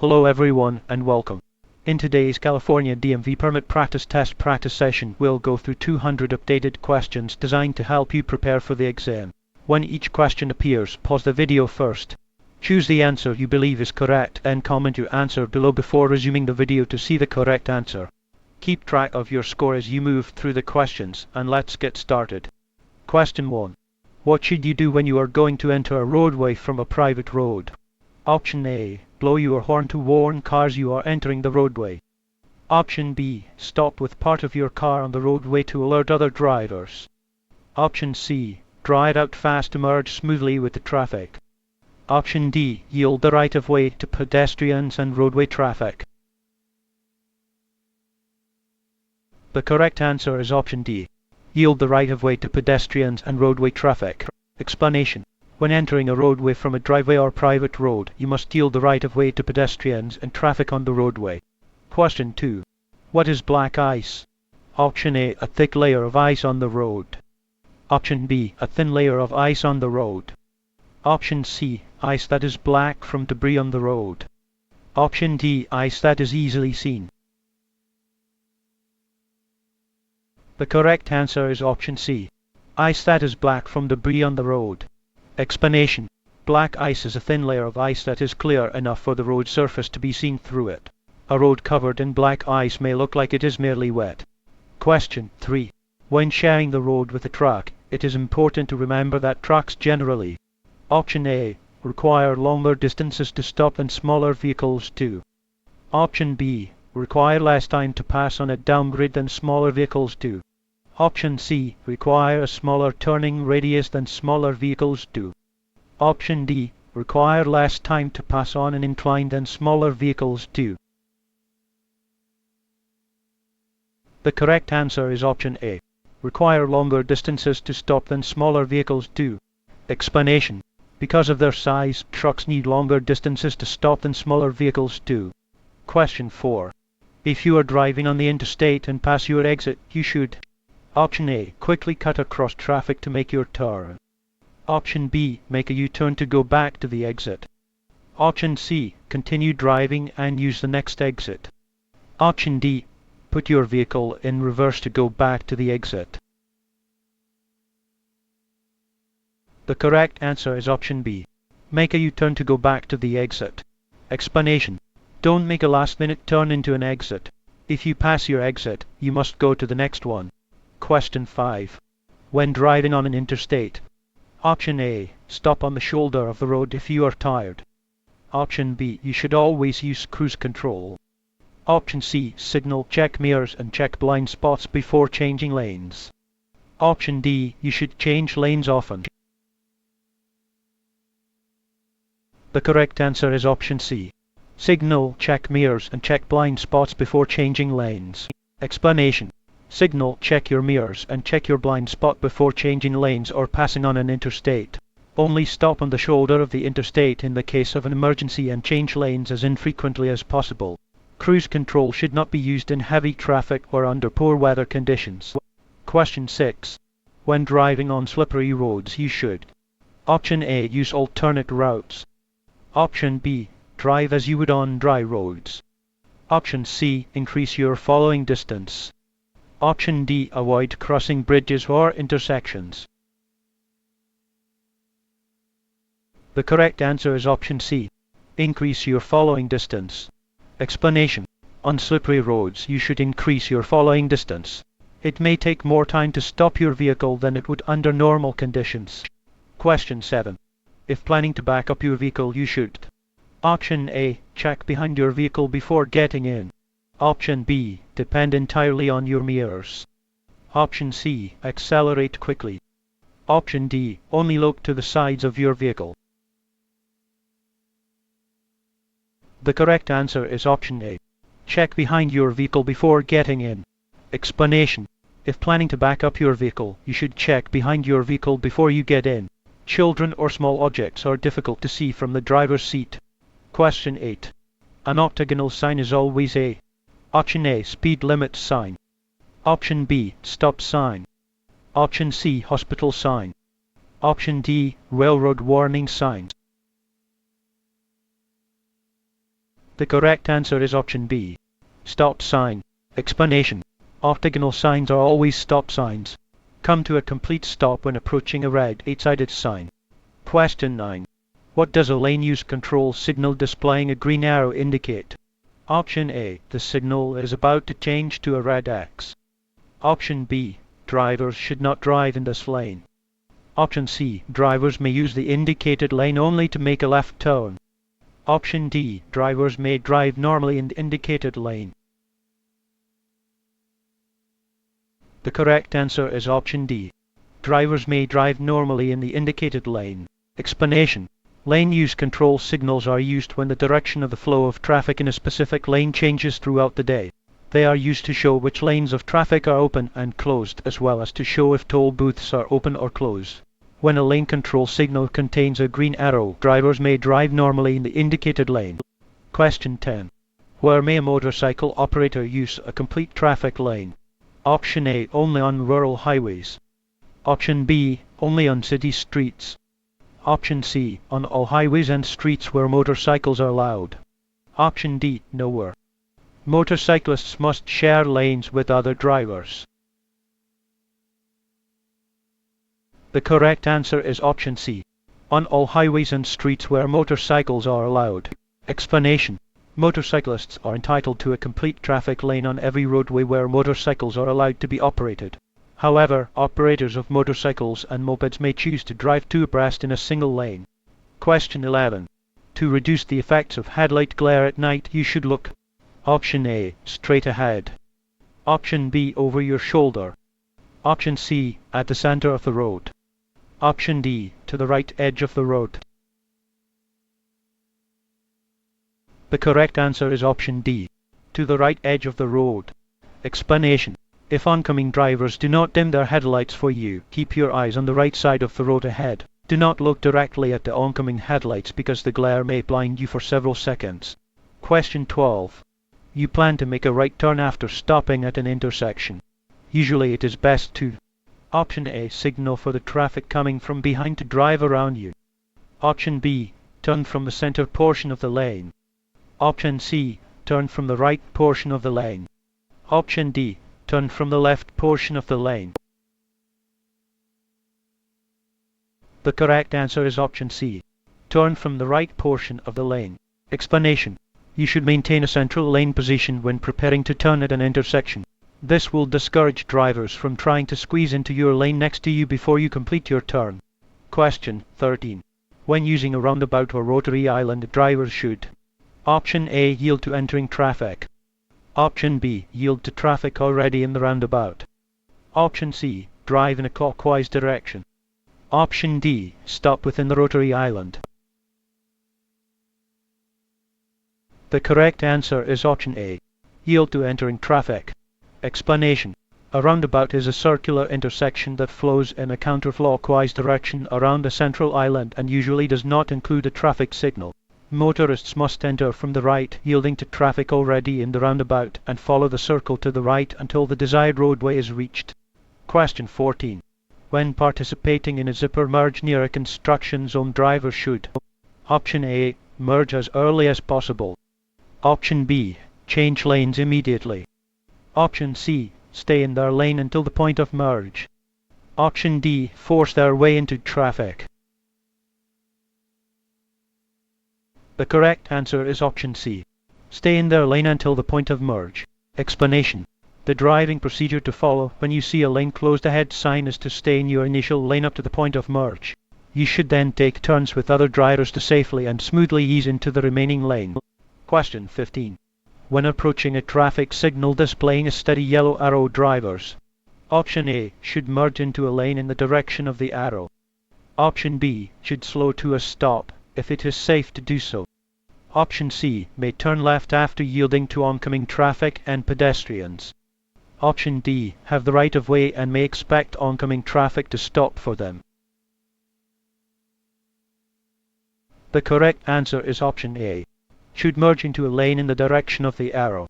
Hello everyone and welcome. In today's California DMV permit practice test practice session, we'll go through 200 updated questions designed to help you prepare for the exam. When each question appears, pause the video first. Choose the answer you believe is correct and comment your answer below before resuming the video to see the correct answer. Keep track of your score as you move through the questions, and let's get started. Question 1. What should you do when you are going to enter a roadway from a private road? Option A. Blow your horn to warn cars you are entering the roadway. Option B. Stop with part of your car on the roadway to alert other drivers. Option C. Draw it out fast to merge smoothly with the traffic. Option D. Yield the right of way to pedestrians and roadway traffic. The correct answer is option D. Yield the right of way to pedestrians and roadway traffic. Explanation. When entering a roadway from a driveway or private road, you must yield the right of way to pedestrians and traffic on the roadway. Question 2. What is black ice? Option A. A thick layer of ice on the road. Option B. A thin layer of ice on the road. Option C. Ice that is black from debris on the road. Option D. Ice that is easily seen. The correct answer is option C. Ice that is black from debris on the road. Explanation. Black ice is a thin layer of ice that is clear enough for the road surface to be seen through it. A road covered in black ice may look like it is merely wet. Question 3. When sharing the road with a truck, it is important to remember that trucks generally: Option A. Require longer distances to stop than smaller vehicles do. Option B. Require less time to pass on a downgrade than smaller vehicles do. Option C. Require a smaller turning radius than smaller vehicles do. Option D. Require less time to pass on an incline than smaller vehicles do. The correct answer is option A. Require longer distances to stop than smaller vehicles do. Explanation. Because of their size, trucks need longer distances to stop than smaller vehicles do. Question 4. If you are driving on the interstate and pass your exit, you should: Option A. Quickly cut across traffic to make your turn. Option B. Make a U-turn to go back to the exit. Option C. Continue driving and use the next exit. Option D. Put your vehicle in reverse to go back to the exit. The correct answer is option B. Make a U-turn to go back to the exit. Explanation. Don't make a last-minute turn into an exit. If you pass your exit, you must go to the next one. Question 5. When driving on an interstate: Option A. Stop on the shoulder of the road if you are tired. Option B. You should always use cruise control. Option C. Signal, check mirrors and check blind spots before changing lanes. Option D. You should change lanes often. The correct answer is option C. Signal, check mirrors and check blind spots before changing lanes. Explanation. Signal, check your mirrors and check your blind spot before changing lanes or passing on an interstate. Only stop on the shoulder of the interstate in the case of an emergency and change lanes as infrequently as possible. Cruise control should not be used in heavy traffic or under poor weather conditions. Question 6. When driving on slippery roads, you should: Option A. Use alternate routes. Option B. Drive as you would on dry roads. Option C. Increase your following distance. Option D. Avoid crossing bridges or intersections. The correct answer is option C. Increase your following distance. Explanation. On slippery roads, you should increase your following distance. It may take more time to stop your vehicle than it would under normal conditions. Question 7. If planning to back up your vehicle, you should: Option A. Check behind your vehicle before getting in. Option B. Depend entirely on your mirrors. Option C. Accelerate quickly. Option D. Only look to the sides of your vehicle. The correct answer is option A. Check behind your vehicle before getting in. Explanation. If planning to back up your vehicle, you should check behind your vehicle before you get in. Children or small objects are difficult to see from the driver's seat. Question 8. An octagonal sign is always a: Option A. Speed limit sign. Option B. Stop sign. Option C. Hospital sign. Option D. Railroad warning signs. The correct answer is option B. Stop sign. Explanation. Octagonal signs are always stop signs. Come to a complete stop when approaching a red 8-sided sign. Question 9. What does a lane use control signal displaying a green arrow indicate? Option A. The signal is about to change to a red X. Option B. Drivers should not drive in this lane. Option C. Drivers may use the indicated lane only to make a left turn. Option D. Drivers may drive normally in the indicated lane. The correct answer is option D. Drivers may drive normally in the indicated lane. Explanation. Lane use control signals are used when the direction of the flow of traffic in a specific lane changes throughout the day. They are used to show which lanes of traffic are open and closed, as well as to show if toll booths are open or closed. When a lane control signal contains a green arrow, drivers may drive normally in the indicated lane. Question 10. Where may a motorcycle operator use a complete traffic lane? Option A. Only on rural highways. Option B. Only on city streets. Option C. On all highways and streets where motorcycles are allowed. Option D. Nowhere. Motorcyclists must share lanes with other drivers. The correct answer is option C. On all highways and streets where motorcycles are allowed. Explanation. Motorcyclists are entitled to a complete traffic lane on every roadway where motorcycles are allowed to be operated. However, operators of motorcycles and mopeds may choose to drive two abreast in a single lane. Question 11. To reduce the effects of headlight glare at night, you should look. Option A. Straight ahead. Option B. Over your shoulder. Option C. At the center of the road. Option D. To the right edge of the road. The correct answer is option D. To the right edge of the road. Explanation. If oncoming drivers do not dim their headlights for you, keep your eyes on the right side of the road ahead. Do not look directly at the oncoming headlights because the glare may blind you for several seconds. Question 12. You plan to make a right turn after stopping at an intersection. Usually it is best to. Option A. Signal for the traffic coming from behind to drive around you. Option B. Turn from the center portion of the lane. Option C. Turn from the right portion of the lane. Option D. Turn from the left portion of the lane. The correct answer is option C. Turn from the right portion of the lane. Explanation. You should maintain a central lane position when preparing to turn at an intersection. This will discourage drivers from trying to squeeze into your lane next to you before you complete your turn. Question 13. When using a roundabout or rotary island, drivers should. Option A. Yield to entering traffic. Option B. Yield to traffic already in the roundabout. Option C. Drive in a clockwise direction. Option D. Stop within the rotary island. The correct answer is option A. Yield to entering traffic. Explanation. A roundabout is a circular intersection that flows in a counterclockwise direction around a central island and usually does not include a traffic signal. Motorists must enter from the right, yielding to traffic already in the roundabout, and follow the circle to the right until the desired roadway is reached. Question 14. When participating in a zipper merge near a construction zone, drivers should. Option A. Merge as early as possible. Option B. Change lanes immediately. Option C. Stay in their lane until the point of merge. Option D. Force their way into traffic. The correct answer is option C. Stay in their lane until the point of merge. Explanation. The driving procedure to follow when you see a lane closed ahead sign is to stay in your initial lane up to the point of merge. You should then take turns with other drivers to safely and smoothly ease into the remaining lane. Question 15. When approaching a traffic signal displaying a steady yellow arrow, drivers. Option A. Should merge into a lane in the direction of the arrow. Option B. Should slow to a stop if it is safe to do so. Option C. May turn left after yielding to oncoming traffic and pedestrians. Option D. Have the right of way and may expect oncoming traffic to stop for them. The correct answer is option A. Should merge into a lane in the direction of the arrow.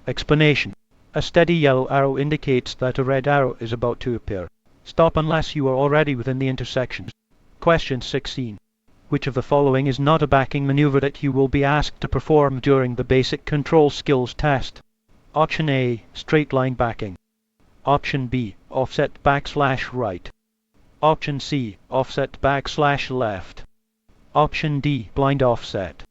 Explanation. A steady yellow arrow indicates that a red arrow is about to appear. Stop unless you are already within the intersection. Question 16. Which of the following is not a backing maneuver that you will be asked to perform during the basic control skills test? Option A, straight line backing. Option B, offset /right. Option C, offset /left. Option D, blind offset.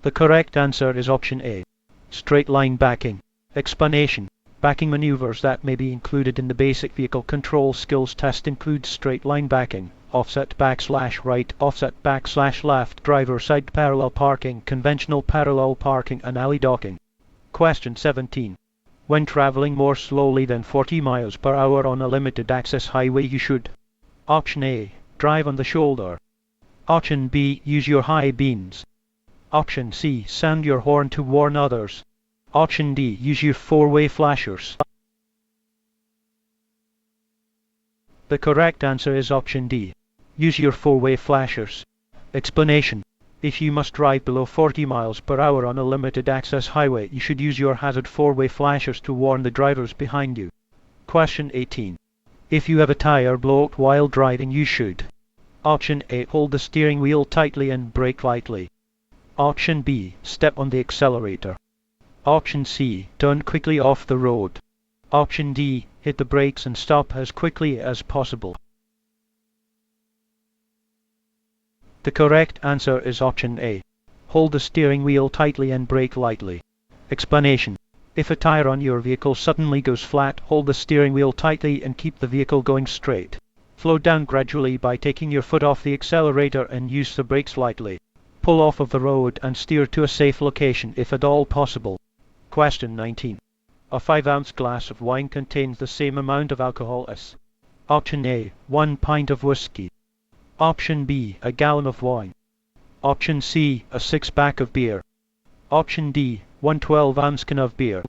The correct answer is option A, straight line backing. Explanation. Backing maneuvers that may be included in the basic vehicle control skills test include straight line backing, offset /right, offset /left, driver side parallel parking, conventional parallel parking, and alley docking. Question 17. When traveling more slowly than 40 miles per hour on a limited access highway, you should: Option A, drive on the shoulder. Option B, use your high beams. Option C, sound your horn to warn others. Option D, use your four-way flashers. The correct answer is option D, use your four-way flashers. Explanation. If you must drive below 40 miles per hour on a limited access highway, you should use your hazard four-way flashers to warn the drivers behind you. Question 18. If you have a tire blow out while driving, you should: Option A, hold the steering wheel tightly and brake lightly. Option B, step on the accelerator. Option C, turn quickly off the road. Option D, hit the brakes and stop as quickly as possible. The correct answer is option A, hold the steering wheel tightly and brake lightly. Explanation. If a tire on your vehicle suddenly goes flat, hold the steering wheel tightly and keep the vehicle going straight. Slow down gradually by taking your foot off the accelerator and use the brakes lightly. Pull off of the road and steer to a safe location if at all possible. Question 19. A 5-ounce glass of wine contains the same amount of alcohol as: Option A, 1 pint of whiskey. Option B, a gallon of wine. Option C, a 6-pack of beer. Option D, 1 12-ounce can of beer.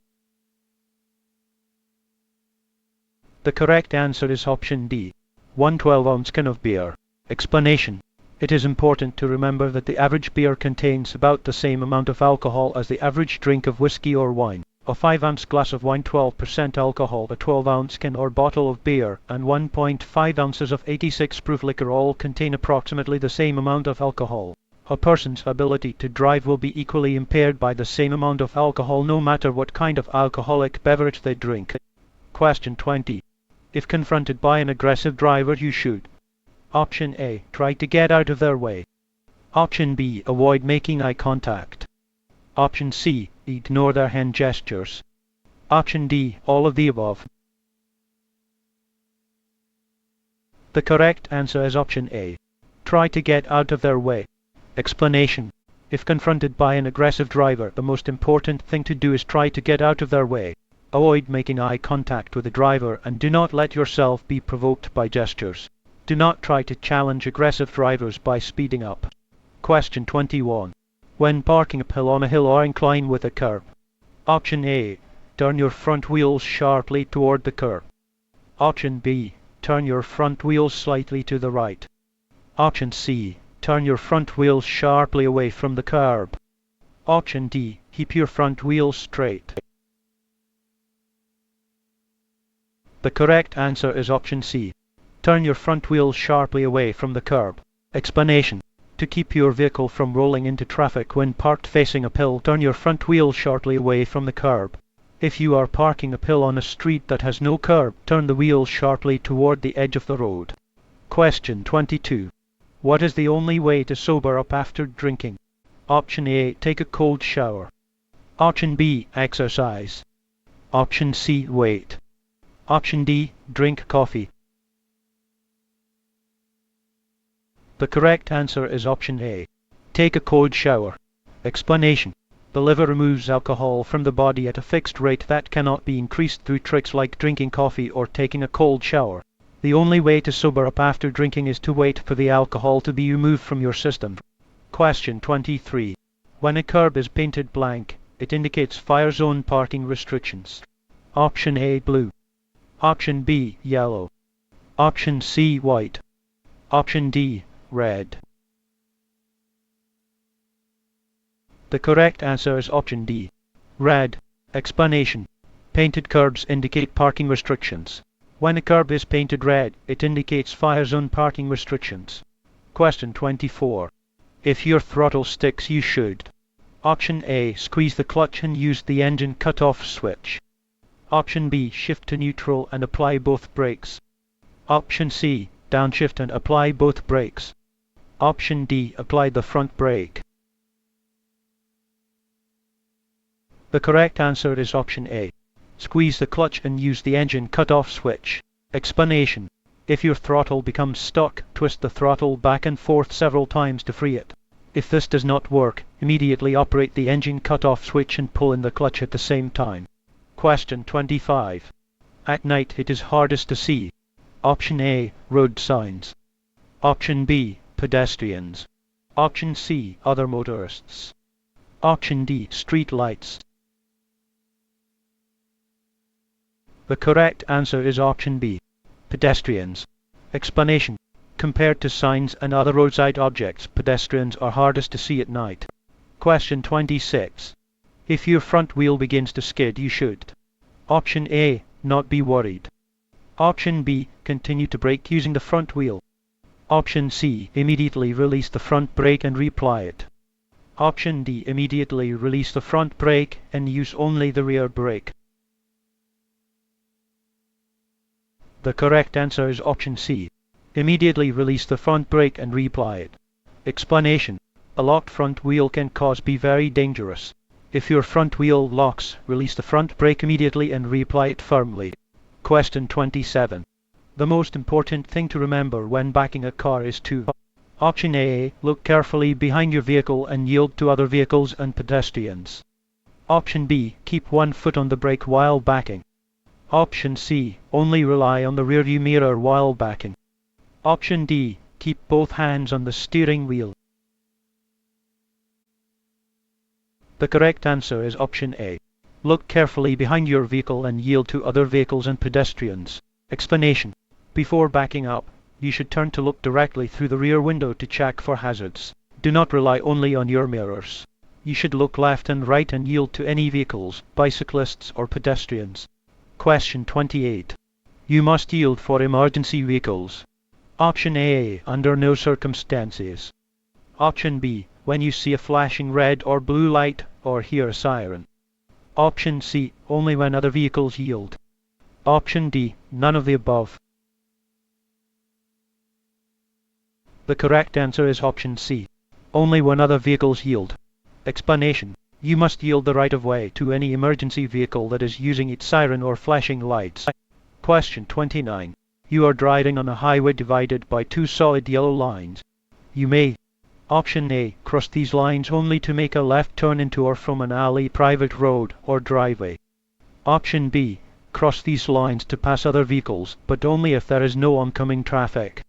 The correct answer is option D, 1 12-ounce can of beer. Explanation. It is important to remember that the average beer contains about the same amount of alcohol as the average drink of whiskey or wine. A 5-ounce glass of wine, 12% alcohol, a 12-ounce can or bottle of beer, and 1.5 ounces of 86 proof liquor all contain approximately the same amount of alcohol. A person's ability to drive will be equally impaired by the same amount of alcohol no matter what kind of alcoholic beverage they drink. Question 20. If confronted by an aggressive driver, you should: Option A, try to get out of their way. Option B, avoid making eye contact. Option C, ignore their hand gestures. Option D, all of the above. The correct answer is option A, try to get out of their way. Explanation. If confronted by an aggressive driver, the most important thing to do is try to get out of their way. Avoid making eye contact with the driver and do not let yourself be provoked by gestures. Do not try to challenge aggressive drivers by speeding up. Question 21. When parking uphill on a hill or incline with a curb: Option A, turn your front wheels sharply toward the curb. Option B, turn your front wheels slightly to the right. Option C, turn your front wheels sharply away from the curb. Option D, keep your front wheels straight. The correct answer is option C, turn your front wheels sharply away from the curb. Explanation. To keep your vehicle from rolling into traffic when parked facing uphill, turn your front wheels sharply away from the curb. If you are parking uphill on a street that has no curb, turn the wheels sharply toward the edge of the road. Question 22. What is the only way to sober up after drinking? Option A, take a cold shower. Option B, exercise. Option C, wait. Option D, drink coffee. The correct answer is option A, take a cold shower. Explanation. The liver removes alcohol from the body at a fixed rate that cannot be increased through tricks like drinking coffee or taking a cold shower. The only way to sober up after drinking is to wait for the alcohol to be removed from your system. Question 23. When a curb is painted blank, it indicates fire zone parking restrictions. Option A, blue. Option B, yellow. Option C, white. Option D, red. The correct answer is option D, red. Explanation. Painted curbs indicate parking restrictions. When a curb is painted red, it indicates fire zone parking restrictions. Question 24. If your throttle sticks, you should: Option A, squeeze the clutch and use the engine cut-off switch. Option B, shift to neutral and apply both brakes. Option C, downshift and apply both brakes. Option D, apply the front brake. The correct answer is option A. Squeeze the clutch and use the engine cut-off switch. Explanation: if your throttle becomes stuck, twist the throttle back and forth several times to free it. If this does not work, immediately operate the engine cut-off switch and pull in the clutch at the same time. Question 25. At night it is hardest to see: Option A, road signs. Option B, pedestrians. Option C, other motorists. Option D, street lights. The correct answer is option B, pedestrians. Explanation: compared to signs and other roadside objects, pedestrians are hardest to see at night. Question 26. If your front wheel begins to skid, you should: Option A, not be worried. Option B, continue to brake using the front wheel. Option C, immediately release the front brake and reapply it. Option D, immediately release the front brake and use only the rear brake. The correct answer is option C. Immediately release the front brake and reapply it. Explanation: a locked front wheel can be very dangerous. If your front wheel locks, release the front brake immediately and reapply it firmly. Question 27. The most important thing to remember when backing a car is to: Option A, look carefully behind your vehicle and yield to other vehicles and pedestrians. Option B, keep one foot on the brake while backing. Option C, only rely on the rearview mirror while backing. Option D, keep both hands on the steering wheel. The correct answer is option A. Look carefully behind your vehicle and yield to other vehicles and pedestrians. Explanation: before backing up, you should turn to look directly through the rear window to check for hazards. Do not rely only on your mirrors. You should look left and right and yield to any vehicles, bicyclists or pedestrians. Question 28. You must yield for emergency vehicles. Option A, under no circumstances. Option B, when you see a flashing red or blue light or hear a siren. Option C, only when other vehicles yield. Option D, none of the above. The correct answer is option C, only when other vehicles yield. Explanation: you must yield the right of way to any emergency vehicle that is using its siren or flashing lights. Question 29. You are driving on a highway divided by two solid yellow lines. You may: Option A, cross these lines only to make a left turn into or from an alley, private road, or driveway. Option B, cross these lines to pass other vehicles, but only if there is no oncoming traffic.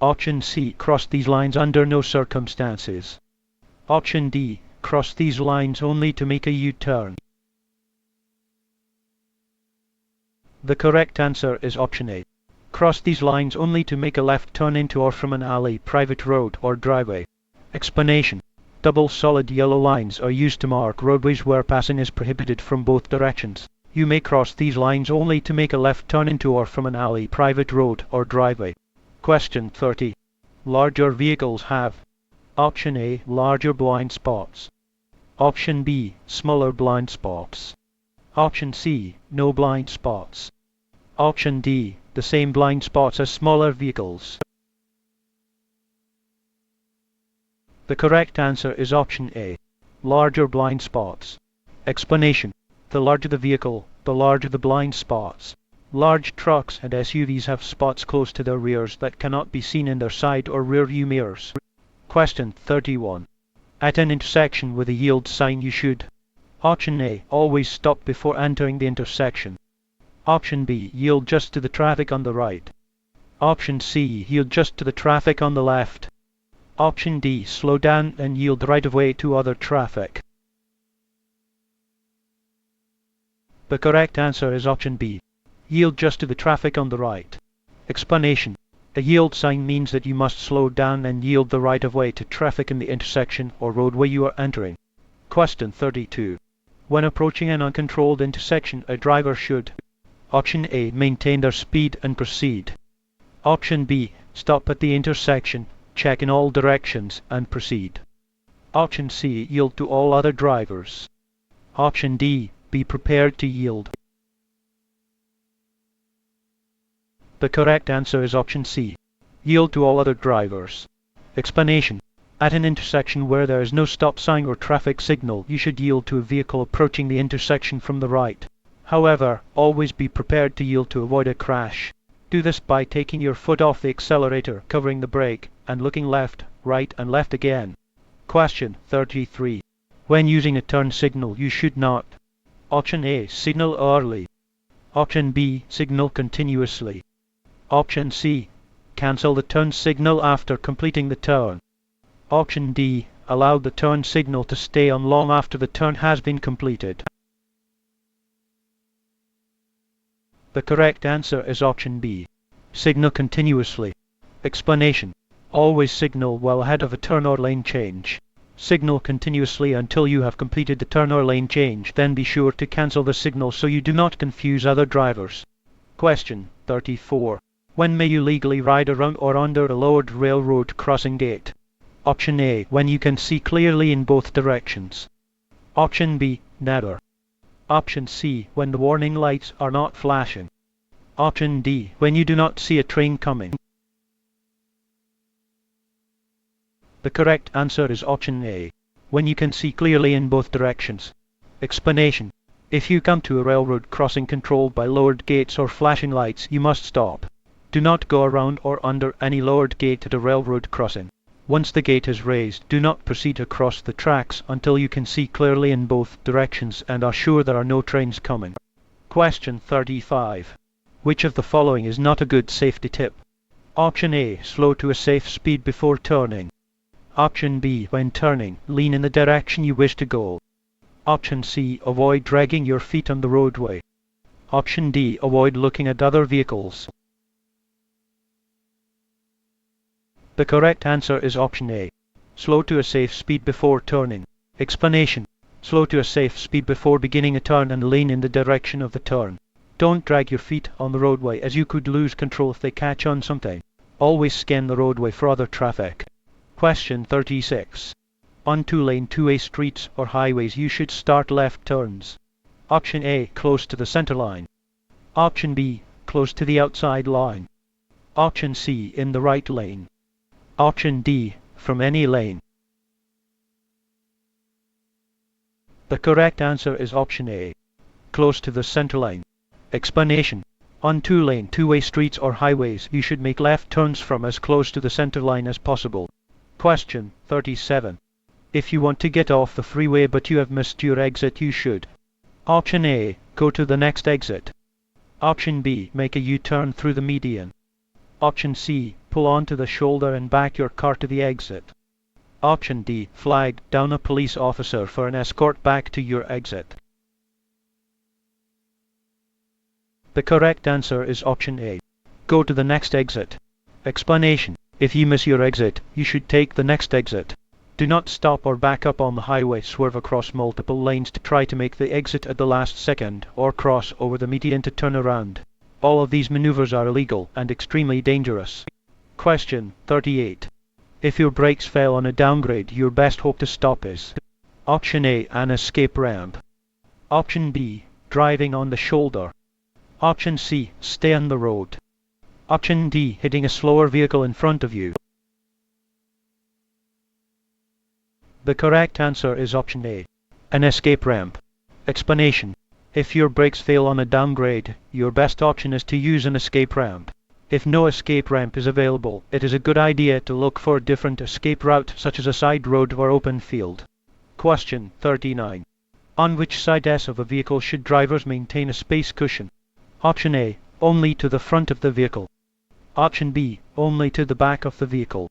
Option C, cross these lines under no circumstances. Option D, cross these lines only to make a U-turn. The correct answer is option A. Cross these lines only to make a left turn into or from an alley, private road, or driveway. Explanation: double solid yellow lines are used to mark roadways where passing is prohibited from both directions. You may cross these lines only to make a left turn into or from an alley, private road, or driveway. Question 30. Larger vehicles have: Option A, larger blind spots. Option B, smaller blind spots. Option C, no blind spots. Option D, the same blind spots as smaller vehicles. The correct answer is option A, larger blind spots. Explanation: the larger the vehicle, the larger the blind spots. Large trucks and SUVs have spots close to their rears that cannot be seen in their side or rear view mirrors. Question 31. At an intersection with a yield sign, you should: Option A, always stop before entering the intersection. Option B, yield just to the traffic on the right. Option C, yield just to the traffic on the left. Option D, slow down and yield the right of way to other traffic. The correct answer is option B, yield just to the traffic on the right. Explanation: a yield sign means that you must slow down and yield the right of way to traffic in the intersection or roadway you are entering. Question 32. When approaching an uncontrolled intersection, a driver should: Option A, maintain their speed and proceed. Option B, stop at the intersection, check in all directions and proceed. Option C, yield to all other drivers. Option D, be prepared to yield. The correct answer is option C, yield to all other drivers. Explanation. At an intersection where there is no stop sign or traffic signal, you should yield to a vehicle approaching the intersection from the right. However, always be prepared to yield to avoid a crash. Do this by taking your foot off the accelerator, covering the brake, and looking left, right and left again. Question 33. When using a turn signal, you should not: Option A, signal early. Option B, signal continuously. Option C, cancel the turn signal after completing the turn. Option D, allow the turn signal to stay on long after the turn has been completed. The correct answer is option B, signal continuously. Explanation. Always signal while ahead of a turn or lane change. Signal continuously until you have completed the turn or lane change, then be sure to cancel the signal so you do not confuse other drivers. Question 34. When may you legally ride around or under a lowered railroad crossing gate? Option A, when you can see clearly in both directions. Option B, never. Option C, when the warning lights are not flashing. Option D, when you do not see a train coming. The correct answer is option A, when you can see clearly in both directions. Explanation. If you come to a railroad crossing controlled by lowered gates or flashing lights, you must stop. Do not go around or under any lowered gate at a railroad crossing. Once the gate is raised, do not proceed across the tracks until you can see clearly in both directions and are sure there are no trains coming. Question 35. Which of the following is not a good safety tip? Option A, slow to a safe speed before turning. Option B, when turning, lean in the direction you wish to go. Option C, avoid dragging your feet on the roadway. Option D, avoid looking at other vehicles. The correct answer is option A, slow to a safe speed before turning. Explanation. Slow to a safe speed before beginning a turn and lean in the direction of the turn. Don't drag your feet on the roadway as you could lose control if they catch on something. Always scan the roadway for other traffic. Question 36. On two-lane, two-way streets or highways, you should start left turns. Option A, close to the center line. Option B, close to the outside line. Option C, in the right lane. Option D, from any lane. The correct answer is option A, close to the center line. Explanation. On two-lane, two-way streets or highways, you should make left turns from as close to the center line as possible. Question 37. If you want to get off the freeway but you have missed your exit, you should: Option A, go to the next exit. Option B, make a U-turn through the median. Option C, pull onto the shoulder and back your car to the exit. Option D, flag down a police officer for an escort back to your exit. The correct answer is option A, go to the next exit. Explanation. If you miss your exit, you should take the next exit. Do not stop or back up on the highway, swerve across multiple lanes to try to make the exit at the last second, or cross over the median to turn around. All of these maneuvers are illegal and extremely dangerous. Question 38. If your brakes fail on a downgrade, your best hope to stop is: Option A, an escape ramp. Option B, driving on the shoulder. Option C, stay on the road. Option D, hitting a slower vehicle in front of you. The correct answer is option A, an escape ramp. Explanation. If your brakes fail on a downgrade, your best option is to use an escape ramp. If no escape ramp is available, it is a good idea to look for a different escape route, such as a side road or open field. Question 39. On which side S of a vehicle should drivers maintain a space cushion? Option A, only to the front of the vehicle. Option B, only to the back of the vehicle.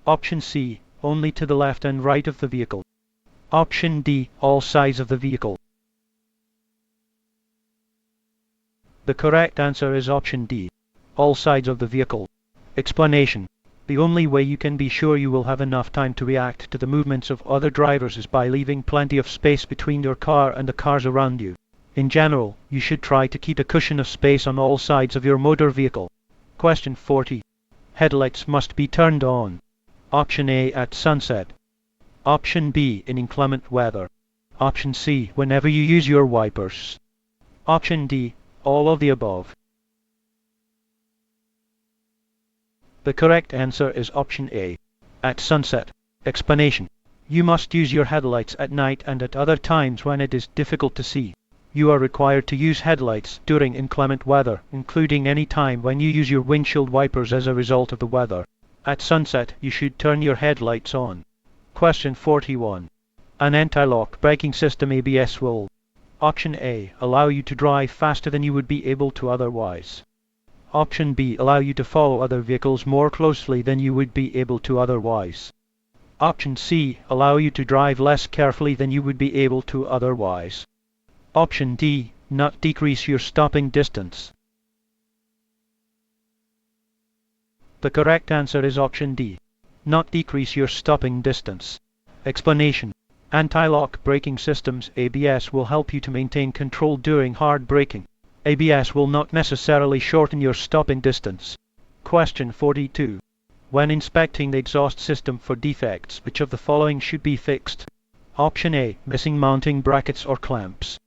Option C, only to the left and right of the vehicle. Option D, all sides of the vehicle. The correct answer is option D, all sides of the vehicle. Explanation. The only way you can be sure you will have enough time to react to the movements of other drivers is by leaving plenty of space between your car and the cars around you. In general, you should try to keep a cushion of space on all sides of your motor vehicle. Question 40. Headlights must be turned on. Option A, at sunset. Option B, in inclement weather. Option C, whenever you use your wipers. Option D, all of the above. The correct answer is option A, at sunset. Explanation. You must use your headlights at night and at other times when it is difficult to see. You are required to use headlights during inclement weather, including any time when you use your windshield wipers as a result of the weather. At sunset, you should turn your headlights on. Question 41. An anti-lock braking system ABS will: Option A, allow you to drive faster than you would be able to otherwise. Option B, allow you to follow other vehicles more closely than you would be able to otherwise. Option C, allow you to drive less carefully than you would be able to otherwise. Option D, not decrease your stopping distance. The correct answer is option D, not decrease your stopping distance. Explanation. Anti-lock braking systems ABS will help you to maintain control during hard braking. ABS will not necessarily shorten your stopping distance. Question 42. When inspecting the exhaust system for defects, which of the following should be fixed? Option A, missing mounting brackets or clamps.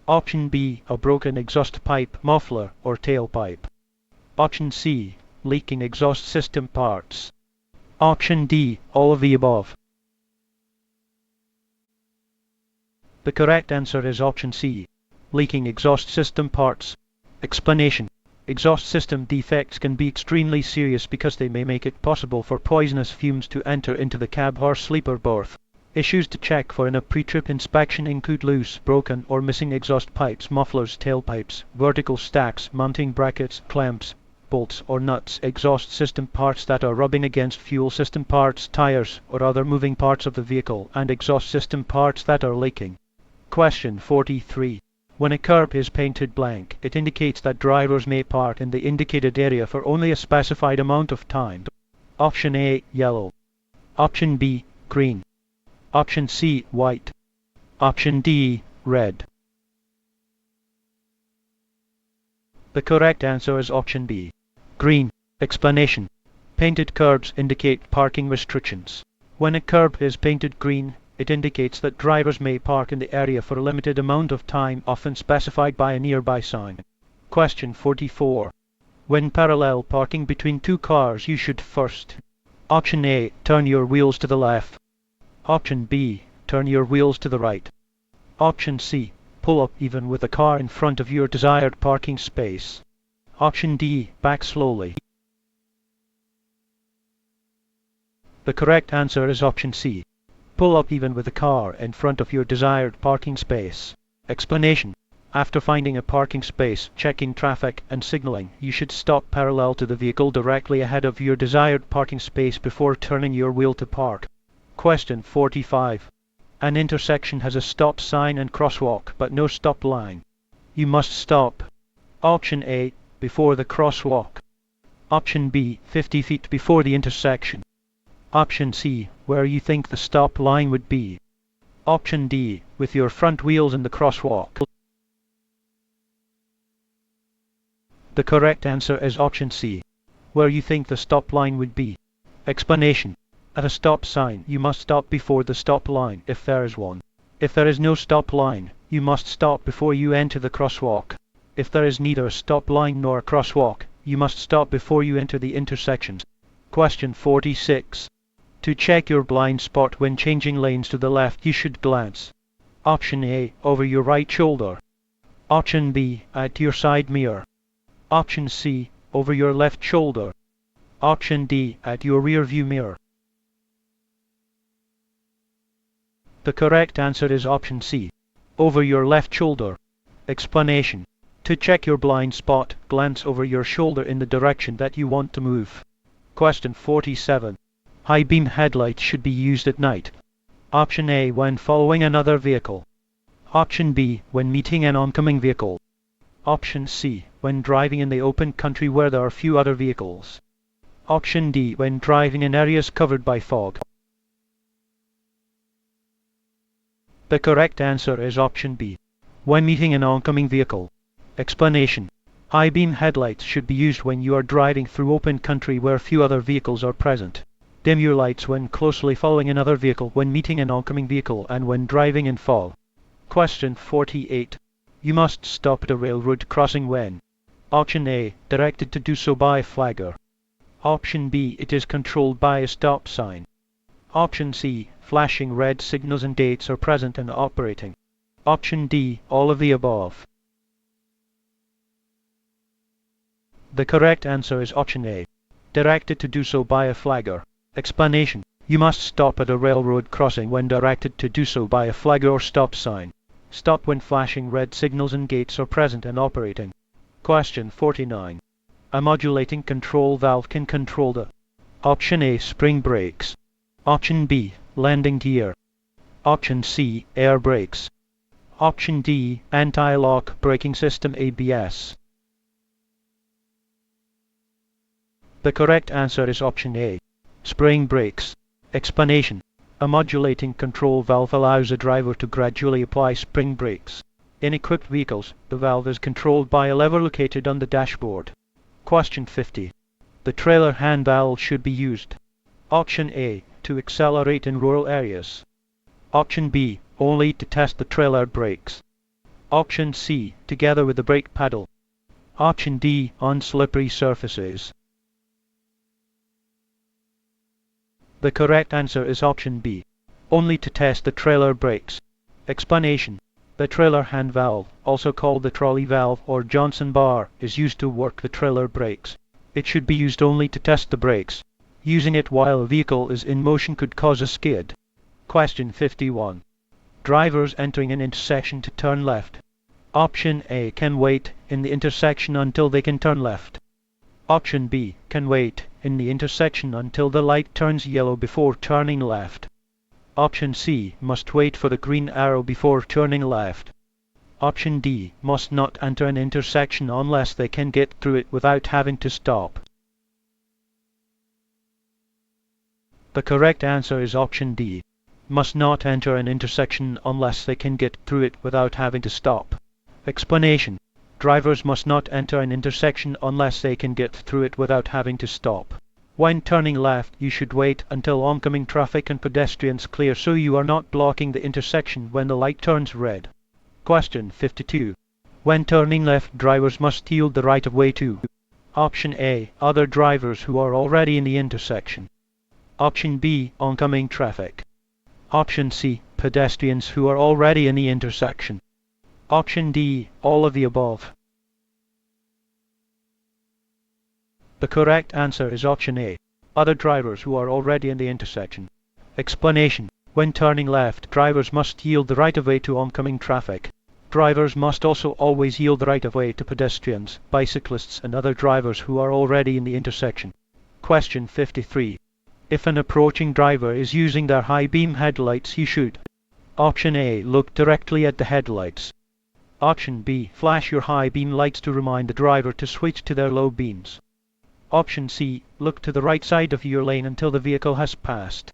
Option B, a broken exhaust pipe, muffler, or tailpipe. Option C, leaking exhaust system parts. Option D, all of the above. The correct answer is option C, leaking exhaust system parts. Explanation. Exhaust system defects can be extremely serious because they may make it possible for poisonous fumes to enter into the cab or sleeper berth. Issues to check for in a pre-trip inspection include loose, broken, or missing exhaust pipes, mufflers, tailpipes, vertical stacks, mounting brackets, clamps, bolts or nuts, exhaust system parts that are rubbing against fuel system parts, tires, or other moving parts of the vehicle, and exhaust system parts that are leaking. Question 43. When a curb is painted blank, it indicates that drivers may park in the indicated area for only a specified amount of time. Option A, yellow. Option B, green. Option C, white. Option D, red. The correct answer is option B, green. Explanation. Painted curbs indicate parking restrictions. When a curb is painted green, it indicates that drivers may park in the area for a limited amount of time, often specified by a nearby sign. Question 44. When parallel parking between two cars, you should first: Option A, turn your wheels to the left. Option B, turn your wheels to the right. Option C, pull up even with the car in front of your desired parking space. Option D, back slowly. The correct answer is option C, pull up even with the car in front of your desired parking space. Explanation. After finding a parking space, checking traffic, and signaling, you should stop parallel to the vehicle directly ahead of your desired parking space before turning your wheel to park. Question 45. An intersection has a stop sign and crosswalk, but no stop line. You must stop: Option A, before the crosswalk. Option B, 50 feet before the intersection. Option C, where you think the stop line would be. Option D, with your front wheels in the crosswalk. The correct answer is option C, where you think the stop line would be. Explanation. At a stop sign, you must stop before the stop line, if there is one. If there is no stop line, you must stop before you enter the crosswalk. If there is neither a stop line nor a crosswalk, you must stop before you enter the intersection. Question 46. To check your blind spot when changing lanes to the left, you should glance: Option A, over your right shoulder. Option B, at your side mirror. Option C, over your left shoulder. Option D, at your rear view mirror. The correct answer is option C, over your left shoulder. Explanation. To check your blind spot, glance over your shoulder in the direction that you want to move. Question 47. High beam headlights should be used at night. Option A, when following another vehicle. Option B, when meeting an oncoming vehicle. Option C, when driving in the open country where there are few other vehicles. Option D, when driving in areas covered by fog. The correct answer is option B, when meeting an oncoming vehicle. Explanation. High beam headlights should be used when you are driving through open country where few other vehicles are present. Dim your lights when closely following another vehicle, when meeting an oncoming vehicle, and when driving in fog. Question 48. You must stop at a railroad crossing when: Option A, directed to do so by a flagger. Option B, it is controlled by a stop sign. Option C, flashing red signals and gates are present and operating. Option D, all of the above. The correct answer is option A, directed to do so by a flagger. Explanation. You must stop at a railroad crossing when directed to do so by a flagger or stop sign. Stop when flashing red signals and gates are present and operating. Question 49. A modulating control valve can control the: Option A, spring brakes. Option B, landing gear. Option C, air brakes. Option D, anti-lock braking system ABS. The correct answer is option A, spring brakes. Explanation. A modulating control valve allows a driver to gradually apply spring brakes. In equipped vehicles, the valve is controlled by a lever located on the dashboard. Question 50. The trailer hand valve should be used: Option A, to accelerate in rural areas. Option B, only to test the trailer brakes. Option C, together with the brake pedal. Option D, on slippery surfaces. The correct answer is option B, only to test the trailer brakes. Explanation. The trailer hand valve, also called the trolley valve or Johnson bar, is used to work the trailer brakes. It should be used only to test the brakes. Using it while a vehicle is in motion could cause a skid. Question 51. Drivers entering an intersection to turn left. Option A, can wait in the intersection until they can turn left. Option B, can wait in the intersection until the light turns yellow before turning left. Option C, must wait for the green arrow before turning left. Option D, must not enter an intersection unless they can get through it without having to stop. The correct answer is option D, must not enter an intersection unless they can get through it without having to stop. Explanation. Drivers must not enter an intersection unless they can get through it without having to stop. When turning left, you should wait until oncoming traffic and pedestrians clear so you are not blocking the intersection when the light turns red. Question 52. When turning left, drivers must yield the right of way to: Option A, other drivers who are already in the intersection. Option B, oncoming traffic. Option C, pedestrians who are already in the intersection. Option D, all of the above. The correct answer is option A, other drivers who are already in the intersection. Explanation. When turning left, drivers must yield the right of way to oncoming traffic. Drivers must also always yield the right of way to pedestrians, bicyclists and other drivers who are already in the intersection. Question 53. If an approaching driver is using their high beam headlights, you should: Option A, look directly at the headlights. Option B, flash your high beam lights to remind the driver to switch to their low beams. Option C, look to the right side of your lane until the vehicle has passed.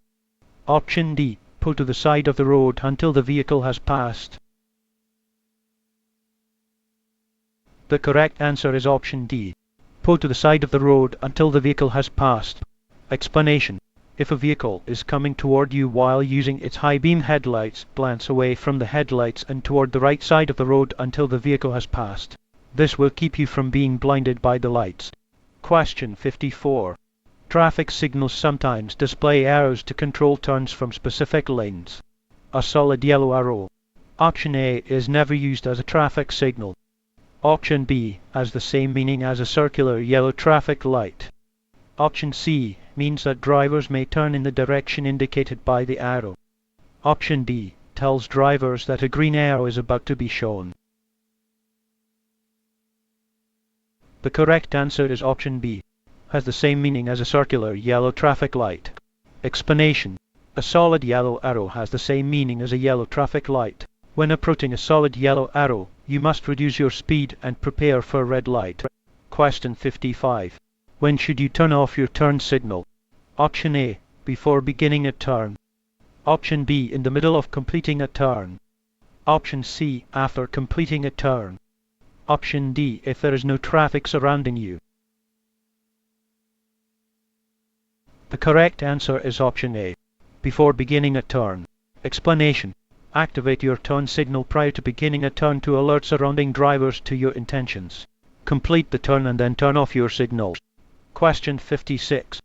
Option D, pull to the side of the road until the vehicle has passed. The correct answer is option D, pull to the side of the road until the vehicle has passed. Explanation. If a vehicle is coming toward you while using its high beam headlights, glance away from the headlights and toward the right side of the road until the vehicle has passed. This will keep you from being blinded by the lights. Question 54. Traffic signals sometimes display arrows to control turns from specific lanes. A solid yellow arrow. Option A, is never used as a traffic signal. Option B, has the same meaning as a circular yellow traffic light. Option C, means that drivers may turn in the direction indicated by the arrow. Option D, tells drivers that a green arrow is about to be shown. The correct answer is option B, has the same meaning as a circular yellow traffic light. Explanation. A solid yellow arrow has the same meaning as a yellow traffic light. When approaching a solid yellow arrow, you must reduce your speed and prepare for a red light. Question 55. When should you turn off your turn signal? Option A, before beginning a turn. Option B, in the middle of completing a turn. Option C, after completing a turn. Option D, if there is no traffic surrounding you. The correct answer is option A, before beginning a turn. Explanation: activate your turn signal prior to beginning a turn to alert surrounding drivers to your intentions. Complete the turn and then turn off your signals. Question 56.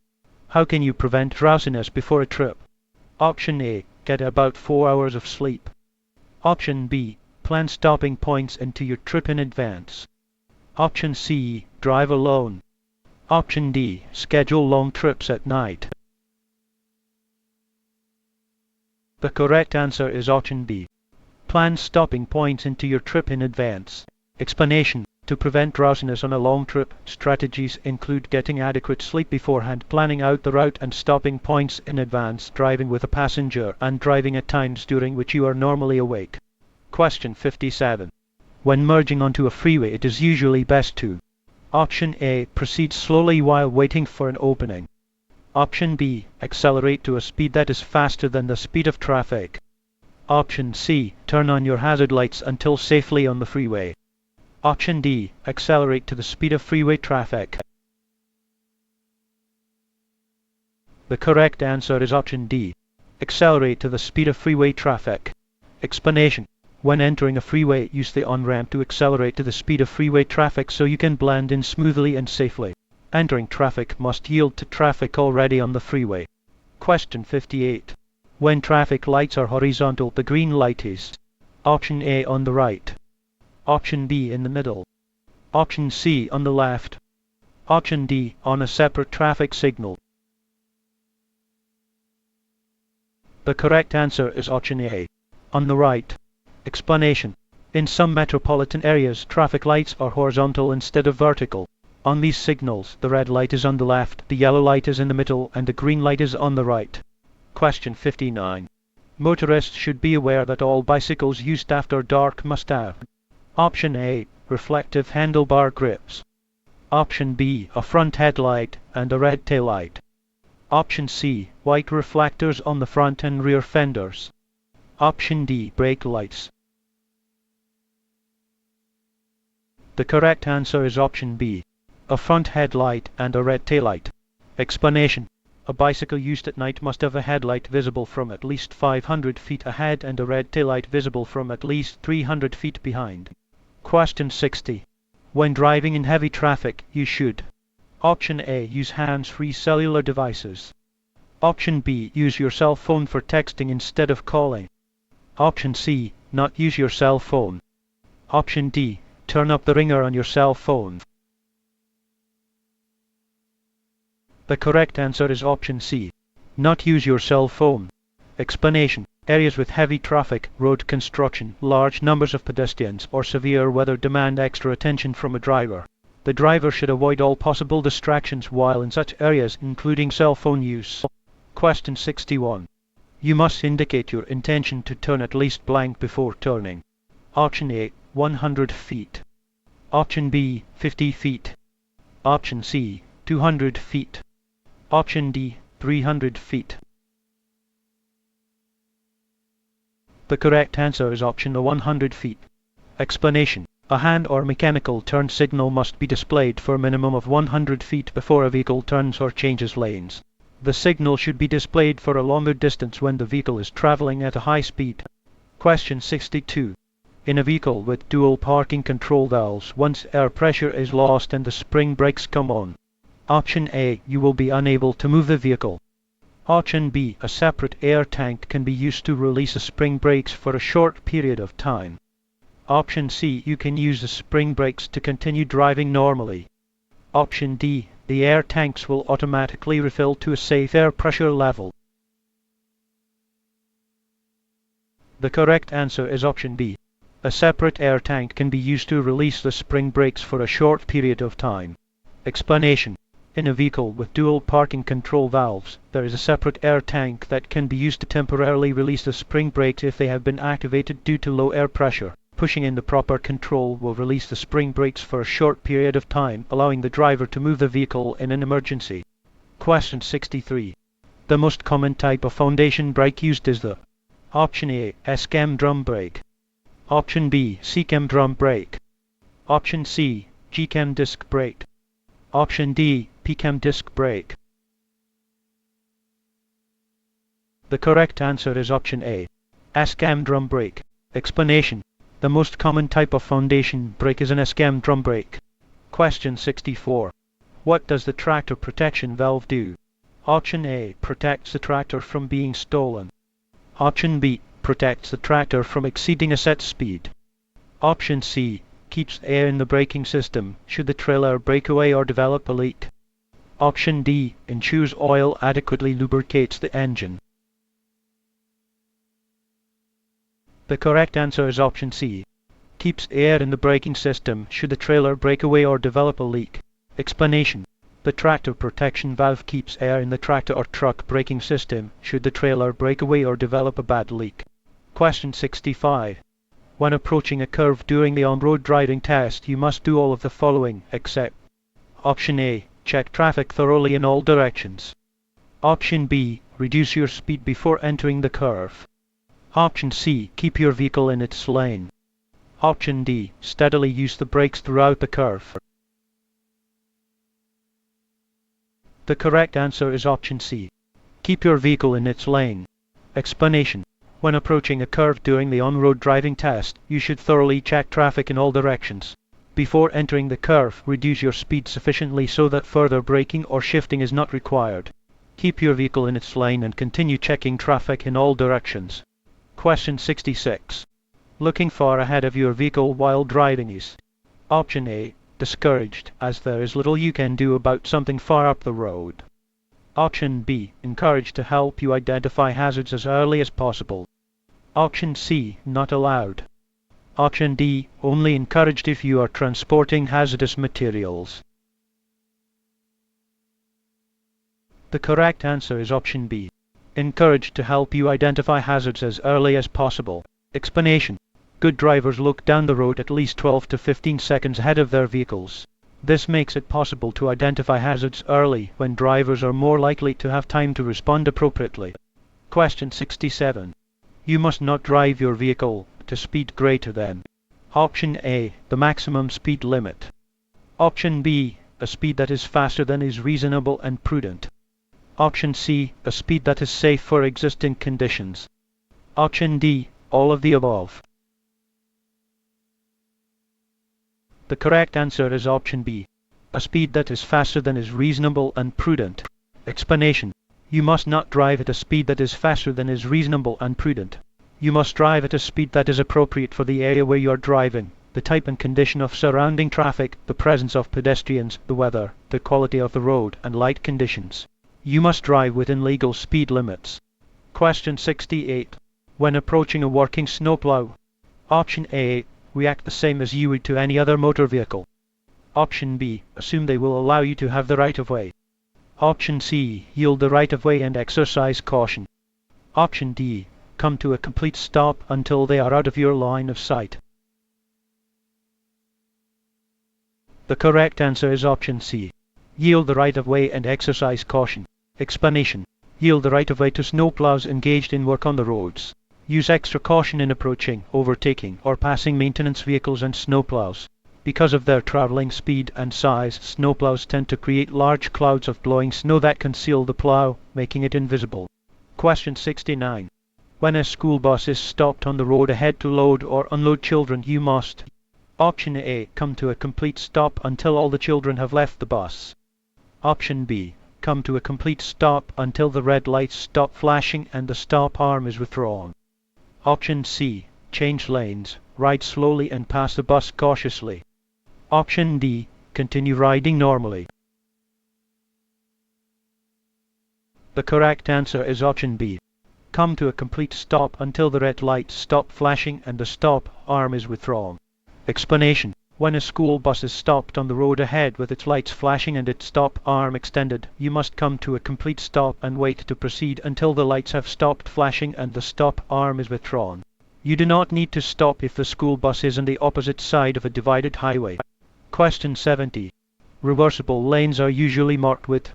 How can you prevent drowsiness before a trip? Option A, get about 4 hours of sleep. Option B, plan stopping points into your trip in advance. Option C, drive alone. Option D, schedule long trips at night. The correct answer is option B. Plan stopping points into your trip in advance. Explanation: to prevent drowsiness on a long trip, strategies include getting adequate sleep beforehand, planning out the route and stopping points in advance, driving with a passenger, and driving at times during which you are normally awake. Question 57. When merging onto a freeway, it is usually best to: Option A, proceed slowly while waiting for an opening. Option B, accelerate to a speed that is faster than the speed of traffic. Option C, turn on your hazard lights until safely on the freeway. Option D, accelerate to the speed of freeway traffic. The correct answer is option D, accelerate to the speed of freeway traffic. Explanation: when entering a freeway, use the on-ramp to accelerate to the speed of freeway traffic so you can blend in smoothly and safely. Entering traffic must yield to traffic already on the freeway. Question 58. When traffic lights are horizontal, the green light is: Option A, on the right. Option B, in the middle. Option C, on the left. Option D, on a separate traffic signal. The correct answer is option A, on the right. Explanation: in some metropolitan areas, traffic lights are horizontal instead of vertical. On these signals, the red light is on the left, the yellow light is in the middle, and the green light is on the right. Question 59. Motorists should be aware that all bicycles used after dark must have: Option A, reflective handlebar grips. Option B, a front headlight and a red tail light. Option C, white reflectors on the front and rear fenders. Option D, brake lights. The correct answer is option B, a front headlight and a red taillight. Explanation: a bicycle used at night must have a headlight visible from at least 500 feet ahead and a red taillight visible from at least 300 feet behind. Question 60. When driving in heavy traffic, you should: Option A, use hands-free cellular devices. Option B, use your cell phone for texting instead of calling. Option C, not use your cell phone. Option D, turn up the ringer on your cell phone. The correct answer is option C, not use your cell phone. Explanation: areas with heavy traffic, road construction, large numbers of pedestrians, or severe weather demand extra attention from a driver. The driver should avoid all possible distractions while in such areas, including cell phone use. Question 61. You must indicate your intention to turn at least blank before turning. Option A, 100 feet. Option B, 50 feet. Option C, 200 feet. Option D, 300 feet. The correct answer is option A, 100 feet. Explanation: a hand or mechanical turn signal must be displayed for a minimum of 100 feet before a vehicle turns or changes lanes. The signal should be displayed for a longer distance when the vehicle is traveling at a high speed. Question 62. In a vehicle with dual parking control valves, once air pressure is lost and the spring brakes come on. Option A, you will be unable to move the vehicle. Option B, a separate air tank can be used to release the spring brakes for a short period of time. Option C, you can use the spring brakes to continue driving normally. Option D, the air tanks will automatically refill to a safe air pressure level. The correct answer is option B. A separate air tank can be used to release the spring brakes for a short period of time. Explanation: in a vehicle with dual parking control valves, there is a separate air tank that can be used to temporarily release the spring brakes if they have been activated due to low air pressure. Pushing in the proper control will release the spring brakes for a short period of time, allowing the driver to move the vehicle in an emergency. Question 63. The most common type of foundation brake used is the: Option A, SCM drum brake. Option B, C-cam drum brake. Option C, G-cam disc brake. Option D, P-cam disc brake. The correct answer is option A, S-cam drum brake. Explanation. The most common type of foundation brake is an S-cam drum brake. Question 64. What does the tractor protection valve do? Option A, protects the tractor from being stolen. Option B, protects the tractor from exceeding a set speed. Option C, keeps air in the braking system should the trailer break away or develop a leak. Option D, ensures oil adequately lubricates the engine. The correct answer is option C, keeps air in the braking system should the trailer break away or develop a leak. Explanation. The tractor protection valve keeps air in the tractor or truck braking system should the trailer break away or develop a bad leak. Question 65. When approaching a curve during the on-road driving test, you must do all of the following except Option A, check traffic thoroughly in all directions. Option B, reduce your speed before entering the curve. Option C, keep your vehicle in its lane. Option D, steadily use the brakes throughout the curve. The correct answer is option C, keep your vehicle in its lane. Explanation. When approaching a curve during the on-road driving test, you should thoroughly check traffic in all directions. Before entering the curve, reduce your speed sufficiently so that further braking or shifting is not required. Keep your vehicle in its lane and continue checking traffic in all directions. Question 66. Looking far ahead of your vehicle while driving is Option A, discouraged, as there is little you can do about something far up the road. Option B, encouraged to help you identify hazards as early as possible. Option C, not allowed. Option D, only encouraged if you are transporting hazardous materials. The correct answer is option B, encouraged to help you identify hazards as early as possible. Explanation. Good drivers look down the road at least 12 to 15 seconds ahead of their vehicles. This makes it possible to identify hazards early when drivers are more likely to have time to respond appropriately. Question 67. You must not drive your vehicle to speed greater than Option A, the maximum speed limit. Option B, a speed that is faster than is reasonable and prudent. Option C, a speed that is safe for existing conditions. Option D, all of the above. The correct answer is option B, a speed that is faster than is reasonable and prudent. Explanation. You must not drive at a speed that is faster than is reasonable and prudent. You must drive at a speed that is appropriate for the area where you are driving, the type and condition of surrounding traffic, the presence of pedestrians, the weather, the quality of the road, and light conditions. You must drive within legal speed limits. Question 68. When approaching a working snowplow, Option A, react the same as you would to any other motor vehicle. Option B, assume they will allow you to have the right of way. Option C, yield the right of way and exercise caution. Option D, come to a complete stop until they are out of your line of sight. The correct answer is option C, yield the right of way and exercise caution. Explanation. Yield the right of way to snowplows engaged in work on the roads. Use extra caution in approaching, overtaking, or passing maintenance vehicles and snowplows. Because of their traveling speed and size, snowplows tend to create large clouds of blowing snow that conceal the plow, making it invisible. Question 69. When a school bus is stopped on the road ahead to load or unload children, you must Option A, come to a complete stop until all the children have left the bus. Option B, come to a complete stop until the red lights stop flashing and the stop arm is withdrawn. Option C, change lanes, ride slowly and pass the bus cautiously. Option D, continue riding normally. The correct answer is option B, come to a complete stop until the red lights stop flashing and the stop arm is withdrawn. Explanation. When a school bus is stopped on the road ahead with its lights flashing and its stop arm extended, you must come to a complete stop and wait to proceed until the lights have stopped flashing and the stop arm is withdrawn. You do not need to stop if the school bus is on the opposite side of a divided highway. Question 70. Reversible lanes are usually marked with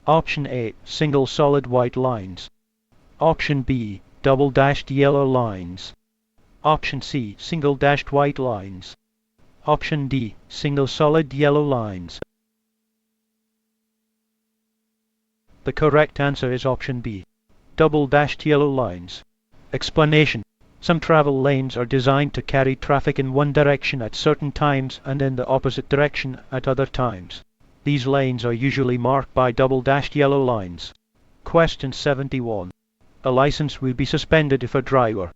Option A, single solid white lines. Option B, double dashed yellow lines. Option C, single dashed white lines. Option D, single solid yellow lines. The correct answer is option B, double dashed yellow lines. Explanation. Some travel lanes are designed to carry traffic in one direction at certain times and in the opposite direction at other times. These lanes are usually marked by double dashed yellow lines. Question 71. A license will be suspended if a driver: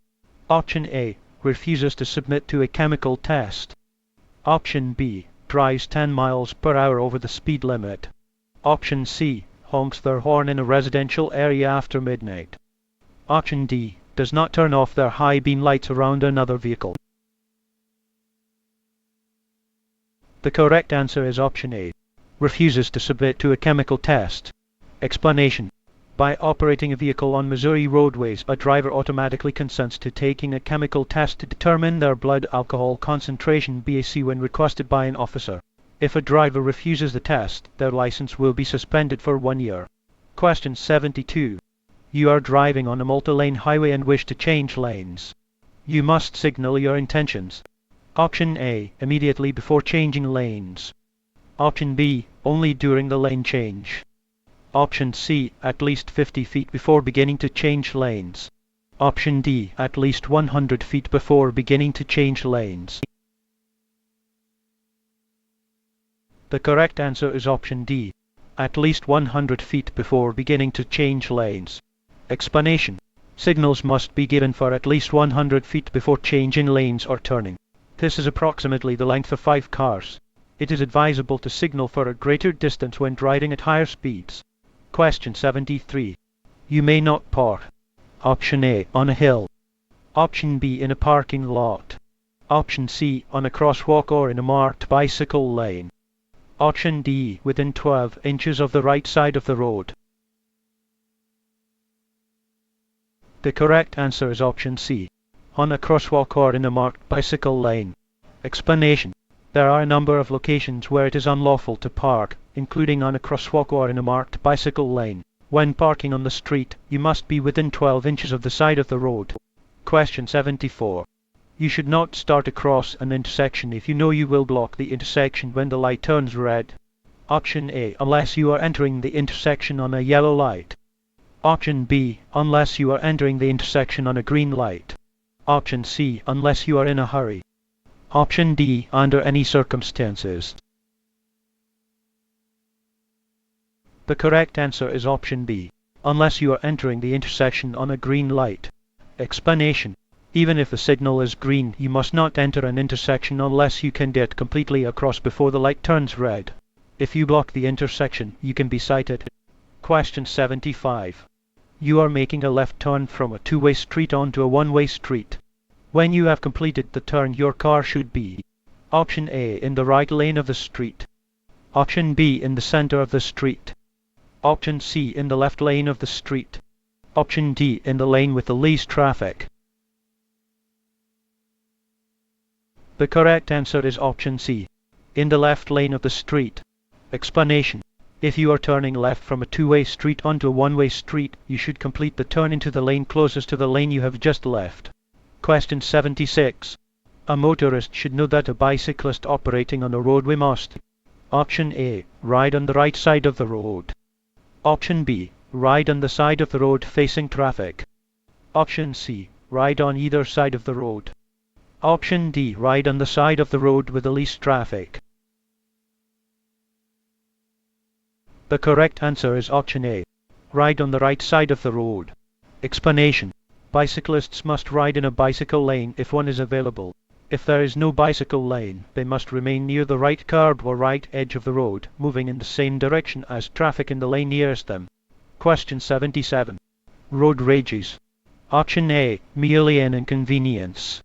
Option A, refuses to submit to a chemical test. Option B, drives 10 miles per hour over the speed limit. Option C, honks their horn in a residential area after midnight. Option D, does not turn off their high beam lights around another vehicle. The correct answer is option A, refuses to submit to a chemical test. Explanation. By operating a vehicle on Missouri roadways, a driver automatically consents to taking a chemical test to determine their blood alcohol concentration (BAC) when requested by an officer. If a driver refuses the test, their license will be suspended for 1 year. Question 72. You are driving on a multi-lane highway and wish to change lanes. You must signal your intentions. Option A, immediately before changing lanes. Option B, only during the lane change. Option C, at least 50 feet before beginning to change lanes. Option D, at least 100 feet before beginning to change lanes. The correct answer is option D, at least 100 feet before beginning to change lanes. Explanation. Signals must be given for at least 100 feet before changing lanes or turning. This is approximately the length of 5 cars. It is advisable to signal for a greater distance when driving at higher speeds. Question 73. You may not park. Option A, on a hill. Option B, in a parking lot. Option C, on a crosswalk or in a marked bicycle lane. Option D, within 12 inches of the right side of the road. The correct answer is option C, on a crosswalk or in a marked bicycle lane. Explanation. There are a number of locations where it is unlawful to park, including on a crosswalk or in a marked bicycle lane. When parking on the street, you must be within 12 inches of the side of the road. Question 74. You should not start across an intersection if you know you will block the intersection when the light turns red. Option A, unless you are entering the intersection on a yellow light. Option B, unless you are entering the intersection on a green light. Option C, unless you are in a hurry. Option D, under any circumstances. The correct answer is option B, unless you are entering the intersection on a green light. Explanation. Even if the signal is green, you must not enter an intersection unless you can get completely across before the light turns red. If you block the intersection, you can be cited. Question 75. You are making a left turn from a two-way street onto a one-way street. When you have completed the turn, your car should be: Option A, in the right lane of the street. Option B, in the center of the street. Option C, in the left lane of the street. Option D, in the lane with the least traffic. The correct answer is option C, in the left lane of the street. Explanation. If you are turning left from a two-way street onto a one-way street, you should complete the turn into the lane closest to the lane you have just left. Question 76. A motorist should know that a bicyclist operating on a roadway must: Option A, ride on the right side of the road. Option B, ride on the side of the road facing traffic. Option C, ride on either side of the road. Option D, ride on the side of the road with the least traffic. The correct answer is option A, ride on the right side of the road. Explanation. Bicyclists must ride in a bicycle lane if one is available. If there is no bicycle lane, they must remain near the right curb or right edge of the road, moving in the same direction as traffic in the lane nearest them. Question 77. Road rages. Option A, merely an inconvenience.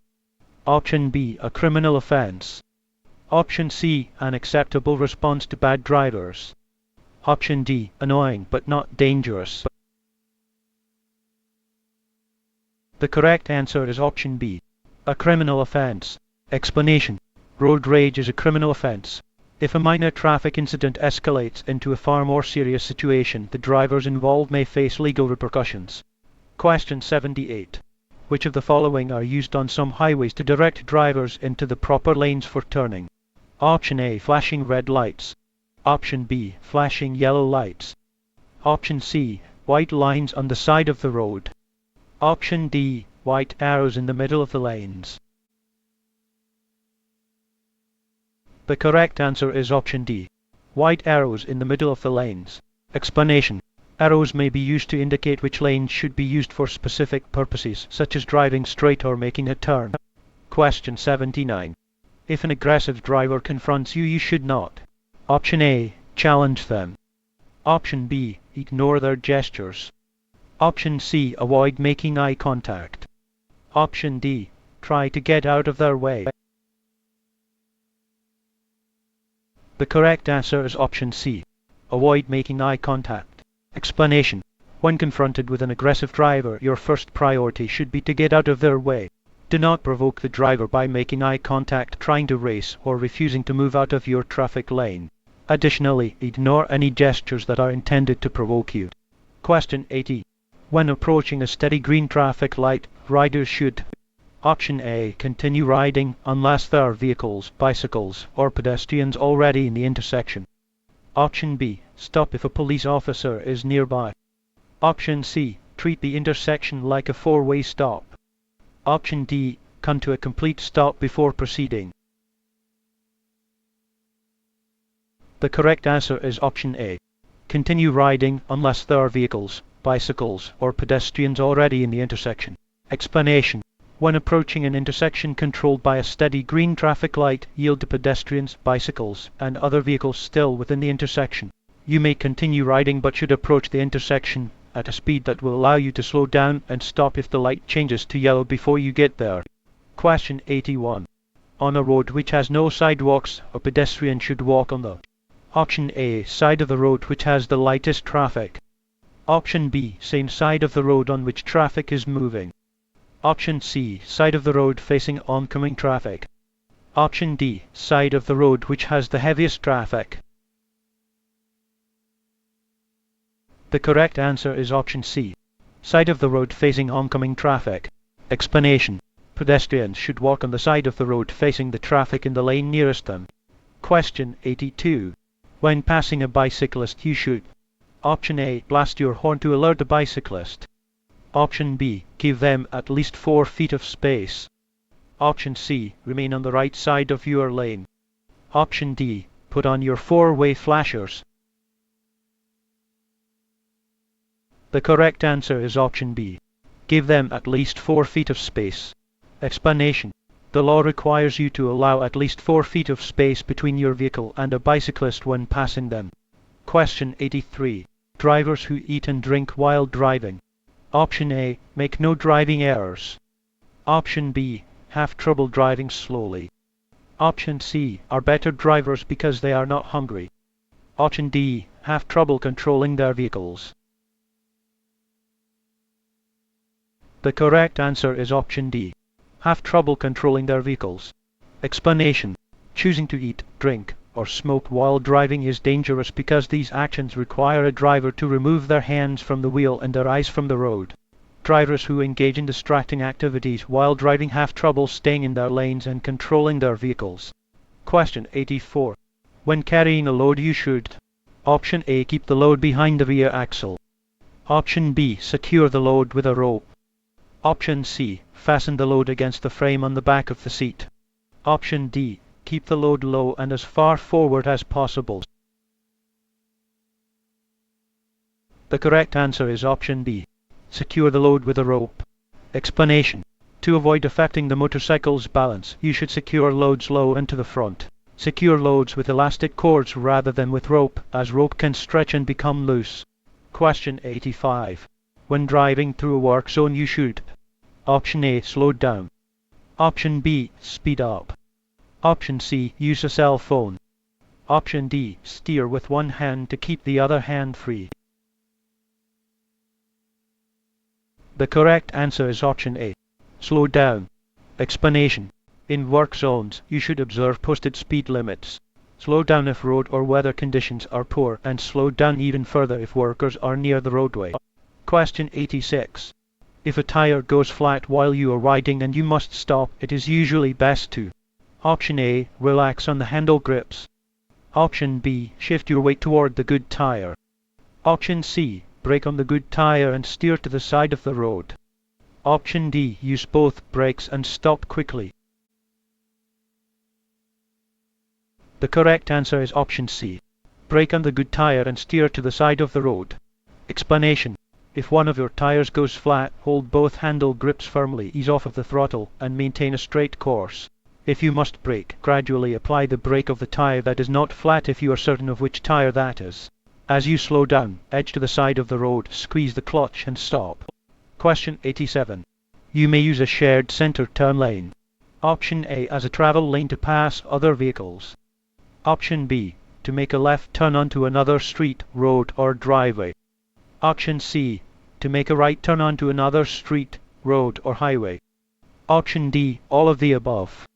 Option B, a criminal offense. Option C, an acceptable response to bad drivers. Option D, annoying but not dangerous. The correct answer is option B, a criminal offense. Explanation. Road rage is a criminal offense. If a minor traffic incident escalates into a far more serious situation, the drivers involved may face legal repercussions. Question 78. Which of the following are used on some highways to direct drivers into the proper lanes for turning? Option A, flashing red lights. Option B, flashing yellow lights. Option C, white lines on the side of the road. Option D, white arrows in the middle of the lanes. The correct answer is option D, white arrows in the middle of the lanes. Explanation. Arrows may be used to indicate which lanes should be used for specific purposes, such as driving straight or making a turn. Question 79. If an aggressive driver confronts you, you should not. Option A, challenge them. Option B, ignore their gestures. Option C, avoid making eye contact. Option D, try to get out of their way. The correct answer is option C, avoid making eye contact. Explanation. When confronted with an aggressive driver, your first priority should be to get out of their way. Do not provoke the driver by making eye contact, trying to race, or refusing to move out of your traffic lane. Additionally, ignore any gestures that are intended to provoke you. Question 80. When approaching a steady green traffic light, riders should: Option A, continue riding unless there are vehicles, bicycles, or pedestrians already in the intersection. Option B, stop if a police officer is nearby. Option C, treat the intersection like a four-way stop. Option D, come to a complete stop before proceeding. The correct answer is option A, continue riding unless there are vehicles, bicycles, or pedestrians already in the intersection. Explanation. When approaching an intersection controlled by a steady green traffic light, yield to pedestrians, bicycles, and other vehicles still within the intersection. You may continue riding but should approach the intersection at a speed that will allow you to slow down and stop if the light changes to yellow before you get there. Question 81. On a road which has no sidewalks, a pedestrian should walk on the: Option A, side of the road which has the lightest traffic. Option B, same side of the road on which traffic is moving. Option C, side of the road facing oncoming traffic. Option D, side of the road which has the heaviest traffic. The correct answer is option C, side of the road facing oncoming traffic. Explanation. Pedestrians should walk on the side of the road facing the traffic in the lane nearest them. Question 82. When passing a bicyclist, you should: Option A, blast your horn to alert the bicyclist. Option B, give them at least 4 feet of space. Option C, remain on the right side of your lane. Option D, put on your four-way flashers. The correct answer is option B, give them at least 4 feet of space. Explanation. The law requires you to allow at least 4 feet of space between your vehicle and a bicyclist when passing them. Question 83. Drivers who eat and drink while driving. Option A, make no driving errors. Option B, have trouble driving slowly. Option C, are better drivers because they are not hungry. Option D, have trouble controlling their vehicles. The correct answer is option D, have trouble controlling their vehicles. Explanation. Choosing to eat, drink, or smoke while driving is dangerous because these actions require a driver to remove their hands from the wheel and their eyes from the road. Drivers who engage in distracting activities while driving have trouble staying in their lanes and controlling their vehicles. Question 84. When carrying a load, you should: Option A, keep the load behind the rear axle. Option B, secure the load with a rope. Option C, fasten the load against the frame on the back of the seat. Option D, keep the load low and as far forward as possible. The correct answer is option B, secure the load with a rope. Explanation. To avoid affecting the motorcycle's balance, you should secure loads low and to the front. Secure loads with elastic cords rather than with rope, as rope can stretch and become loose. Question 85. When driving through a work zone, you should: Option A, slow down. Option B, speed up. Option C, use a cell phone. Option D, steer with one hand to keep the other hand free. The correct answer is option A, slow down. Explanation. In work zones, you should observe posted speed limits. Slow down if road or weather conditions are poor, and slow down even further if workers are near the roadway. Question 86. If a tire goes flat while you are riding and you must stop, it is usually best to Option A. Relax on the handle grips. Option B. Shift your weight toward the good tire. Option C. Brake on the good tire and steer to the side of the road. Option D. Use both brakes and stop quickly. The correct answer is option C. Brake on the good tire and steer to the side of the road. Explanation. If one of your tires goes flat, hold both handle grips firmly, ease off of the throttle, and maintain a straight course. If you must brake, gradually apply the brake of the tire that is not flat if you are certain of which tire that is. As you slow down, edge to the side of the road, squeeze the clutch and stop. Question 87. You may use a shared center turn lane. Option A. As a travel lane to pass other vehicles. Option B. To make a left turn onto another street, road, or driveway. Option C. To make a right turn onto another street, road, or highway. Option D. All of the above.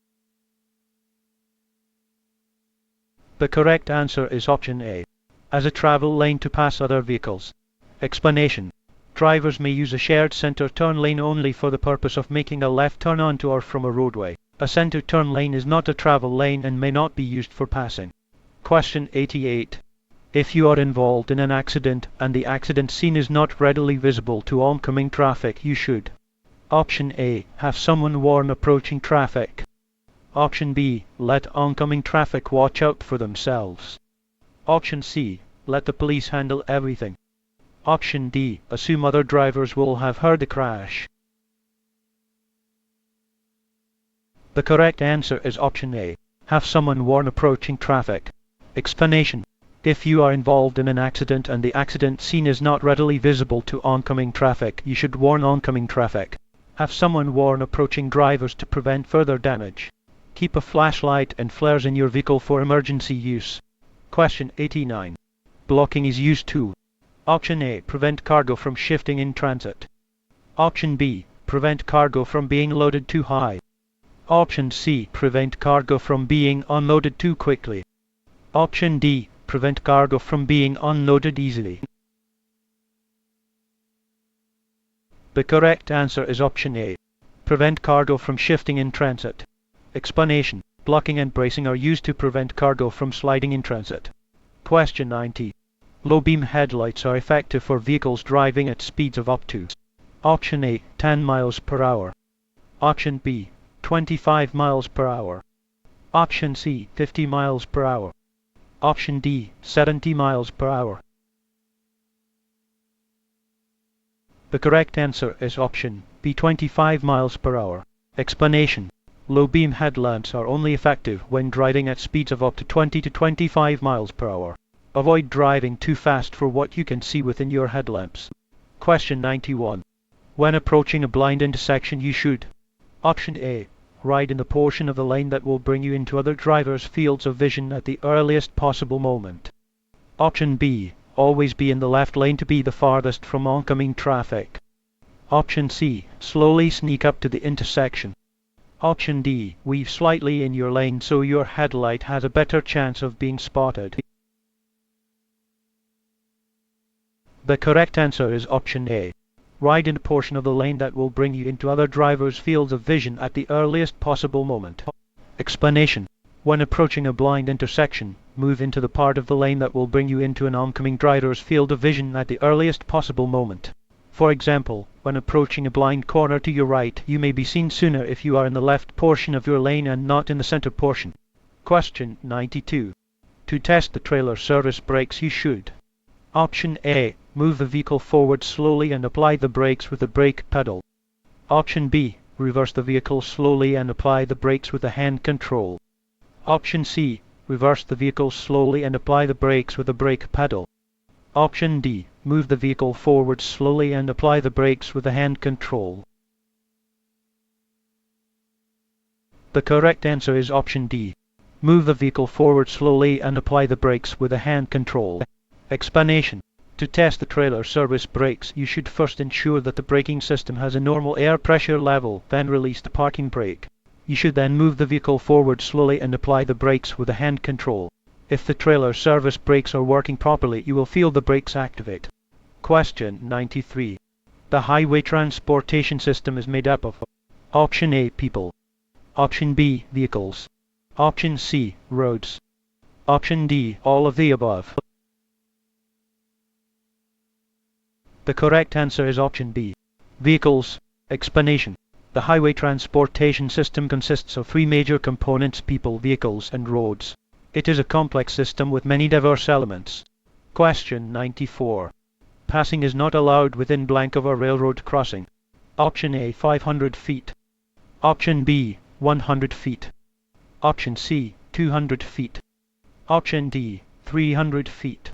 The correct answer is option A. As a travel lane to pass other vehicles. Explanation. Drivers may use a shared center turn lane only for the purpose of making a left turn onto or from a roadway. A center turn lane is not a travel lane and may not be used for passing. Question 88. If you are involved in an accident and the accident scene is not readily visible to oncoming traffic, you should Option A. Have someone warn approaching traffic. Option B. Let oncoming traffic watch out for themselves. Option C. Let the police handle everything. Option D. Assume other drivers will have heard the crash. The correct answer is option A. Have someone warn approaching traffic. Explanation. If you are involved in an accident and the accident scene is not readily visible to oncoming traffic, you should warn oncoming traffic. Have someone warn approaching drivers to prevent further damage. Keep a flashlight and flares in your vehicle for emergency use. Question 89. Blocking is used to Option A. Prevent cargo from shifting in transit. Option B. Prevent cargo from being loaded too high. Option C. Prevent cargo from being unloaded too quickly. Option D. Prevent cargo from being unloaded easily. The correct answer is option A. Prevent cargo from shifting in transit. Explanation. Blocking and bracing are used to prevent cargo from sliding in transit. Question 90. Low beam headlights are effective for vehicles driving at speeds of up to Option A. 10 miles per hour. Option B. 25 miles per hour. Option C. 50 miles per hour. Option D. 70 miles per hour. The correct answer is option B. 25 miles per hour. Explanation. Low beam headlamps are only effective when driving at speeds of up to 20 to 25 miles per hour. Avoid driving too fast for what you can see within your headlamps. Question 91. When approaching a blind intersection, you should Option A. Ride in the portion of the lane that will bring you into other drivers' fields of vision at the earliest possible moment. Option B. Always be in the left lane to be the farthest from oncoming traffic. Option C. Slowly sneak up to the intersection. Option D. Weave slightly in your lane so your headlight has a better chance of being spotted. The correct answer is option A. Ride in a portion of the lane that will bring you into other drivers' fields of vision at the earliest possible moment. Explanation. When approaching a blind intersection, move into the part of the lane that will bring you into an oncoming driver's field of vision at the earliest possible moment. For example, when approaching a blind corner to your right, you may be seen sooner if you are in the left portion of your lane and not in the center portion. Question 92. To test the trailer service brakes, you should Option A. Move the vehicle forward slowly and apply the brakes with the brake pedal. Option B. Reverse the vehicle slowly and apply the brakes with the hand control. Option C. Reverse the vehicle slowly and apply the brakes with the brake pedal. Option D. Move the vehicle forward slowly and apply the brakes with the hand control. The correct answer is option D. Move the vehicle forward slowly and apply the brakes with the hand control. Explanation. To test the trailer service brakes, you should first ensure that the braking system has a normal air pressure level, then release the parking brake. You should then move the vehicle forward slowly and apply the brakes with the hand control. If the trailer service brakes are working properly, you will feel the brakes activate. Question 93. the highway transportation system is made up of? Option A, people. Option B, vehicles. Option C, roads. Option D, all of the above. The correct answer is option B, vehicles. Explanation. The highway transportation system consists of three major components: people, vehicles, and roads. It is a complex system with many diverse elements. Question 94. Passing is not allowed within blank of a railroad crossing. Option A, 500 feet. Option B, 100 feet. Option C, 200 feet. Option D, 300 feet.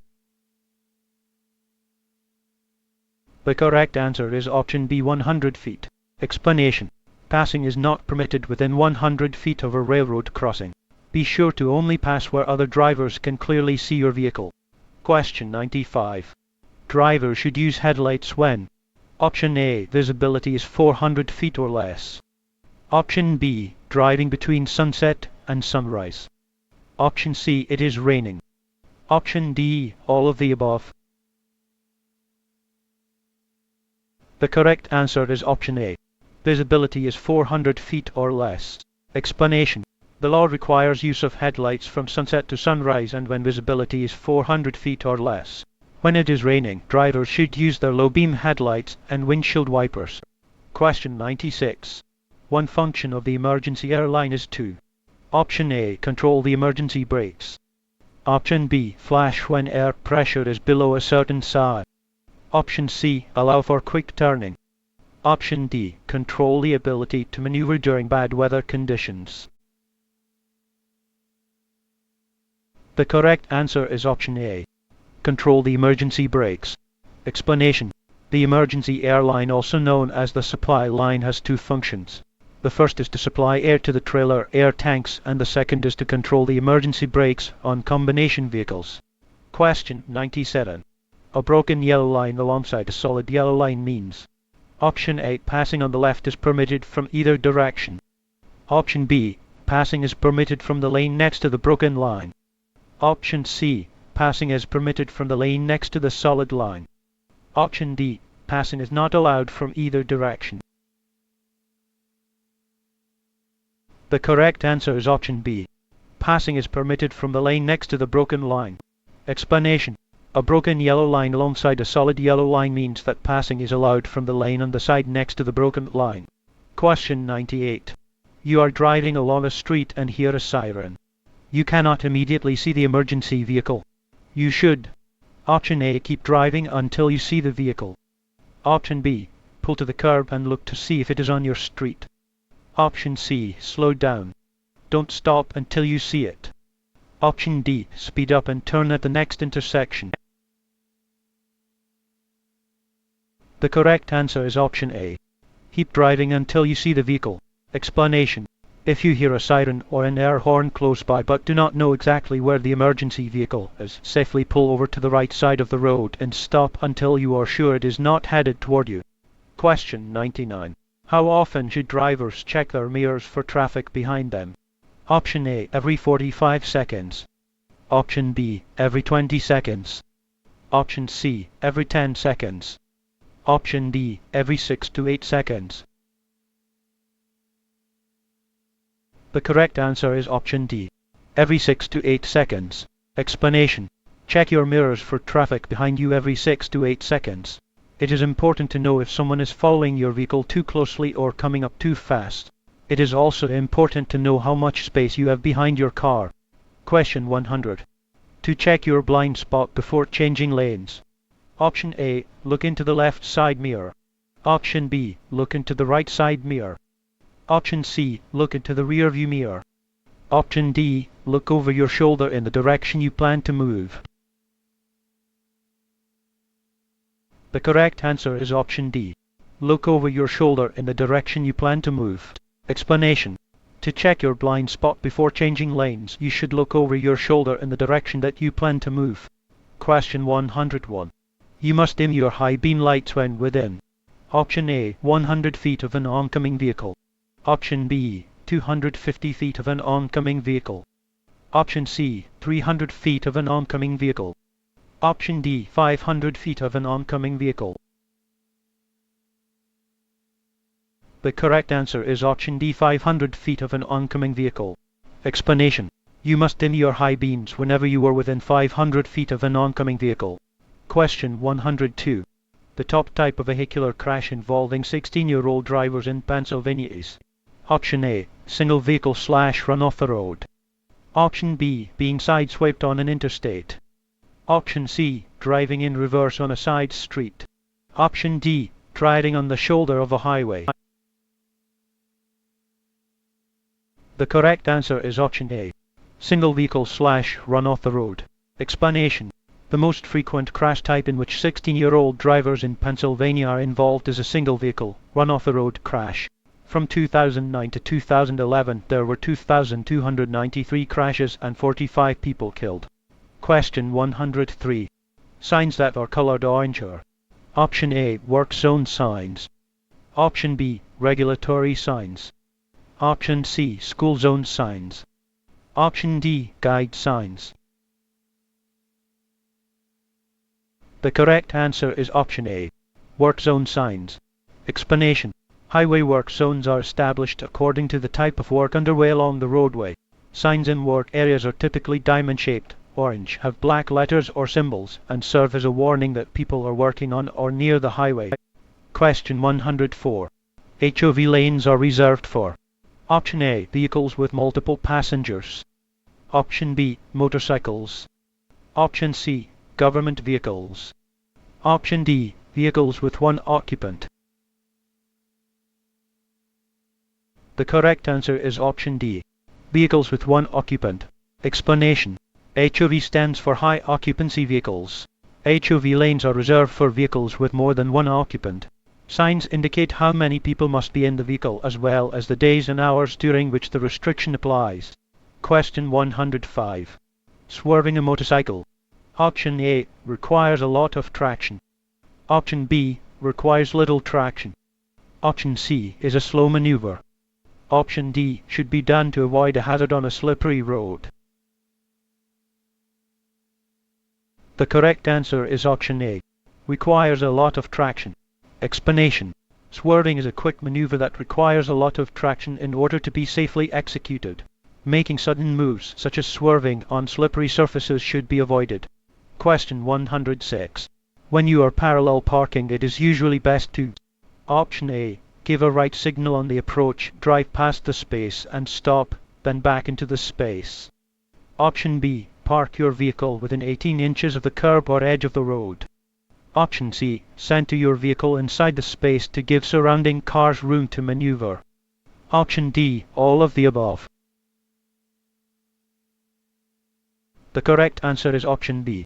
The correct answer is option B, 100 feet. Explanation. Passing is not permitted within 100 feet of a railroad crossing. Be sure to only pass where other drivers can clearly see your vehicle. Question 95. Drivers should use headlights when? Option A, visibility is 400 feet or less. Option B, driving between sunset and sunrise. Option C, it is raining. Option D, all of the above. The correct answer is option A. Visibility is 400 feet or less. Explanation. The law requires use of headlights from sunset to sunrise and when visibility is 400 feet or less. When it is raining, drivers should use their low-beam headlights and windshield wipers. Question 96. One function of the emergency airline is to: Option A, control the emergency brakes. Option B, flash when air pressure is below a certain size. Option C, allow for quick turning. Option D, control the ability to maneuver during bad weather conditions. The correct answer is option A, control the emergency brakes. Explanation. The emergency airline, also known as the supply line, has two functions. The first is to supply air to the trailer air tanks, and the second is to control the emergency brakes on combination vehicles. Question 97. A broken yellow line alongside a solid yellow line means: Option A, passing on the left is permitted from either direction. Option B, passing is permitted from the lane next to the broken line. Option C, passing is permitted from the lane next to the solid line. Option D, passing is not allowed from either direction. The correct answer is option B. Passing is permitted from the lane next to the broken line. Explanation. A broken yellow line alongside a solid yellow line means that passing is allowed from the lane on the side next to the broken line. Question 98. You are driving along a street and hear a siren. You cannot immediately see the emergency vehicle. You should: Option A, keep driving until you see the vehicle. Option B, pull to the curb and look to see if it is on your street. Option C, slow down. Don't stop until you see it. Option D, speed up and turn at the next intersection. The correct answer is option A. Keep driving until you see the vehicle. Explanation. If you hear a siren or an air horn close by but do not know exactly where the emergency vehicle is, safely pull over to the right side of the road and stop until you are sure it is not headed toward you. Question 99. How often should drivers check their mirrors for traffic behind them? Option A, every 45 seconds. Option B, every 20 seconds. Option C, every 10 seconds. Option D, every 6 to 8 seconds. The correct answer is option D, every 6 to 8 seconds. Explanation. Check your mirrors for traffic behind you every 6 to 8 seconds. It is important to know if someone is following your vehicle too closely or coming up too fast. It is also important to know how much space you have behind your car. Question 100. To check your blind spot before changing lanes. Option A, look into the left side mirror. Option B, look into the right side mirror. Option C, look into the rear view mirror. Option D, look over your shoulder in the direction you plan to move. The correct answer is option D. Look over your shoulder in the direction you plan to move. Explanation. To check your blind spot before changing lanes, you should look over your shoulder in the direction that you plan to move. Question 101. You must dim your high beam lights when within: Option A, 100 feet of an oncoming vehicle. Option B, 250 feet of an oncoming vehicle. Option C, 300 feet of an oncoming vehicle. Option D, 500 feet of an oncoming vehicle. The correct answer is option D, 500 feet of an oncoming vehicle. Explanation. You must dim your high beams whenever you are within 500 feet of an oncoming vehicle. Question 102. The top type of vehicular crash involving 16-year-old drivers in Pennsylvania is option A, single vehicle / run off the road. Option B, being sideswiped on an interstate. Option C, driving in reverse on a side street. Option D, driving on the shoulder of a highway. The correct answer is option A, single vehicle / run off the road. Explanation. The most frequent crash type in which 16-year-old drivers in Pennsylvania are involved is a single vehicle, run off the road crash. From 2009 to 2011, there were 2,293 crashes and 45 people killed. Question 103. Signs that are colored orange are option A, work zone signs. Option B, regulatory signs. Option C, school zone signs. Option D, guide signs. The correct answer is option A, work zone signs. Explanation. Highway work zones are established according to the type of work underway along the roadway. Signs in work areas are typically diamond-shaped, orange, have black letters or symbols, and serve as a warning that people are working on or near the highway. Question 104. HOV lanes are reserved for option A, vehicles with multiple passengers. Option B, motorcycles. Option C, government vehicles. Option D, vehicles with one occupant. The correct answer is option D, vehicles with one occupant. Explanation. HOV stands for high occupancy vehicles. HOV lanes are reserved for vehicles with more than one occupant. Signs indicate how many people must be in the vehicle as well as the days and hours during which the restriction applies. Question 105. Swerving a motorcycle. Option A, requires a lot of traction. Option B, requires little traction. Option C, is a slow maneuver. Option D, should be done to avoid a hazard on a slippery road. The correct answer is option A, requires a lot of traction. Explanation. Swerving is a quick maneuver that requires a lot of traction in order to be safely executed. Making sudden moves, such as swerving on slippery surfaces, should be avoided. Question 106. When you are parallel parking, it is usually best to option A, give a right signal on the approach, drive past the space and stop, then back into the space. Option B, park your vehicle within 18 inches of the curb or edge of the road. Option C, center your vehicle inside the space to give surrounding cars room to maneuver. Option D, all of the above. The correct answer is option B.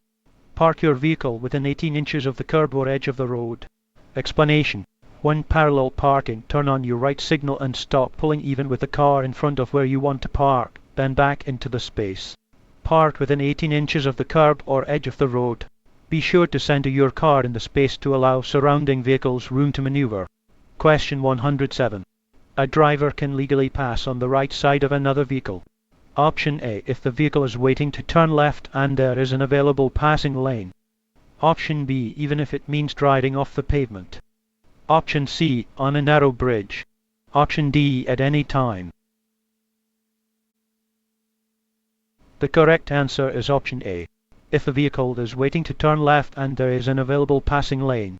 Park your vehicle within 18 inches of the curb or edge of the road. Explanation. When parallel parking, turn on your right signal and stop pulling even with the car in front of where you want to park, then back into the space. Park within 18 inches of the curb or edge of the road. Be sure to center your car in the space to allow surrounding vehicles room to maneuver. Question 107. A driver can legally pass on the right side of another vehicle. Option A, if the vehicle is waiting to turn left and there is an available passing lane. Option B, even if it means driving off the pavement. Option C, on a narrow bridge. Option D, at any time. The correct answer is option A, if a vehicle is waiting to turn left and there is an available passing lane.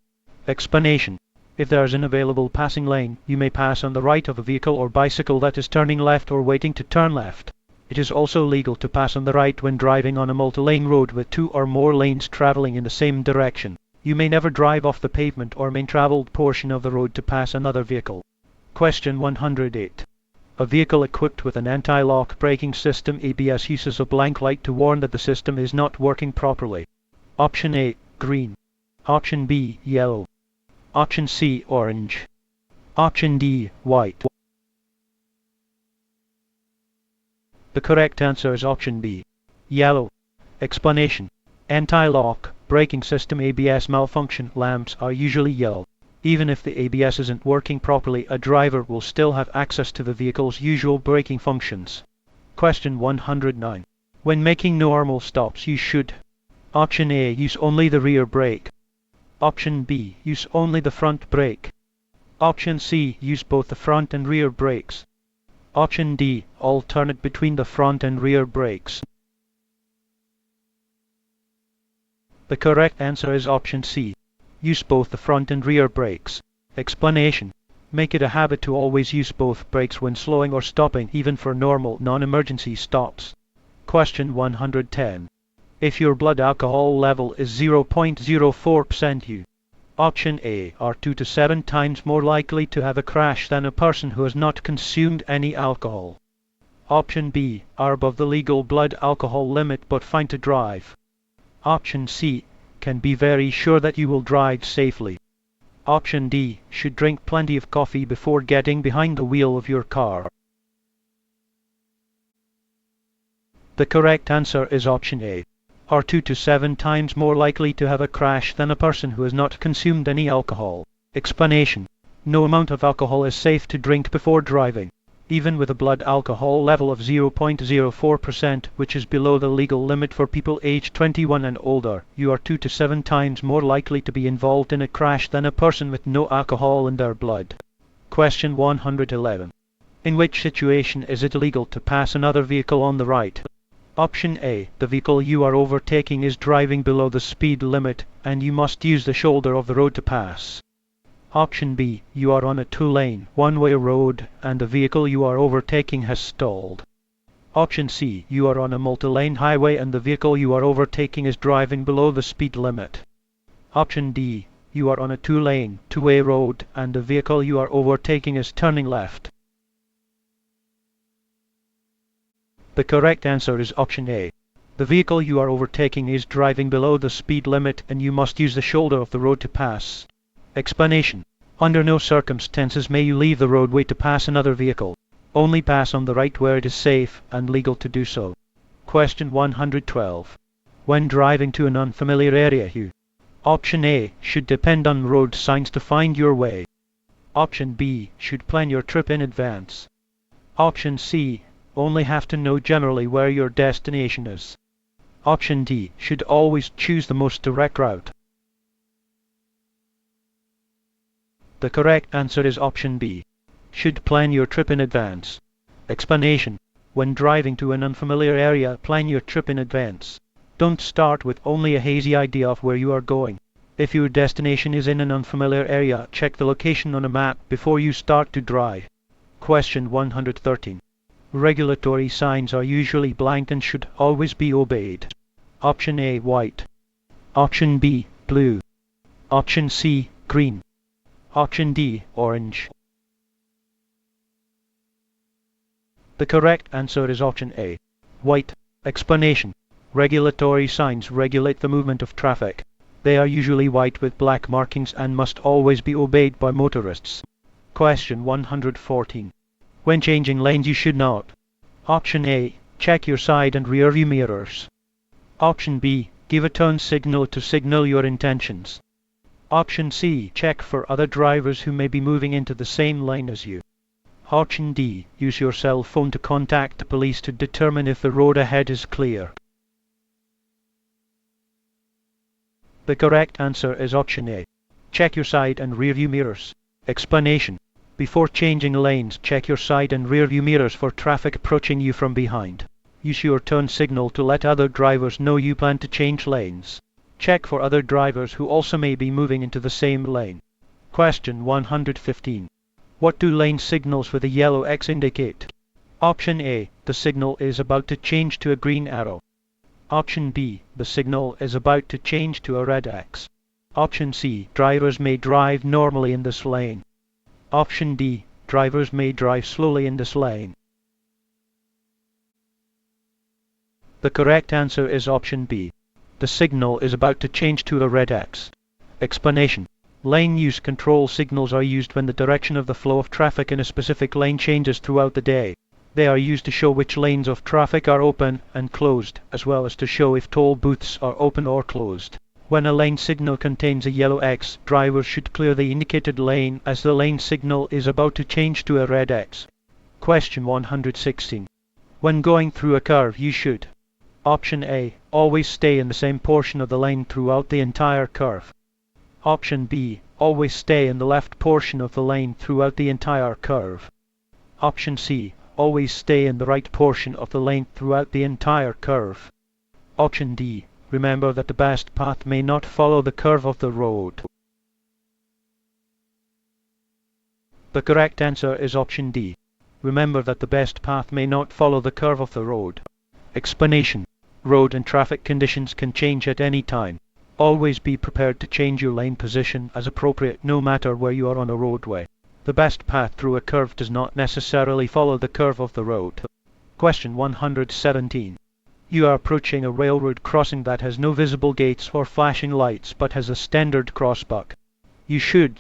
Explanation. If there is an available passing lane, you may pass on the right of a vehicle or bicycle that is turning left or waiting to turn left. It is also legal to pass on the right when driving on a multi-lane road with 2 or more lanes traveling in the same direction. You may never drive off the pavement or main traveled portion of the road to pass another vehicle. Question 108. A vehicle equipped with an anti-lock braking system ABS uses a blank light to warn that the system is not working properly. Option A, green. Option B, yellow. Option C, orange. Option D, white. The correct answer is option B, yellow. Explanation. Anti-lock braking system ABS malfunction lamps are usually yellow. Even if the ABS isn't working properly, a driver will still have access to the vehicle's usual braking functions. Question 109. When making normal stops, you should option A, use only the rear brake. Option B, use only the front brake. Option C. Use both the front and rear brakes. Option D. Alternate between the front and rear brakes. The correct answer is option C. Use both the front and rear brakes. Explanation. Make it a habit to always use both brakes when slowing or stopping, even for normal, non-emergency stops. Question 110. If your blood alcohol level is 0.04%, you Option A are 2 to 7 times more likely to have a crash than a person who has not consumed any alcohol. Option B are above the legal blood alcohol limit but fine to drive. Option C can be very sure that you will drive safely. Option D should drink plenty of coffee before getting behind the wheel of your car. The correct answer is option A. Are 2 to 7 times more likely to have a crash than a person who has not consumed any alcohol. Explanation. No amount of alcohol is safe to drink before driving. Even with a blood alcohol level of 0.04%, which is below the legal limit for people aged 21 and older, you are 2 to 7 times more likely to be involved in a crash than a person with no alcohol in their blood. Question 111. In which situation is it illegal to pass another vehicle on the right? Option A. The vehicle you are overtaking is driving below the speed limit and you must use the shoulder of the road to pass. Option B. You are on a two-lane, one-way road and the vehicle you are overtaking has stalled. Option C. You are on a multi-lane highway and the vehicle you are overtaking is driving below the speed limit. Option D. You are on a two-lane, two-way road and the vehicle you are overtaking is turning left. The correct answer is option A. The vehicle you are overtaking is driving below the speed limit and you must use the shoulder of the road to pass. Explanation. Under no circumstances may you leave the roadway to pass another vehicle. Only pass on the right where it is safe and legal to do so. Question 112. When driving to an unfamiliar area, you Option A should depend on road signs to find your way. Option B should plan your trip in advance. Option C only have to know generally where your destination is. Option D should always choose the most direct route. The correct answer is option B. Should plan your trip in advance. Explanation. When driving to an unfamiliar area, plan your trip in advance. Don't start with only a hazy idea of where you are going. If your destination is in an unfamiliar area, check the location on a map before you start to drive. Question 113. Regulatory signs are usually blank and should always be obeyed. Option A, white. Option B, blue. Option C, green. Option D, orange. The correct answer is option A, white. Explanation. Regulatory signs regulate the movement of traffic. They are usually white with black markings and must always be obeyed by motorists. Question 114. When changing lanes you should not. Option A. Check your side and rear view mirrors. Option B. Give a turn signal to signal your intentions. Option C. Check for other drivers who may be moving into the same lane as you. Option D. Use your cell phone to contact the police to determine if the road ahead is clear. The correct answer is option A. Check your side and rear view mirrors. Explanation. Before changing lanes, check your side and rear view mirrors for traffic approaching you from behind. Use your turn signal to let other drivers know you plan to change lanes. Check for other drivers who also may be moving into the same lane. Question 115. What do lane signals with a yellow X indicate? Option A. The signal is about to change to a green arrow. Option B. The signal is about to change to a red X. Option C. Drivers may drive normally in this lane. Option D. Drivers may drive slowly in this lane. The correct answer is option B. The signal is about to change to a red X. Explanation. Lane use control signals are used when the direction of the flow of traffic in a specific lane changes throughout the day. They are used to show which lanes of traffic are open and closed, as well as to show if toll booths are open or closed. When a lane signal contains a yellow X, drivers should clear the indicated lane as the lane signal is about to change to a red X. Question 116. When going through a curve, you should. Option A. Always stay in the same portion of the lane throughout the entire curve. Option B, always stay in the left portion of the lane throughout the entire curve. Option C, always stay in the right portion of the lane throughout the entire curve. Option D, remember that the best path may not follow the curve of the road. The correct answer is option D. Remember that the best path may not follow the curve of the road. Explanation. Road and traffic conditions can change at any time. Always be prepared to change your lane position as appropriate no matter where you are on a roadway. The best path through a curve does not necessarily follow the curve of the road. Question 117. You are approaching a railroad crossing that has no visible gates or flashing lights but has a standard crossbuck. You should: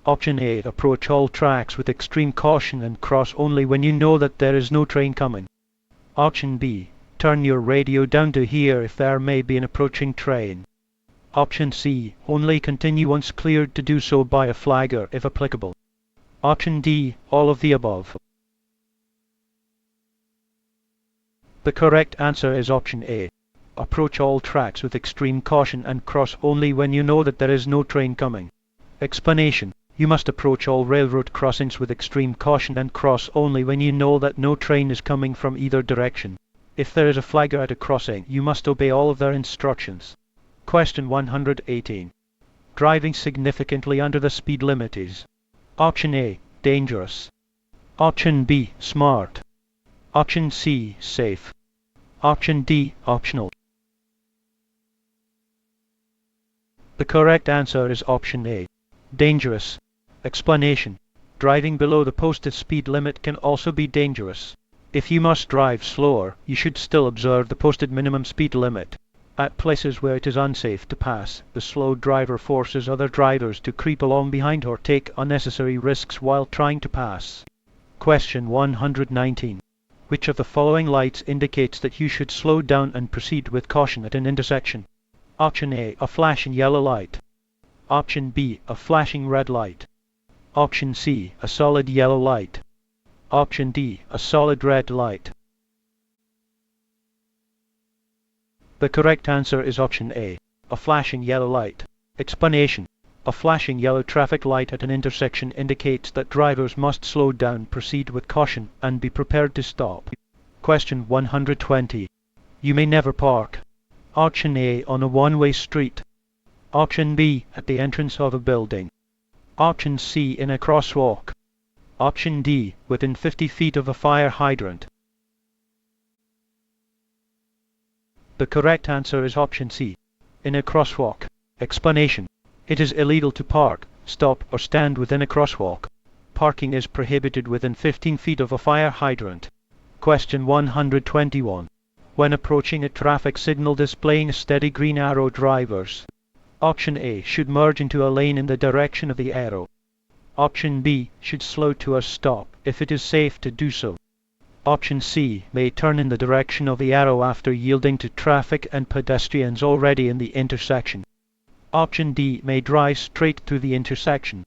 Option A, approach all tracks with extreme caution and cross only when you know that there is no train coming. Option B, turn your radio down to hear if there may be an approaching train. Option C, only continue once cleared to do so by a flagger if applicable. Option D, all of the above. The correct answer is option A. Approach all tracks with extreme caution and cross only when you know that there is no train coming. Explanation. You must approach all railroad crossings with extreme caution and cross only when you know that no train is coming from either direction. If there is a flagger at a crossing, you must obey all of their instructions. Question 118. Driving significantly under the speed limit is: Option A, dangerous. Option B, smart. Option C, safe. Option D, optional. The correct answer is option A, dangerous. Explanation. Driving below the posted speed limit can also be dangerous. If you must drive slower, you should still observe the posted minimum speed limit. At places where it is unsafe to pass, the slow driver forces other drivers to creep along behind or take unnecessary risks while trying to pass. Question 119. Which of the following lights indicates that you should slow down and proceed with caution at an intersection? Option A, a flashing yellow light. Option B, a flashing red light. Option C, a solid yellow light. Option D, a solid red light. The correct answer is option A, a flashing yellow light. Explanation. A flashing yellow traffic light at an intersection indicates that drivers must slow down, proceed with caution, and be prepared to stop. Question 120. You may never park. Option A, on a one-way street. Option B, at the entrance of a building. Option C, in a crosswalk. Option D, within 50 feet of a fire hydrant. The correct answer is option C, in a crosswalk. Explanation. It is illegal to park, stop, or stand within a crosswalk. Parking is prohibited within 15 feet of a fire hydrant. Question 121. When approaching a traffic signal displaying a steady green arrow, drivers: Option A, should merge into a lane in the direction of the arrow. Option B, should slow to a stop if it is safe to do so. Option C, may turn in the direction of the arrow after yielding to traffic and pedestrians already in the intersection. Option D, may drive straight through the intersection.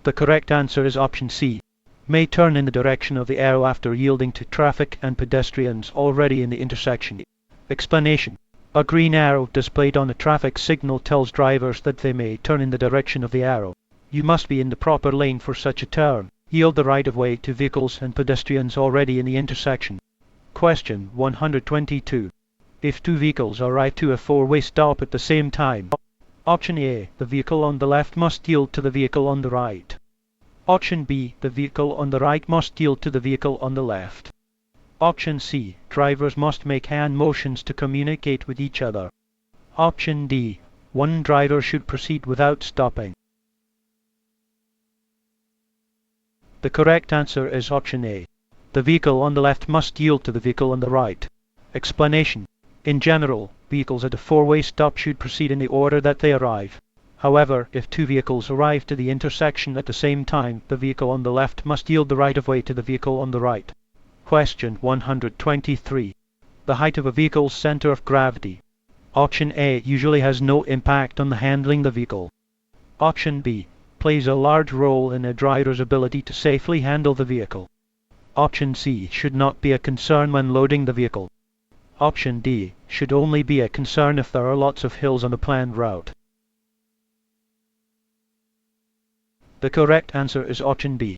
The correct answer is option C, may turn in the direction of the arrow after yielding to traffic and pedestrians already in the intersection. Explanation. A green arrow displayed on a traffic signal tells drivers that they may turn in the direction of the arrow. You must be in the proper lane for such a turn. Yield the right-of-way to vehicles and pedestrians already in the intersection. Question 122. If two vehicles arrive to a four-way stop at the same time: Option A, the vehicle on the left must yield to the vehicle on the right. Option B, the vehicle on the right must yield to the vehicle on the left. Option C, drivers must make hand motions to communicate with each other. Option D, one driver should proceed without stopping. The correct answer is option A. The vehicle on the left must yield to the vehicle on the right. Explanation. In general, vehicles at a four-way stop should proceed in the order that they arrive. However, if two vehicles arrive to the intersection at the same time, the vehicle on the left must yield the right-of-way to the vehicle on the right. Question 123. The height of a vehicle's center of gravity. Option A, usually has no impact on the handling the vehicle. Option B, plays a large role in a driver's ability to safely handle the vehicle. Option C, should not be a concern when loading the vehicle. Option D should only be a concern if there are lots of hills on a planned route. The correct answer is option B.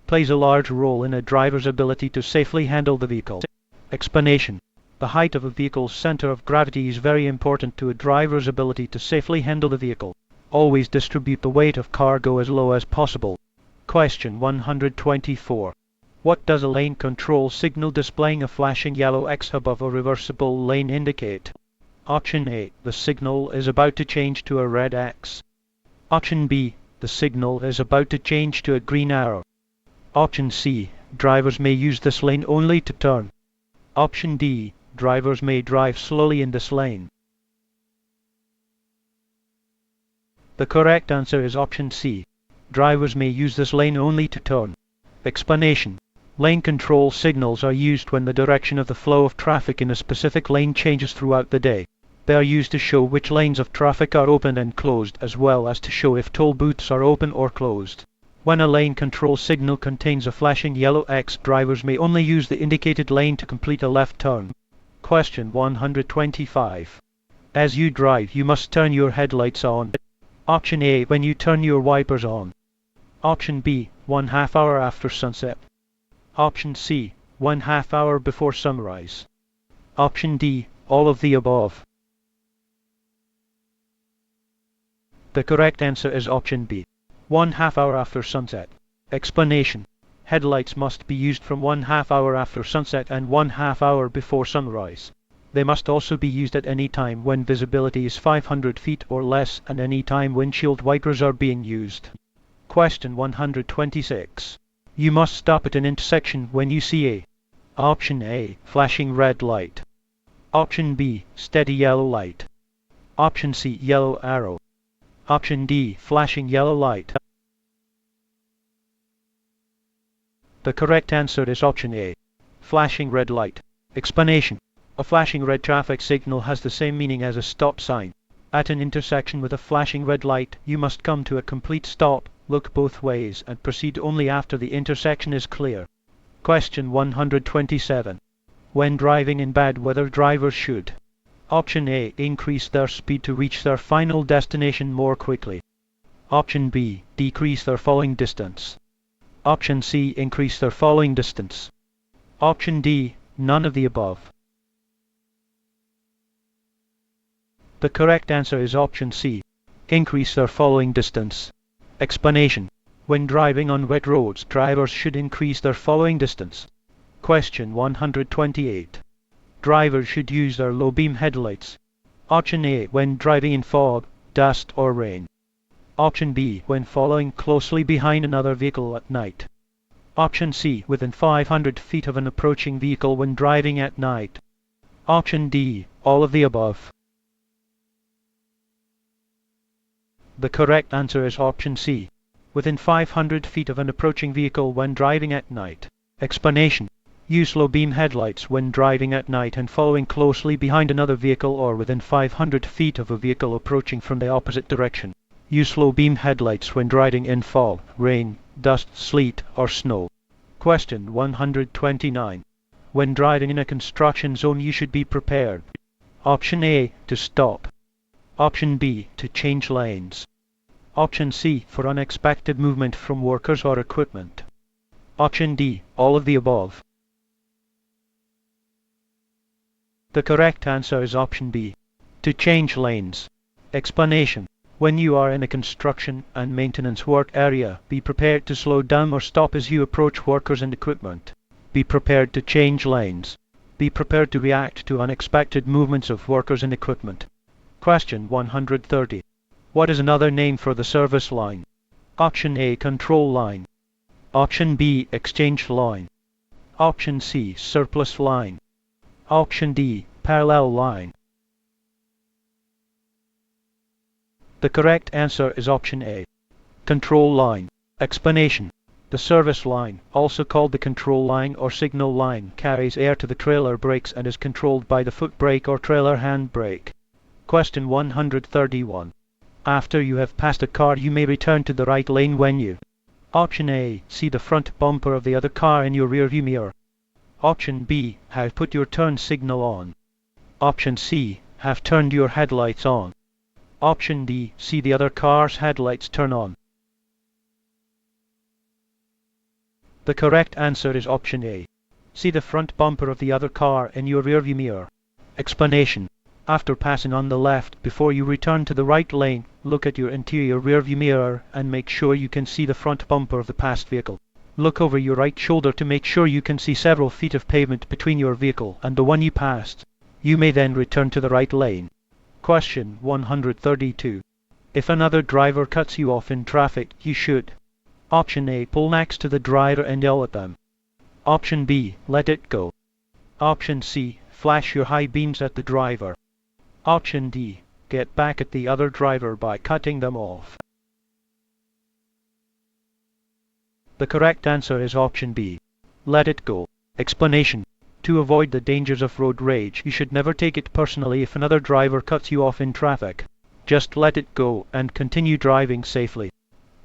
Plays a large role in a driver's ability to safely handle the vehicle. Explanation. The height of a vehicle's center of gravity is very important to a driver's ability to safely handle the vehicle. Always distribute the weight of cargo as low as possible. Question 124. What does a lane control signal displaying a flashing yellow X above a reversible lane indicate? Option A. The signal is about to change to a red X. Option B. The signal is about to change to a green arrow. Option C. Drivers may use this lane only to turn. Option D. Drivers may drive slowly in this lane. The correct answer is option C. Drivers may use this lane only to turn. Explanation. Lane control signals are used when the direction of the flow of traffic in a specific lane changes throughout the day. They are used to show which lanes of traffic are open and closed, as well as to show if toll booths are open or closed. When a lane control signal contains a flashing yellow X, drivers may only use the indicated lane to complete a left turn. Question 125. As you drive, you must turn your headlights on. Option A. When you turn your wipers on. Option B. 1/2 hour after sunset. Option C. 1/2 hour before sunrise. Option D. All of the above. The correct answer is option B. 1/2 hour after sunset. Explanation. Headlights must be used from 1/2 hour after sunset and 1/2 hour before sunrise. They must also be used at any time when visibility is 500 feet or less and any time windshield wipers are being used. Question 126. You must stop at an intersection when you see a Option A. Flashing red light. Option B. Steady yellow light. Option C. Yellow arrow. Option D. Flashing yellow light. The correct answer is option A. Flashing red light. Explanation. A flashing red traffic signal has the same meaning as a stop sign. At an intersection with a flashing red light, you must come to a complete stop, look both ways, and proceed only after the intersection is clear. Question 127. When driving in bad weather, drivers should Option A. Increase their speed to reach their final destination more quickly. Option B. Decrease their following distance. Option C. Increase their following distance. Option D. None of the above. The correct answer is option C. Increase their following distance. Explanation. When driving on wet roads, drivers should increase their following distance. Question 128. Drivers should use their low beam headlights. Option A. When driving in fog, dust or rain. Option B. When following closely behind another vehicle at night. Option C. Within 500 feet of an approaching vehicle when driving at night. Option D. All of the above. The correct answer is option C. Within 500 feet of an approaching vehicle when driving at night. Explanation. Use low beam headlights when driving at night and following closely behind another vehicle or within 500 feet of a vehicle approaching from the opposite direction. Use low beam headlights when driving in fog, rain, dust, sleet, or snow. Question 129. When driving in a construction zone, you should be prepared. Option A. To stop. Option B. To change lanes. Option C. For unexpected movement from workers or equipment. Option D. All of the above. The correct answer is option B. To change lanes. Explanation. When you are in a construction and maintenance work area, be prepared to slow down or stop as you approach workers and equipment. Be prepared to change lanes. Be prepared to react to unexpected movements of workers and equipment. Question 130. What is another name for the service line? Option A. Control line. Option B. Exchange line. Option C. Surplus line. Option D. Parallel line. The correct answer is option A. Control line. Explanation. The service line, also called the control line or signal line, carries air to the trailer brakes and is controlled by the foot brake or trailer hand brake. Question 131. After you have passed a car, you may return to the right lane when you Option A. See the front bumper of the other car in your rearview mirror. Option B. Have put your turn signal on. Option C, have turned your headlights on. Option D, see the other car's headlights turn on. The correct answer is option A. See the front bumper of the other car in your rearview mirror. Explanation. After passing on the left, before you return to the right lane, look at your interior rearview mirror and make sure you can see the front bumper of the passed vehicle. Look over your right shoulder to make sure you can see several feet of pavement between your vehicle and the one you passed. You may then return to the right lane. Question 132. If another driver cuts you off in traffic, you should: Option A, pull next to the driver and yell at them. Option B, let it go. Option C, flash your high beams at the driver. Option D, get back at the other driver by cutting them off. The correct answer is option B. Let it go. Explanation. To avoid the dangers of road rage, you should never take it personally if another driver cuts you off in traffic. Just let it go and continue driving safely.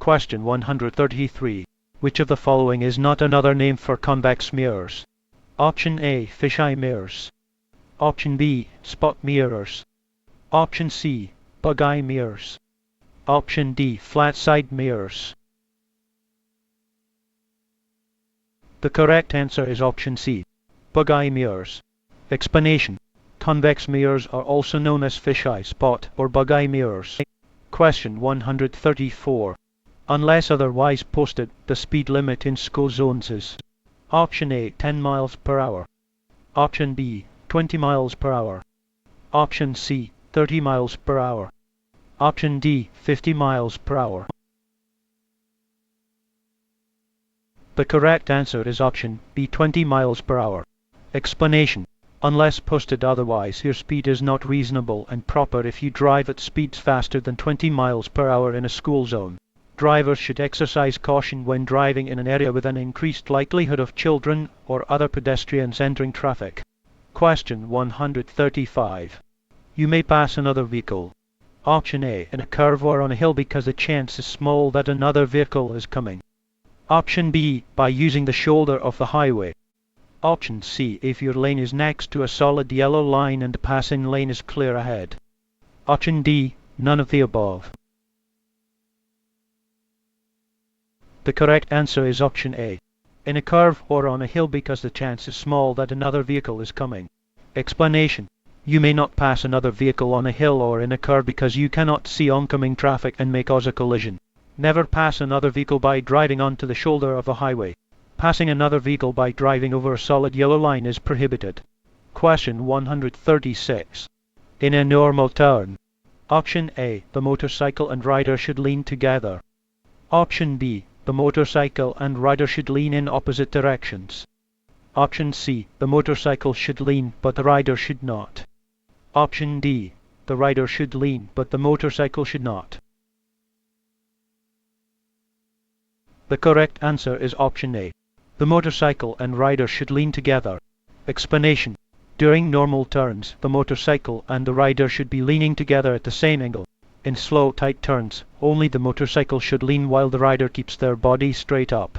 Question 133. Which of the following is not another name for convex mirrors? Option A, fisheye mirrors. Option B, spot mirrors. Option C, bug-eye mirrors. Option D, flat side mirrors. The correct answer is option C, bug-eye mirrors. Explanation. Convex mirrors are also known as fisheye, spot, or bug-eye mirrors. Question 134. Unless otherwise posted, the speed limit in school zones is: Option A, 10 miles per hour. Option B, 20 miles per hour. Option C, 30 miles per hour. Option D, 50 miles per hour. The correct answer is option B, 20 miles per hour. Explanation. Unless posted otherwise, your speed is not reasonable and proper if you drive at speeds faster than 20 miles per hour in a school zone. Drivers should exercise caution when driving in an area with an increased likelihood of children or other pedestrians entering traffic. Question 135. You may pass another vehicle. Option A, in a curve or on a hill because the chance is small that another vehicle is coming. Option B, by using the shoulder of the highway. Option C, if your lane is next to a solid yellow line and the passing lane is clear ahead. Option D, none of the above. The correct answer is option A, in a curve or on a hill because the chance is small that another vehicle is coming. Explanation. You may not pass another vehicle on a hill or in a curve because you cannot see oncoming traffic and may cause a collision. Never pass another vehicle by driving onto the shoulder of a highway. Passing another vehicle by driving over a solid yellow line is prohibited. Question 136. In a normal turn. Option A, the motorcycle and rider should lean together. Option B, the motorcycle and rider should lean in opposite directions. Option C, the motorcycle should lean but the rider should not. Option D, the rider should lean but the motorcycle should not. The correct answer is option A. The motorcycle and rider should lean together. Explanation. During normal turns, the motorcycle and the rider should be leaning together at the same angle. In slow, tight turns, only the motorcycle should lean while the rider keeps their body straight up.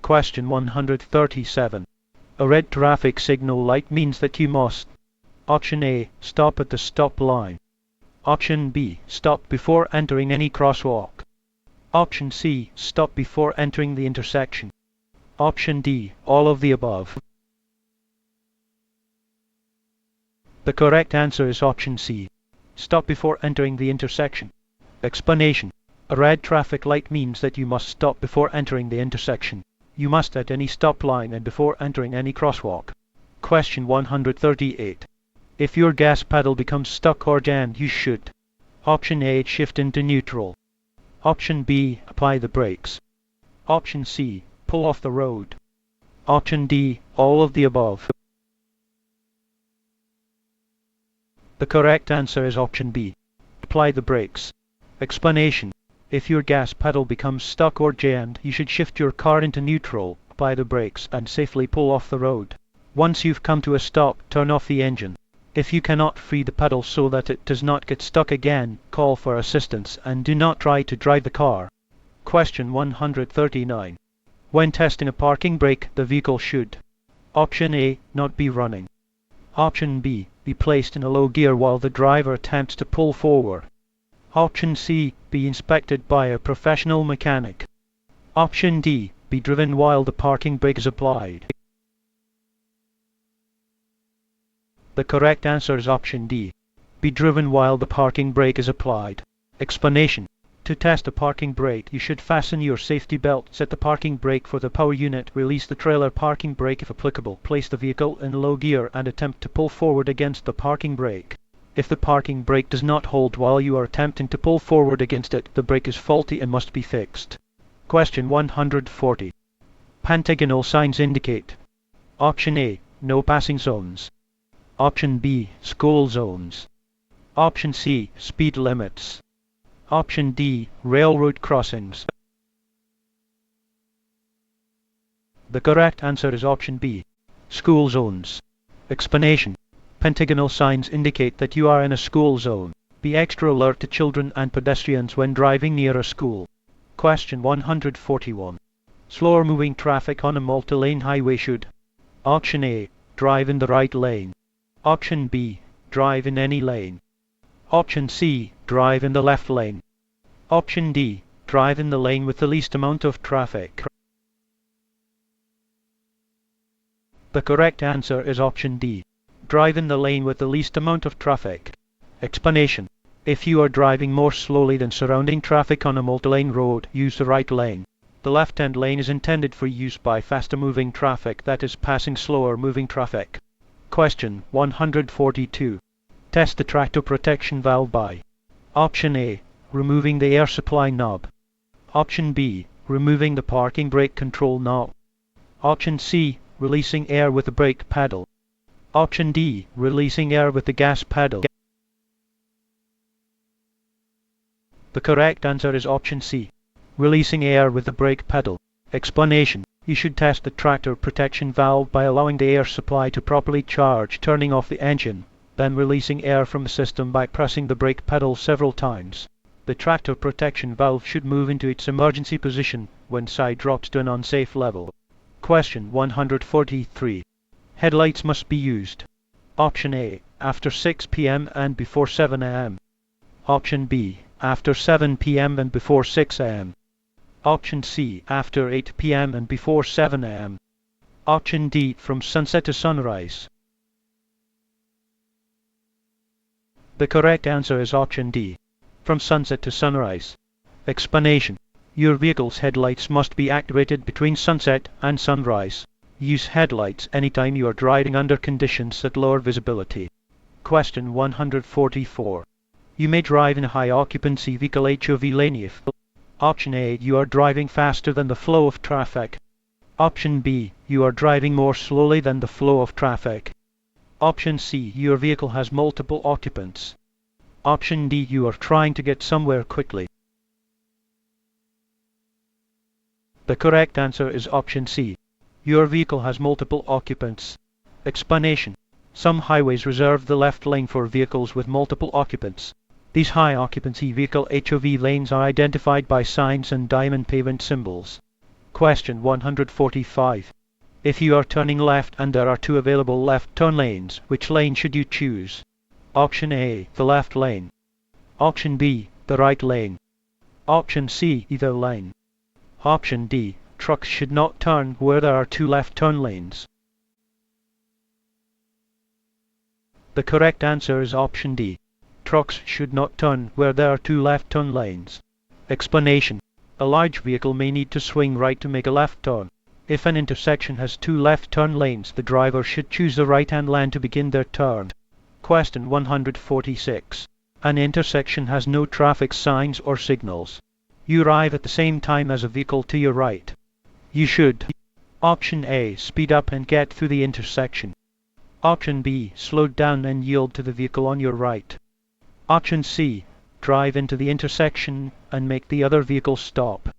Question 137. A red traffic signal light means that you must: Option A, stop at the stop line. Option B, stop before entering any crosswalk. Option C, stop before entering the intersection. Option D, all of the above. The correct answer is option C, stop before entering the intersection. Explanation. A red traffic light means that you must stop before entering the intersection. You must at any stop line and before entering any crosswalk. Question 138. If your gas pedal becomes stuck or jammed, you should: Option A, shift into neutral. Option B, apply the brakes. Option C, pull off the road. Option D, all of the above. The correct answer is option B, apply the brakes. Explanation. If your gas pedal becomes stuck or jammed, you should shift your car into neutral, apply the brakes, and safely pull off the road. Once you've come to a stop, turn off the engine. If you cannot free the pedal so that it does not get stuck again, call for assistance and do not try to drive the car. Question 139. When testing a parking brake, the vehicle should: Option A, not be running. Option B, be placed in a low gear while the driver attempts to pull forward. Option C, be inspected by a professional mechanic. Option D, be driven while the parking brake is applied. The correct answer is option D, be driven while the parking brake is applied. Explanation. To test a parking brake, you should fasten your safety belt, set the parking brake for the power unit, release the trailer parking brake if applicable, place the vehicle in low gear and attempt to pull forward against the parking brake. If the parking brake does not hold while you are attempting to pull forward against it, the brake is faulty and must be fixed. Question 140. Pentagonal signs indicate. Option A, no passing zones. Option B, school zones. Option C, speed limits. Option D, railroad crossings. The correct answer is option B, school zones. Explanation. Pentagonal signs indicate that you are in a school zone. Be extra alert to children and pedestrians when driving near a school. Question 141. Slower moving traffic on a multi-lane highway should. Option A, drive in the right lane. Option B, drive in any lane. Option C, drive in the left lane. Option D, drive in the lane with the least amount of traffic. The correct answer is option D, drive in the lane with the least amount of traffic. Explanation. If you are driving more slowly than surrounding traffic on a multi-lane road, use the right lane. The left-hand lane is intended for use by faster moving traffic, that is, passing slower moving traffic. Question 142. Test the tractor protection valve by. Option A, removing the air supply knob. Option B, removing the parking brake control knob. Option C, releasing air with the brake pedal. Option D, releasing air with the gas pedal. The correct answer is option C, releasing air with the brake pedal. Explanation. You should test the tractor protection valve by allowing the air supply to properly charge, turning off the engine, then releasing air from the system by pressing the brake pedal several times. The tractor protection valve should move into its emergency position when side drops to an unsafe level. Question 143. Headlights must be used. Option A, after 6 p.m. and before 7 a.m. Option B, after 7 p.m. and before 6 a.m. Option C, after 8 p.m. and before 7 a.m. Option D, from sunset to sunrise. The correct answer is option D, from sunset to sunrise. Explanation. Your vehicle's headlights must be activated between sunset and sunrise. Use headlights anytime you are driving under conditions that lower visibility. Question 144. You may drive in a high occupancy vehicle HOV lane if. Option A, you are driving faster than the flow of traffic. Option B, you are driving more slowly than the flow of traffic. Option C, your vehicle has multiple occupants. Option D, you are trying to get somewhere quickly. The correct answer is option C, your vehicle has multiple occupants. Explanation. Some highways reserve the left lane for vehicles with multiple occupants. These high occupancy vehicle HOV lanes are identified by signs and diamond pavement symbols. Question 145. If you are turning left and there are 2 available left turn lanes, which lane should you choose? Option A, the left lane. Option B, the right lane. Option C, either lane. Option D, trucks should not turn where there are 2 left turn lanes. The correct answer is option D. Trucks should not turn where there are 2 left turn lanes. Explanation. A large vehicle may need to swing right to make a left turn. If an intersection has 2 left turn lanes, the driver should choose the right-hand lane to begin their turn. Question 146. An intersection has no traffic signs or signals. You arrive at the same time as a vehicle to your right. You should. Option A, speed up and get through the intersection. Option B, slow down and yield to the vehicle on your right. Option C, drive into the intersection and make the other vehicle stop.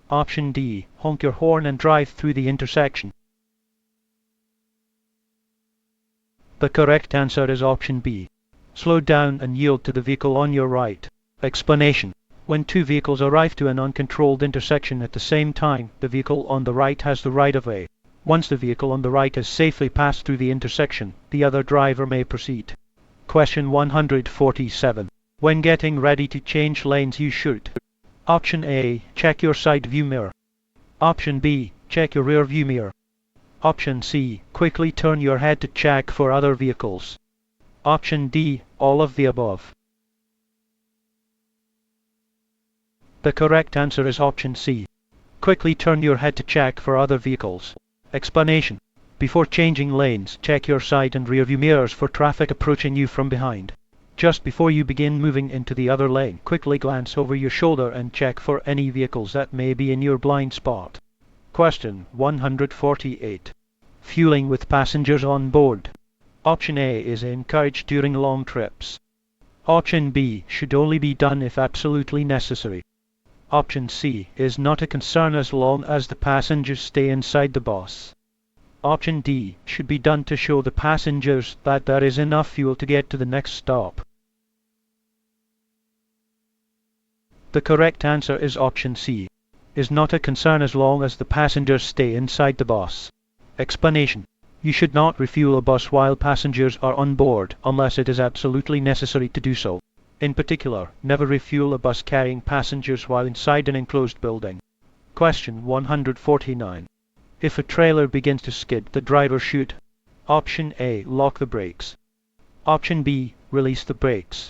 Option D, honk your horn and drive through the intersection. The correct answer is option B. Slow down and yield to the vehicle on your right. Explanation. When 2 vehicles arrive to an uncontrolled intersection at the same time, the vehicle on the right has the right of way. Once the vehicle on the right has safely passed through the intersection, the other driver may proceed. Question 147. When getting ready to change lanes you should: Option A. Check your side view mirror. Option B. Check your rear view mirror. Option C. Quickly turn your head to check for other vehicles. Option D. All of the above. The correct answer is option C. Quickly turn your head to check for other vehicles. Explanation: before changing lanes, check your side and rear view mirrors for traffic approaching you from behind. Just before you begin moving into the other lane, quickly glance over your shoulder and check for any vehicles that may be in your blind spot. Question 148. Fueling with passengers on board. Option A is encouraged during long trips. Option B should only be done if absolutely necessary. Option C is not a concern as long as the passengers stay inside the bus. Option D should be done to show the passengers that there is enough fuel to get to the next stop. The correct answer is option C. Is not a concern as long as the passengers stay inside the bus. Explanation: you should not refuel a bus while passengers are on board unless it is absolutely necessary to do so. In particular, never refuel a bus carrying passengers while inside an enclosed building. Question 149. If a trailer begins to skid, the driver should: Option A. Lock the brakes. Option B. Release the brakes.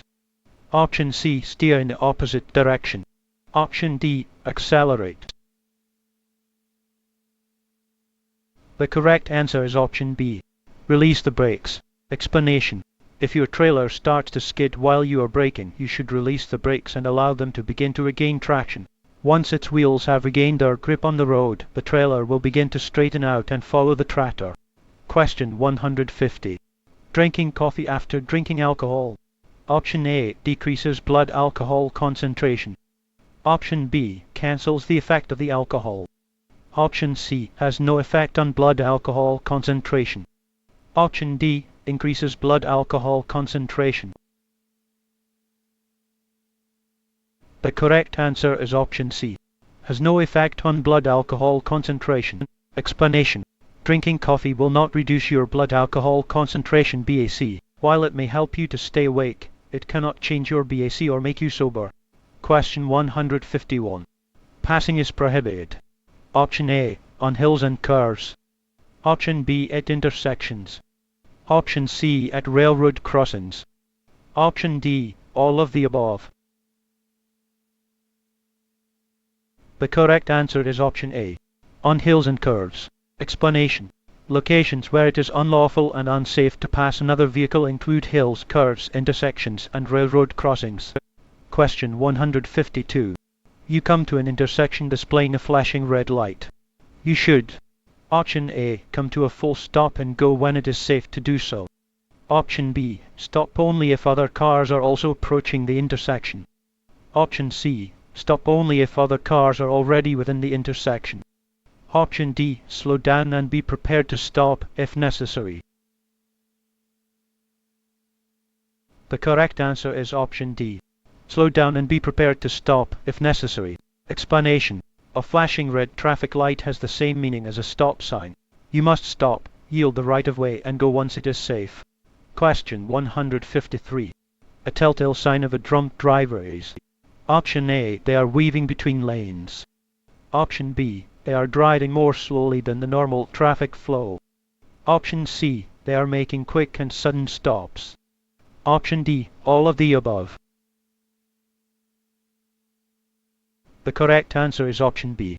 Option C. Steer in the opposite direction. Option D. Accelerate. The correct answer is option B. Release the brakes. Explanation: if your trailer starts to skid while you are braking, you should release the brakes and allow them to begin to regain traction. Once its wheels have regained their grip on the road, the trailer will begin to straighten out and follow the tractor. Question 150. Drinking coffee after drinking alcohol. Option A decreases blood alcohol concentration. Option B cancels the effect of the alcohol. Option C has no effect on blood alcohol concentration. Option D increases blood alcohol concentration. The correct answer is option C. Has no effect on blood alcohol concentration. Explanation: drinking coffee will not reduce your blood alcohol concentration (BAC). While it may help you to stay awake, it cannot change your BAC or make you sober. Question 151. Passing is prohibited. Option A. On hills and curves. Option B. At intersections. Option C. At railroad crossings. Option D. All of the above. The correct answer is option A. On hills and curves. Explanation: locations where it is unlawful and unsafe to pass another vehicle include hills, curves, intersections, and railroad crossings. Question 152. You come to an intersection displaying a flashing red light. You should: Option A. Come to a full stop and go when it is safe to do so. Option B. Stop only if other cars are also approaching the intersection. Option C. Stop only if other cars are already within the intersection. Option D. Slow down and be prepared to stop if necessary. The correct answer is option D. Slow down and be prepared to stop if necessary. Explanation: a flashing red traffic light has the same meaning as a stop sign. You must stop, yield the right of way, and go once it is safe. Question 153. A telltale sign of a drunk driver is: Option A. They are weaving between lanes. Option B. They are driving more slowly than the normal traffic flow. Option C. They are making quick and sudden stops. Option D. All of the above. The correct answer is option B.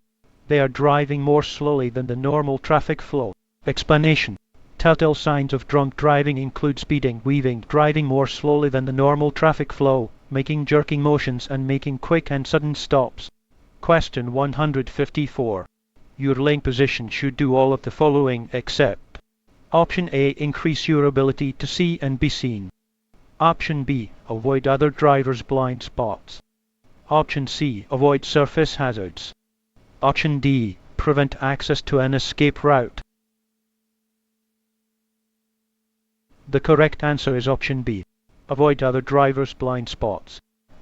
They are driving more slowly than the normal traffic flow. Explanation: telltale signs of drunk driving include speeding, weaving, driving more slowly than the normal traffic flow, making jerking motions, and making quick and sudden stops. Question 154. Your lane position should do all of the following except: Option A. Increase your ability to see and be seen. Option B. Avoid other drivers' blind spots. Option C. Avoid surface hazards. Option D. Prevent access to an escape route. The correct answer is option B. Avoid other drivers' blind spots.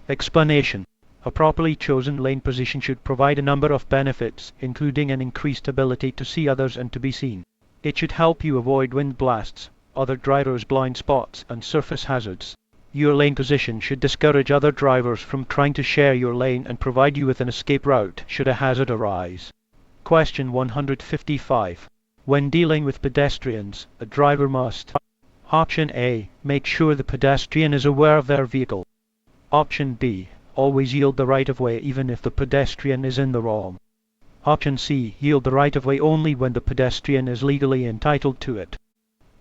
Explanation: a properly chosen lane position should provide a number of benefits, including an increased ability to see others and to be seen. It should help you avoid wind blasts, other drivers' blind spots, and surface hazards. Your lane position should discourage other drivers from trying to share your lane and provide you with an escape route should a hazard arise. Question 155. When dealing with pedestrians, a driver must: Option A. Make sure the pedestrian is aware of their vehicle. Option B. Always yield the right of way even if the pedestrian is in the wrong. Option C. Yield the right of way only when the pedestrian is legally entitled to it.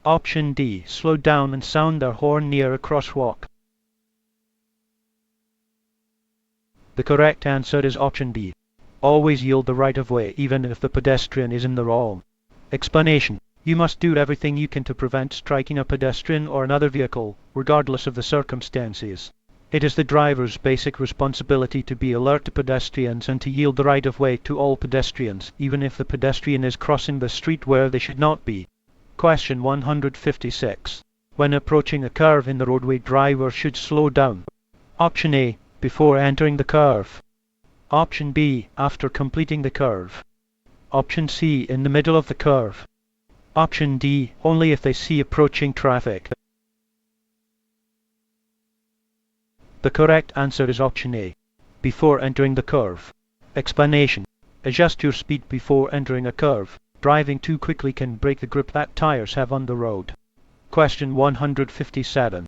Option D. Slow down and sound their horn near a crosswalk. The correct answer is option D. Always yield the right of way even if the pedestrian is in the wrong. Explanation: you must do everything you can to prevent striking a pedestrian or another vehicle, regardless of the circumstances. It is the driver's basic responsibility to be alert to pedestrians and to yield the right of way to all pedestrians, even if the pedestrian is crossing the street where they should not be. Question 156. When approaching a curve in the roadway, drivers should slow down. Option A. Before entering the curve. Option B. After completing the curve. Option C. In the middle of the curve. Option D. Only if they see approaching traffic. The correct answer is option A. Before entering the curve. Explanation: adjust your speed before entering a curve. Driving too quickly can break the grip that tires have on the road. Question 157.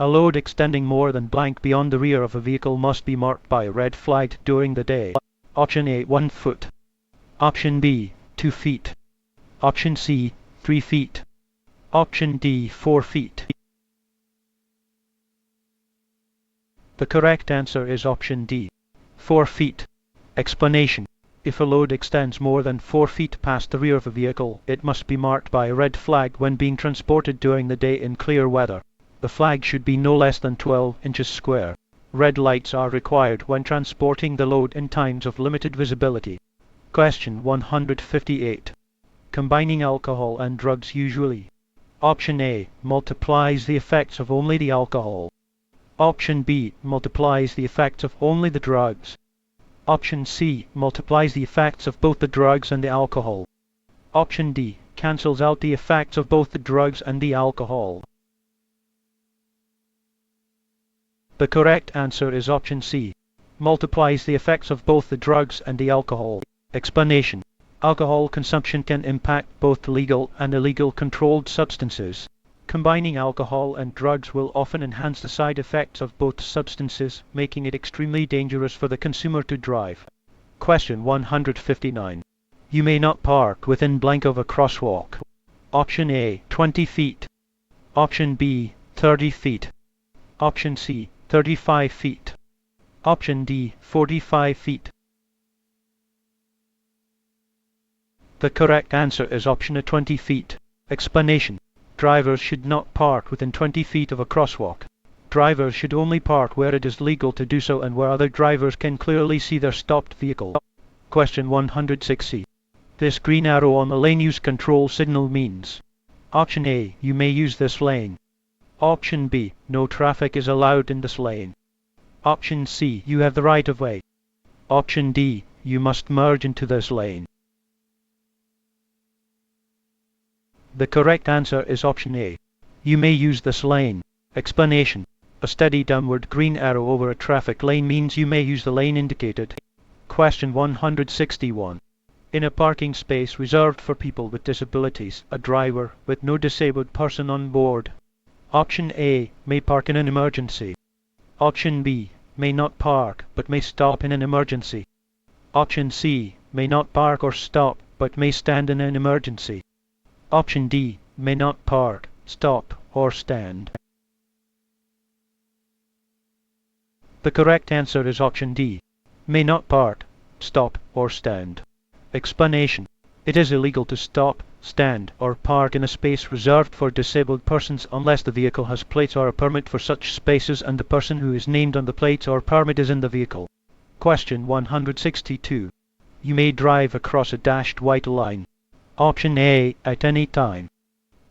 A load extending more than blank beyond the rear of a vehicle must be marked by a red flag during the day. Option A. 1 foot. Option B. 2 feet. Option C. 3 feet. Option D. 4 feet. The correct answer is option D. 4 feet. Explanation: if a load extends more than 4 feet past the rear of a vehicle, it must be marked by a red flag when being transported during the day in clear weather. The flag should be no less than 12 inches square. Red lights are required when transporting the load in times of limited visibility. Question 158. Combining alcohol and drugs usually. Option A. Multiplies the effects of only the alcohol. Option B. Multiplies the effects of only the drugs. Option C. Multiplies the effects of both the drugs and the alcohol. Option D. Cancels out the effects of both the drugs and the alcohol. The correct answer is option C. Multiplies the effects of both the drugs and the alcohol. Explanation: alcohol consumption can impact both legal and illegal controlled substances. Combining alcohol and drugs will often enhance the side effects of both substances, making it extremely dangerous for the consumer to drive. Question 159. You may not park within blank of a crosswalk. Option A. 20 feet. Option B. 30 feet. Option C. 35 feet. Option D. 45 feet. The correct answer is option A. 20 feet. Explanation: drivers should not park within 20 feet of a crosswalk. Drivers should only park where it is legal to do so and where other drivers can clearly see their stopped vehicle. Question 160. This green arrow on the lane use control signal means: Option A. You may use this lane. Option B. No traffic is allowed in this lane. Option C. You have the right of way. Option D. You must merge into this lane. The correct answer is option A. You may use this lane. Explanation: a steady downward green arrow over a traffic lane means you may use the lane indicated. Question 161. In a parking space reserved for people with disabilities, a driver with no disabled person on board. Option A. May park in an emergency. Option B. May not park but may stop in an emergency. Option C. May not park or stop but may stand in an emergency. Option D. May not park, stop, or stand. The correct answer is option D. May not park, stop, or stand. Explanation: it is illegal to stop, stand, or park in a space reserved for disabled persons unless the vehicle has plates or a permit for such spaces and the person who is named on the plates or permit is in the vehicle. Question 162. You may drive across a dashed white line. Option A. At any time.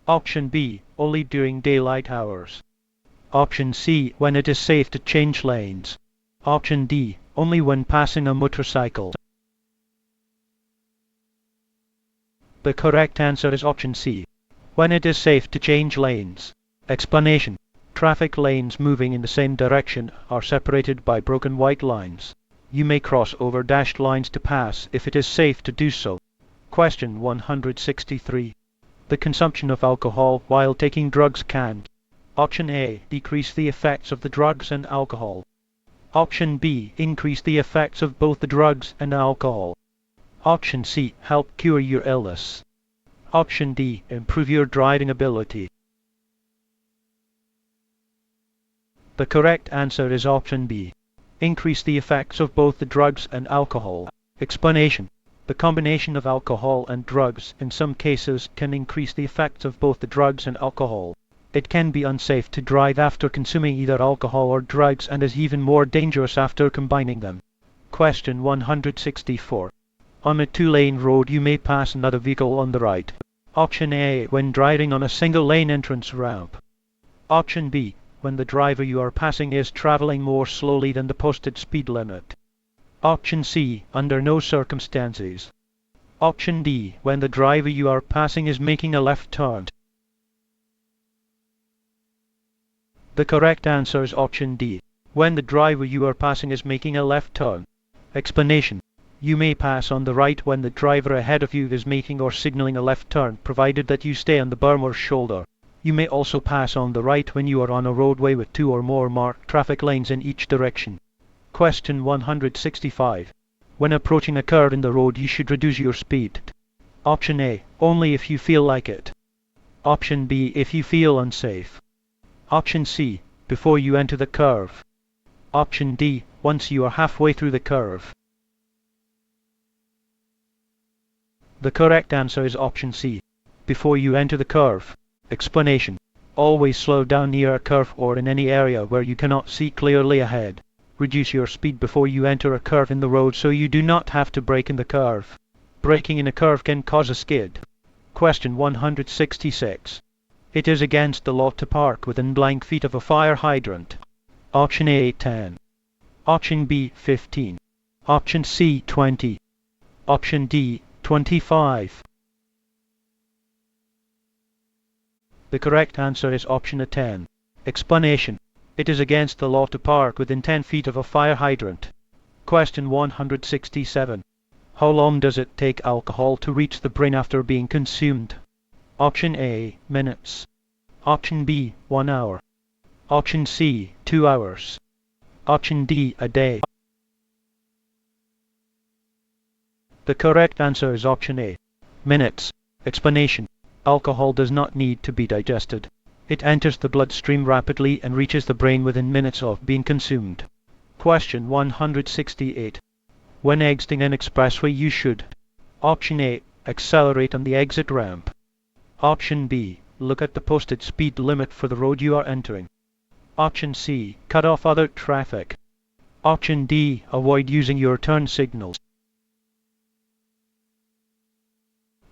Option B. Only during daylight hours. Option C. When it is safe to change lanes. Option D. Only when passing a motorcycle. The correct answer is option C. When it is safe to change lanes. Explanation. Traffic lanes moving in the same direction are separated by broken white lines. You may cross over dashed lines to pass if it is safe to do so. Question 163. The consumption of alcohol while taking drugs can. Option A. Decrease the effects of the drugs and alcohol. Option B. Increase the effects of both the drugs and alcohol. Option C. Help cure your illness. Option D. Improve your driving ability. The correct answer is option B. Increase the effects of both the drugs and alcohol. Explanation. The combination of alcohol and drugs in some cases can increase the effects of both the drugs and alcohol. It can be unsafe to drive after consuming either alcohol or drugs and is even more dangerous after combining them. Question 164. On a two-lane road you may pass another vehicle on the right. Option A. When driving on a single-lane entrance ramp. Option B. When the driver you are passing is traveling more slowly than the posted speed limit. Option C. Under no circumstances. Option D. When the driver you are passing is making a left turn. The correct answer is option D. When the driver you are passing is making a left turn. Explanation. You may pass on the right when the driver ahead of you is making or signaling a left turn, provided that you stay on the berm or shoulder. You may also pass on the right when you are on a roadway with two or more marked traffic lanes in each direction. Question 165. When approaching a curve in the road you should reduce your speed. Option A. Only if you feel like it. Option B. If you feel unsafe. Option C. Before you enter the curve. Option D. Once you are halfway through the curve. The correct answer is option C. Before you enter the curve. Explanation. Always slow down near a curve or in any area where you cannot see clearly ahead. Reduce your speed before you enter a curve in the road so you do not have to brake in the curve. Braking in a curve can cause a skid. Question 166. It is against the law to park within blank feet of a fire hydrant. Option A 10. Option B 15. Option C 20. Option D 25. The correct answer is option 10. Explanation. It is against the law to park within 10 feet of a fire hydrant. Question 167. How long does it take alcohol to reach the brain after being consumed? Option A, minutes. Option B, 1 hour. Option C, 2 hours. Option D, a day. The correct answer is option A, minutes. Explanation. Alcohol does not need to be digested. It enters the bloodstream rapidly and reaches the brain within minutes of being consumed. Question 168. When exiting an expressway you should. Option A. Accelerate on the exit ramp. Option B. Look at the posted speed limit for the road you are entering. Option C. Cut off other traffic. Option D. Avoid using your turn signals.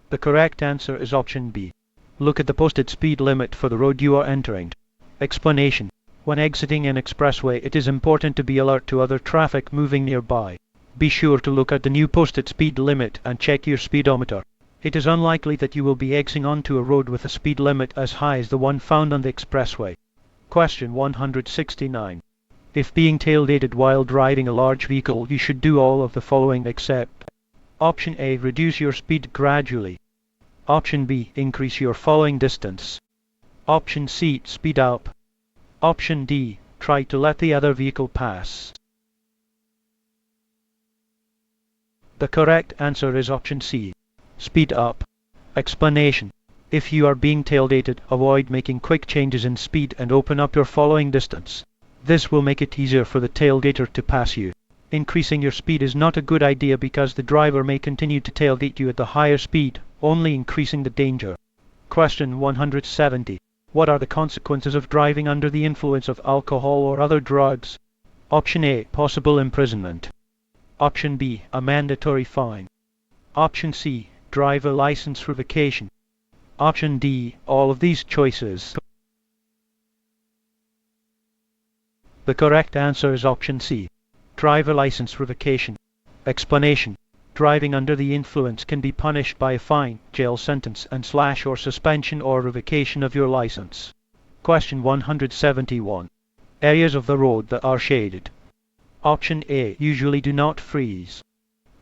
The correct answer is option B. Look at the posted speed limit for the road you are entering. Explanation. When exiting an expressway it is important to be alert to other traffic moving nearby. Be sure to look at the new posted speed limit and check your speedometer. It is unlikely that you will be exiting onto a road with a speed limit as high as the one found on the expressway. Question 169. If being tailgated while driving a large vehicle you should do all of the following except. Option A. Reduce your speed gradually. Option B. Increase your following distance. Option C. Speed up. Option D. Try to let the other vehicle pass. The correct answer is option C. Speed up. Explanation. If you are being tailgated, avoid making quick changes in speed and open up your following distance. This will make it easier for the tailgater to pass you. Increasing your speed is not a good idea because the driver may continue to tailgate you at the higher speed, only increasing the danger. Question 170. What are the consequences of driving under the influence of alcohol or other drugs? Option A. Possible imprisonment. Option B. A mandatory fine. Option C. Driver license revocation. Option D. All of these choices. The correct answer is option C. Driver license revocation. Explanation. driving under the influence can be punished by a fine, jail sentence, and / or suspension or revocation of your license. Question 171. Areas of the road that are shaded. Option A. Usually do not freeze.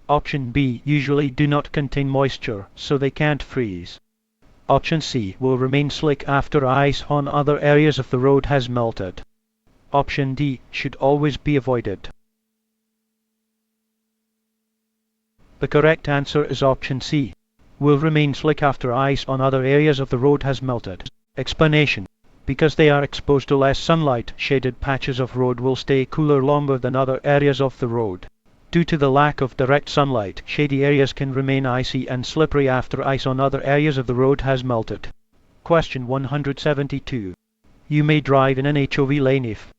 Option B. Usually do not contain moisture, so they can't freeze. Option C. Will remain slick after ice on other areas of the road has melted. Option D. Should always be avoided. The correct answer is option C. Will remain slick after ice on other areas of the road has melted. Explanation. Because they are exposed to less sunlight, shaded patches of road will stay cooler longer than other areas of the road. Due to the lack of direct sunlight, shady areas can remain icy and slippery after ice on other areas of the road has melted. Question 172. You may drive in an HOV lane if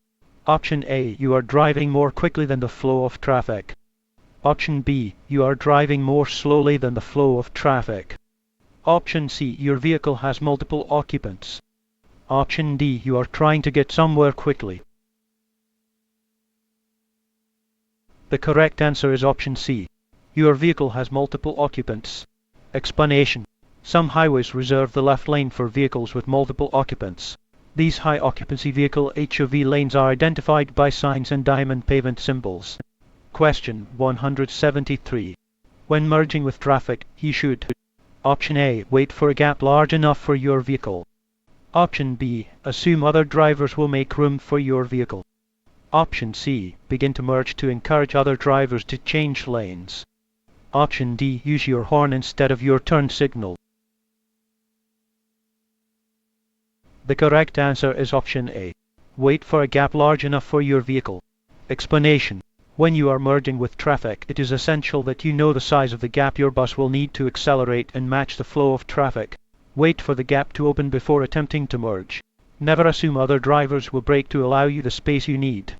Option A. You are driving more quickly than the flow of traffic. Option B. You are driving more slowly than the flow of traffic. Option C. Your vehicle has multiple occupants. Option D. You are trying to get somewhere quickly. The correct answer is option C. Your vehicle has multiple occupants. Explanation. Some highways reserve the left lane for vehicles with multiple occupants. These high occupancy vehicle HOV lanes are identified by signs and diamond pavement symbols. Question 173. When merging with traffic, you should Option A. Wait for a gap large enough for your vehicle. Option B. Assume other drivers will make room for your vehicle. Option C. Begin to merge to encourage other drivers to change lanes. Option D. Use your horn instead of your turn signal. The correct answer is option A. Wait for a gap large enough for your vehicle. Explanation. When you are merging with traffic, it is essential that you know the size of the gap your bus will need to accelerate and match the flow of traffic. Wait for the gap to open before attempting to merge. Never assume other drivers will brake to allow you the space you need.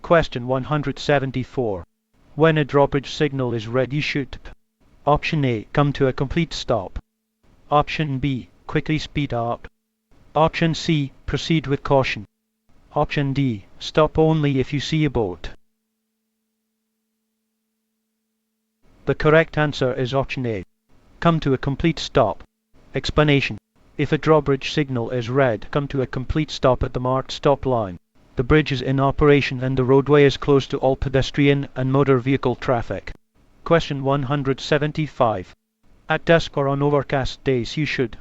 Question 174. When a drawbridge signal is red, you should Option A. Come to a complete stop. Option B. Quickly speed up. Option C. Proceed with caution. Option D. Stop only if you see a boat. The correct answer is option A. Come to a complete stop. Explanation. If a drawbridge signal is red, come to a complete stop at the marked stop line. The bridge is in operation and the roadway is closed to all pedestrian and motor vehicle traffic. Question 175. At dusk or on overcast days you should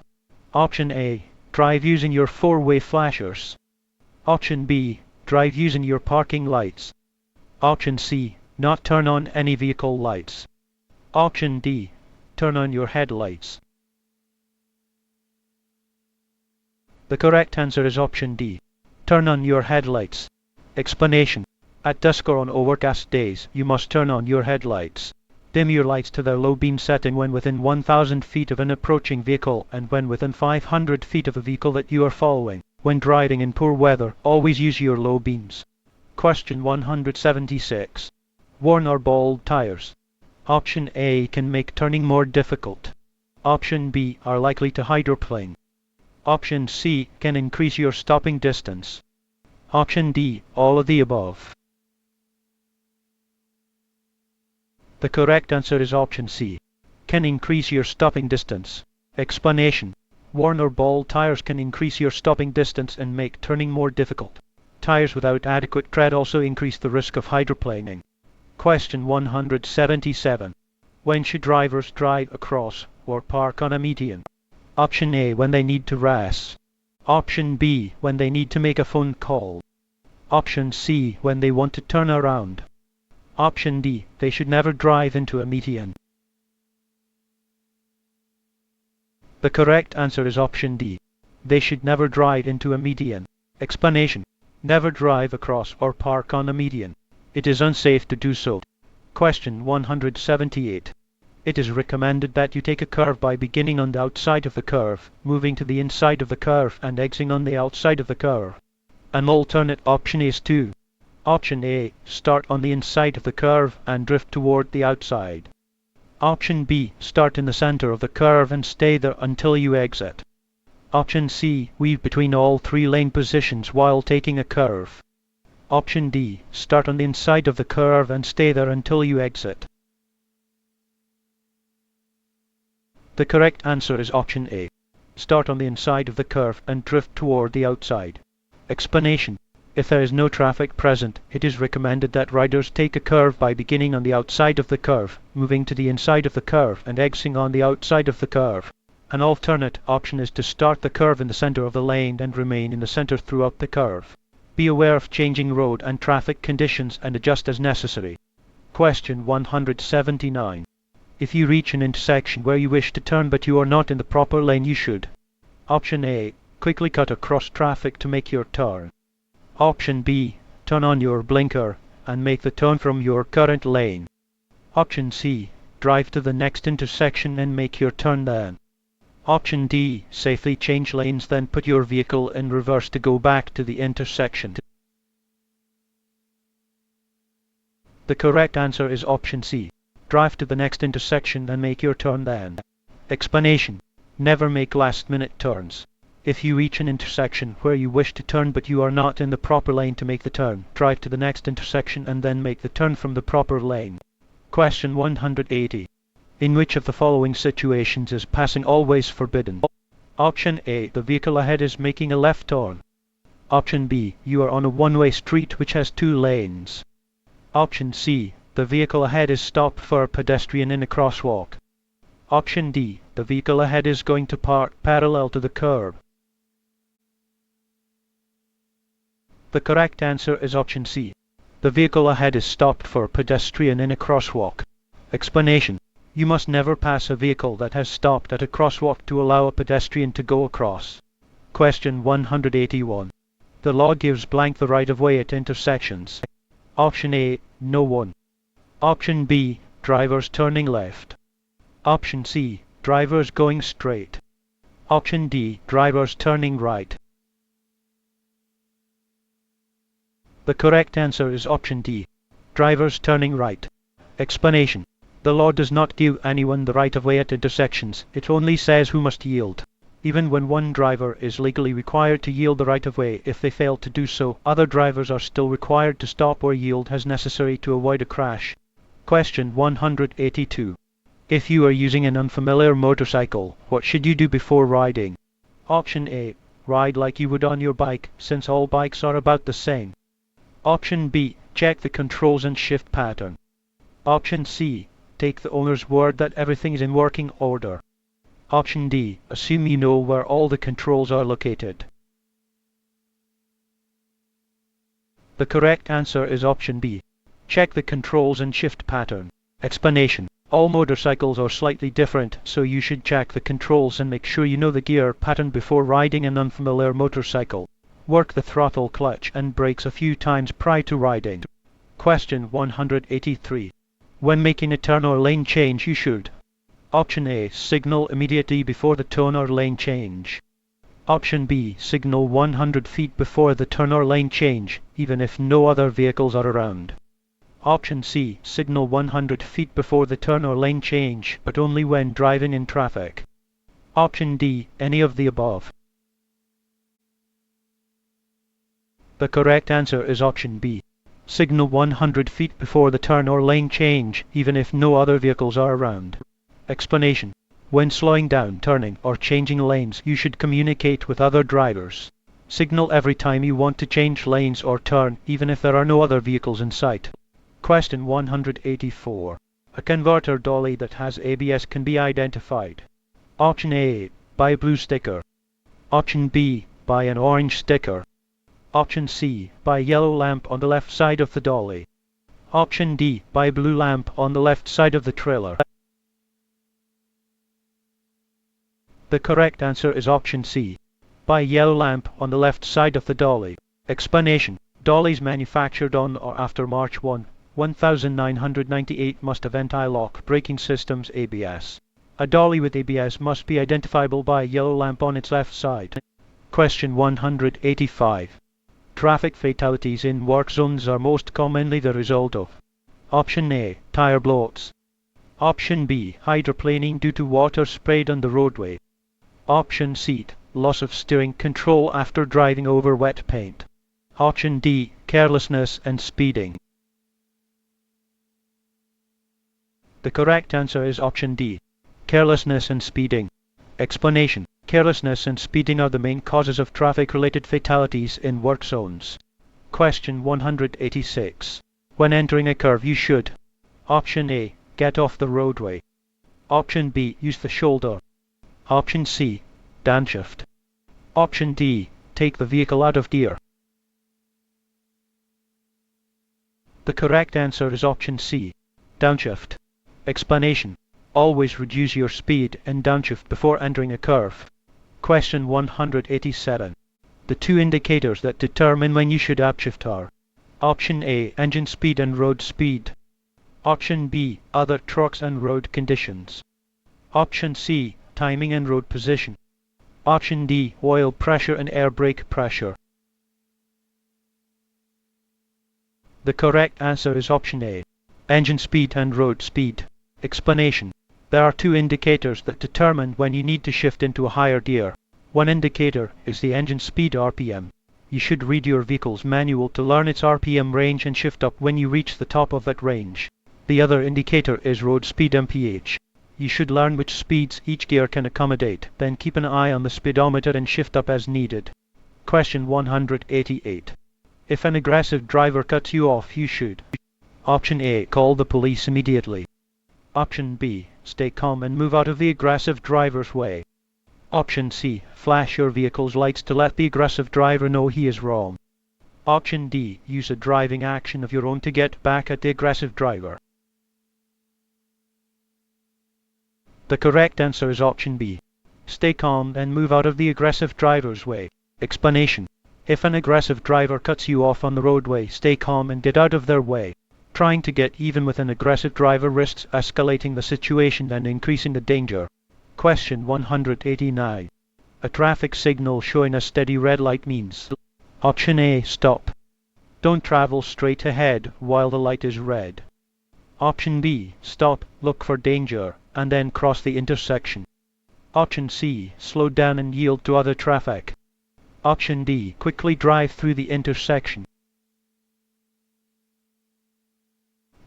Option A. Drive using your four-way flashers. Option B. Drive using your parking lights. Option C. Not turn on any vehicle lights. Option D. Turn on your headlights. The correct answer is option D. Turn on your headlights. Explanation. At dusk or on overcast days, you must turn on your headlights. Dim your lights to their low beam setting when within 1,000 feet of an approaching vehicle and when within 500 feet of a vehicle that you are following. When driving in poor weather, always use your low beams. Question 176. Worn or bald tires. Option A. Can make turning more difficult. Option B. Are likely to hydroplane. Option C. Can increase your stopping distance. Option D. All of the above. The correct answer is option C. Can increase your stopping distance. Explanation. Worn or bald tires can increase your stopping distance and make turning more difficult. Tires without adequate tread also increase the risk of hydroplaning. Question 177. When should drivers drive across or park on a median? Option A. When they need to rest. Option B. When they need to make a phone call. Option C. When they want to turn around. Option D. They should never drive into a median. The correct answer is option D. They should never drive into a median. Explanation. Never drive across or park on a median. It is unsafe to do so. Question 178. It is recommended that you take a curve by beginning on the outside of the curve, moving to the inside of the curve and exiting on the outside of the curve. An alternate option is to Option A. Start on the inside of the curve and drift toward the outside. Option B. Start in the center of the curve and stay there until you exit. Option C. Weave between all three lane positions while taking a curve. Option D. Start on the inside of the curve and stay there until you exit. The correct answer is option A. Start on the inside of the curve and drift toward the outside. Explanation. If there is no traffic present, it is recommended that riders take a curve by beginning on the outside of the curve, moving to the inside of the curve and exiting on the outside of the curve. An alternate option is to start the curve in the center of the lane and remain in the center throughout the curve. Be aware of changing road and traffic conditions and adjust as necessary. Question 179. If you reach an intersection where you wish to turn but you are not in the proper lane, you should: Option A. Quickly cut across traffic to make your turn. Option B. Turn on your blinker and make the turn from your current lane. Option C. Drive to the next intersection and make your turn then. Option D. Safely change lanes, then put your vehicle in reverse to go back to the intersection. The correct answer is option C. Drive to the next intersection and make your turn then. Explanation. Never make last-minute turns. If you reach an intersection where you wish to turn but you are not in the proper lane to make the turn, drive to the next intersection and then make the turn from the proper lane. Question 180. In which of the following situations is passing always forbidden? Option A. The vehicle ahead is making a left turn. Option B. You are on a one-way street which has two lanes. Option C. The vehicle ahead is stopped for a pedestrian in a crosswalk. Option D. The vehicle ahead is going to park parallel to the curb. The correct answer is option C. The vehicle ahead is stopped for a pedestrian in a crosswalk. Explanation. You must never pass a vehicle that has stopped at a crosswalk to allow a pedestrian to go across. Question 181. The law gives blank the right of way at intersections. Option A. No one. Option B. Drivers turning left. Option C. Drivers going straight. Option D. Drivers turning right. The correct answer is option D. Drivers turning right. Explanation. The law does not give anyone the right of way at intersections. It only says who must yield. Even when one driver is legally required to yield the right of way, if they fail to do so, other drivers are still required to stop or yield as necessary to avoid a crash. Question 182. If you are using an unfamiliar motorcycle, what should you do before riding? Option A. Ride like you would on your bike, since all bikes are about the same. Option B. Check the controls and shift pattern. Option C. Take the owner's word that everything is in working order. Option D. Assume you know where all the controls are located. The correct answer is option B. Check the controls and shift pattern. Explanation. All motorcycles are slightly different, so you should check the controls and make sure you know the gear pattern before riding an unfamiliar motorcycle. Work the throttle, clutch and brakes a few times prior to riding. Question 183. When making a turn or lane change, you should: Option A. Signal immediately before the turn or lane change. Option B. Signal 100 feet before the turn or lane change, even if no other vehicles are around. Option C. Signal 100 feet before the turn or lane change, but only when driving in traffic. Option D. Any of the above. The correct answer is option B. Signal 100 feet before the turn or lane change, even if no other vehicles are around. Explanation. When slowing down, turning, or changing lanes, you should communicate with other drivers. Signal every time you want to change lanes or turn, even if there are no other vehicles in sight. Question 184. A converter dolly that has ABS can be identified. Option A. By a blue sticker. Option B. By an orange sticker. Option C. By a yellow lamp on the left side of the dolly. Option D. By a blue lamp on the left side of the trailer. The correct answer is option C. By a yellow lamp on the left side of the dolly. Explanation. Dollies manufactured on or after March 1, 1998 must have anti-lock braking systems ABS. A dolly with ABS must be identifiable by a yellow lamp on its left side. Question 185. Traffic fatalities in work zones are most commonly the result of: Option A. Tire blowouts. Option B. Hydroplaning due to water sprayed on the roadway. Option C. Loss of steering control after driving over wet paint. Option D. Carelessness and speeding. The correct answer is option D. Carelessness and speeding. Explanation. Carelessness and speeding are the main causes of traffic-related fatalities in work zones. Question 186. When entering a curve you should: Option A. Get off the roadway. Option B. Use the shoulder. Option C. Downshift. Option D. Take the vehicle out of gear. The correct answer is option C. Downshift. Explanation. Always reduce your speed and downshift before entering a curve. Question 187. The two indicators that determine when you should upshift are: Option A. Engine speed and road speed. Option B. Other trucks and road conditions. Option C. Timing and road position. Option D. Oil pressure and air brake pressure. The correct answer is option A. Engine speed and road speed. Explanation. There are two indicators that determine when you need to shift into a higher gear. One indicator is the engine speed RPM. You should read your vehicle's manual to learn its RPM range and shift up when you reach the top of that range. The other indicator is road speed MPH. You should learn which speeds each gear can accommodate, then keep an eye on the speedometer and shift up as needed. Question 188. If an aggressive driver cuts you off, you should: Option A. Call the police immediately. Option B. Stay calm and move out of the aggressive driver's way. Option C. Flash your vehicle's lights to let the aggressive driver know he is wrong. Option D. Use a driving action of your own to get back at the aggressive driver. The correct answer is option B. Stay calm and move out of the aggressive driver's way. Explanation. If an aggressive driver cuts you off on the roadway, stay calm and get out of their way. Trying to get even with an aggressive driver risks escalating the situation and increasing the danger. Question 189. A traffic signal showing a steady red light means: Option A. Stop. Don't travel straight ahead while the light is red. Option B. Stop, look for danger, and then cross the intersection. Option C. Slow down and yield to other traffic. Option D. Quickly drive through the intersection.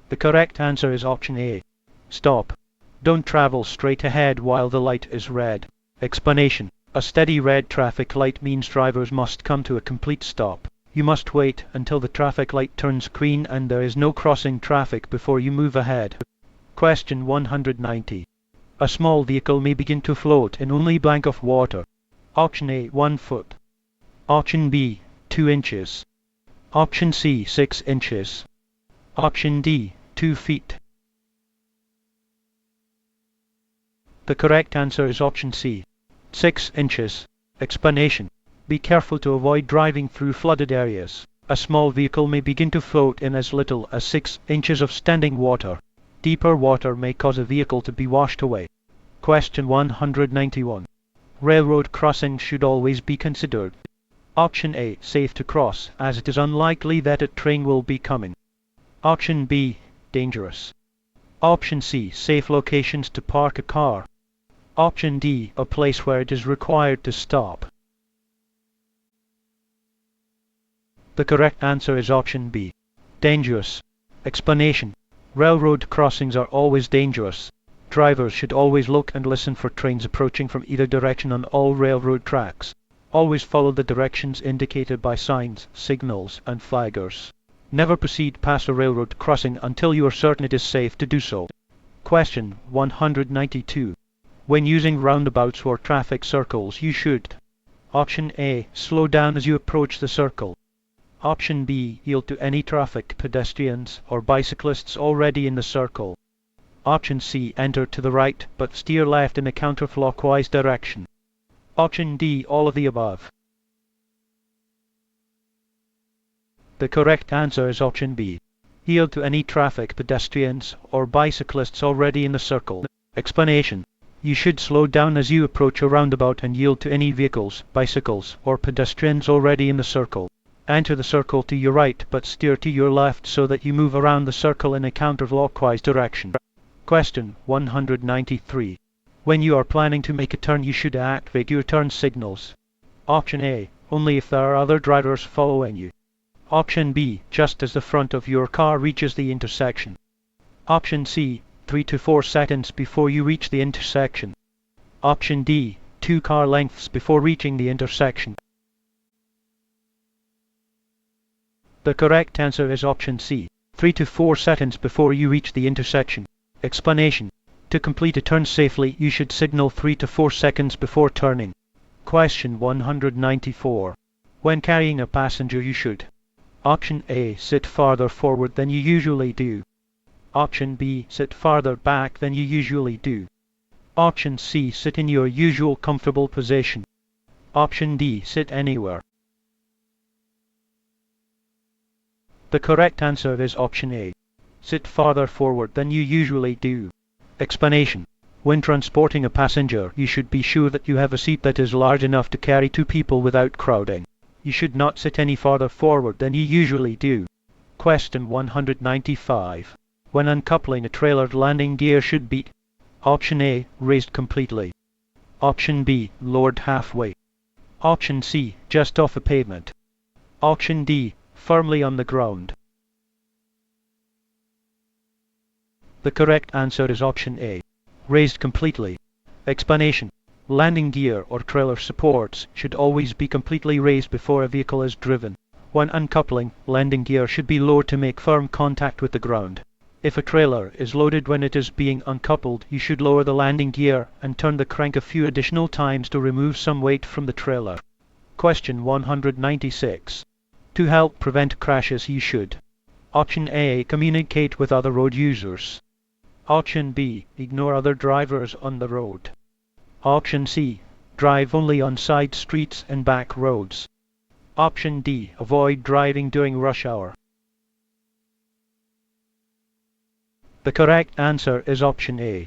The correct answer is option A. Stop. Don't travel straight ahead while the light is red. Explanation. A steady red traffic light means drivers must come to a complete stop. You must wait until the traffic light turns green and there is no crossing traffic before you move ahead. Question 190. A small vehicle may begin to float in only blank of water. Option A. 1 foot. Option B. 2 inches. Option C. 6 inches. Option D. 2 feet. The correct answer is option C. 6 inches. Explanation. Be careful to avoid driving through flooded areas. A small vehicle may begin to float in as little as 6 inches of standing water. Deeper water may cause a vehicle to be washed away. Question 191. Railroad crossings should always be considered: Option A. Safe to cross, as it is unlikely that a train will be coming. Option B. Dangerous. Option C. Safe locations to park a car. Option D. A place where it is required to stop. The correct answer is option B. Dangerous. Explanation. Railroad crossings are always dangerous. Drivers should always look and listen for trains approaching from either direction on all railroad tracks. Always follow the directions indicated by signs, signals, and flaggers. Never proceed past a railroad crossing until you are certain it is safe to do so. Question 192. When using roundabouts or traffic circles, you should: Option A. Slow down as you approach the circle. Option B. Yield to any traffic, pedestrians, or bicyclists already in the circle. Option C. Enter to the right, but steer left in a counterclockwise direction. Option D. All of the above. The correct answer is option B. Yield to any traffic, pedestrians, or bicyclists already in the circle. Explanation. You should slow down as you approach a roundabout and yield to any vehicles, bicycles, or pedestrians already in the circle. Enter the circle to your right, but steer to your left so that you move around the circle in a counterclockwise direction. Question 193. When you are planning to make a turn, you should activate your turn signals. Option A. Only if there are other drivers following you. Option B. Just as the front of your car reaches the intersection. Option C. 3 to 4 seconds before you reach the intersection. Option D, 2 car lengths before reaching the intersection. The correct answer is option C, 3 to 4 seconds before you reach the intersection. Explanation: to complete a turn safely, you should signal 3 to 4 seconds before turning. Question 194. When carrying a passenger, you should: Option A, sit farther forward than you usually do. Option B, sit farther back than you usually do. Option C, sit in your usual comfortable position. Option D, sit anywhere. The correct answer is option A, sit farther forward than you usually do. Explanation: when transporting a passenger, you should be sure that you have a seat that is large enough to carry 2 people without crowding. You should not sit any farther forward than you usually do. Question 195. When uncoupling a trailer, landing gear should be: Option A, raised completely. Option B, lowered halfway. Option C, just off the pavement. Option D, firmly on the ground. The correct answer is option A, raised completely. Explanation: landing gear or trailer supports should always be completely raised before a vehicle is driven. When uncoupling, landing gear should be lowered to make firm contact with the ground. If a trailer is loaded when it is being uncoupled, you should lower the landing gear and turn the crank a few additional times to remove some weight from the trailer. Question 196. To help prevent crashes, you should: Option A, communicate with other road users. Option B, ignore other drivers on the road. Option C, drive only on side streets and back roads. Option D, avoid driving during rush hour. The correct answer is option A,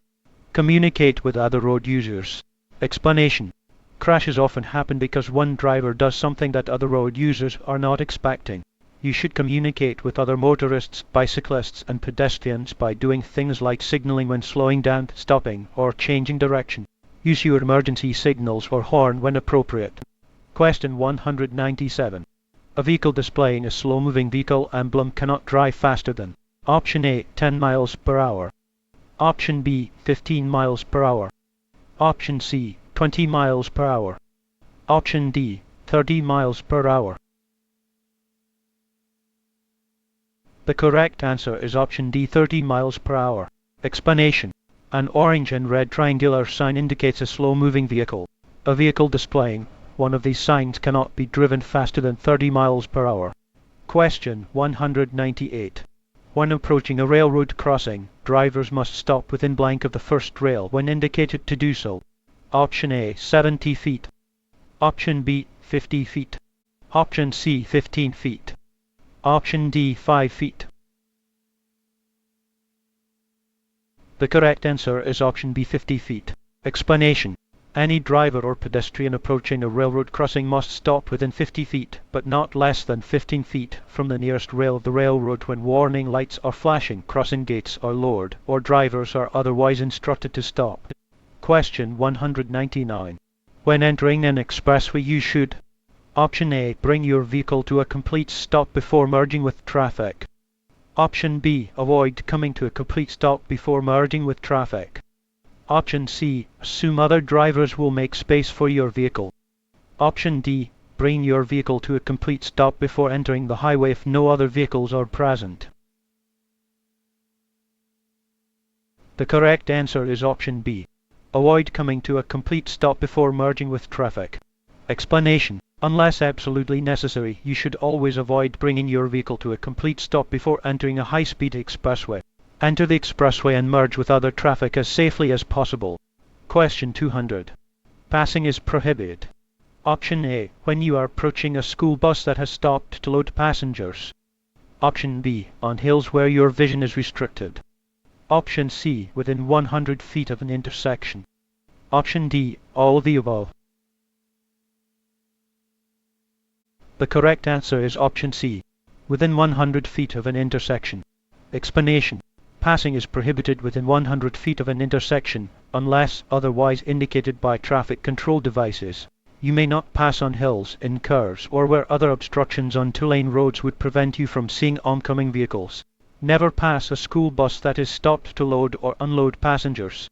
communicate with other road users. Explanation: crashes often happen because one driver does something that other road users are not expecting. You should communicate with other motorists, bicyclists and pedestrians by doing things like signaling when slowing down, stopping, or changing direction. Use your emergency signals or horn when appropriate. Question 197. A vehicle displaying a slow-moving vehicle emblem cannot drive faster than: Option A, 10 miles per hour. Option B, 15 miles per hour. Option C, 20 miles per hour. Option D, 30 miles per hour. The correct answer is option D, 30 miles per hour. Explanation: an orange and red triangular sign indicates a slow-moving vehicle. A vehicle displaying one of these signs cannot be driven faster than 30 miles per hour. Question 198. When approaching a railroad crossing, drivers must stop within blank of the first rail when indicated to do so. Option A, 70 feet. Option B, 50 feet. Option C, 15 feet. Option D, 5 feet. The correct answer is option B, 50 feet. Explanation: any driver or pedestrian approaching a railroad crossing must stop within 50 feet, but not less than 15 feet from the nearest rail of the railroad when warning lights are flashing, crossing gates are lowered, or drivers are otherwise instructed to stop. Question 199. When entering an expressway, you should: Option A, bring your vehicle to a complete stop before merging with traffic. Option B, avoid coming to a complete stop before merging with traffic. Option C, assume other drivers will make space for your vehicle. Option D, bring your vehicle to a complete stop before entering the highway if no other vehicles are present. The correct answer is option B, avoid coming to a complete stop before merging with traffic. Explanation: unless absolutely necessary, you should always avoid bringing your vehicle to a complete stop before entering a high-speed expressway. Enter the expressway and merge with other traffic as safely as possible. Question 200. Passing is prohibited. Option A, when you are approaching a school bus that has stopped to load passengers. Option B, on hills where your vision is restricted. Option C, within 100 feet of an intersection. Option D, all of the above. The correct answer is option C, within 100 feet of an intersection. Explanation: passing is prohibited within 100 feet of an intersection, unless otherwise indicated by traffic control devices. You may not pass on hills, in curves, or where other obstructions on two-lane roads would prevent you from seeing oncoming vehicles. Never pass a school bus that is stopped to load or unload passengers.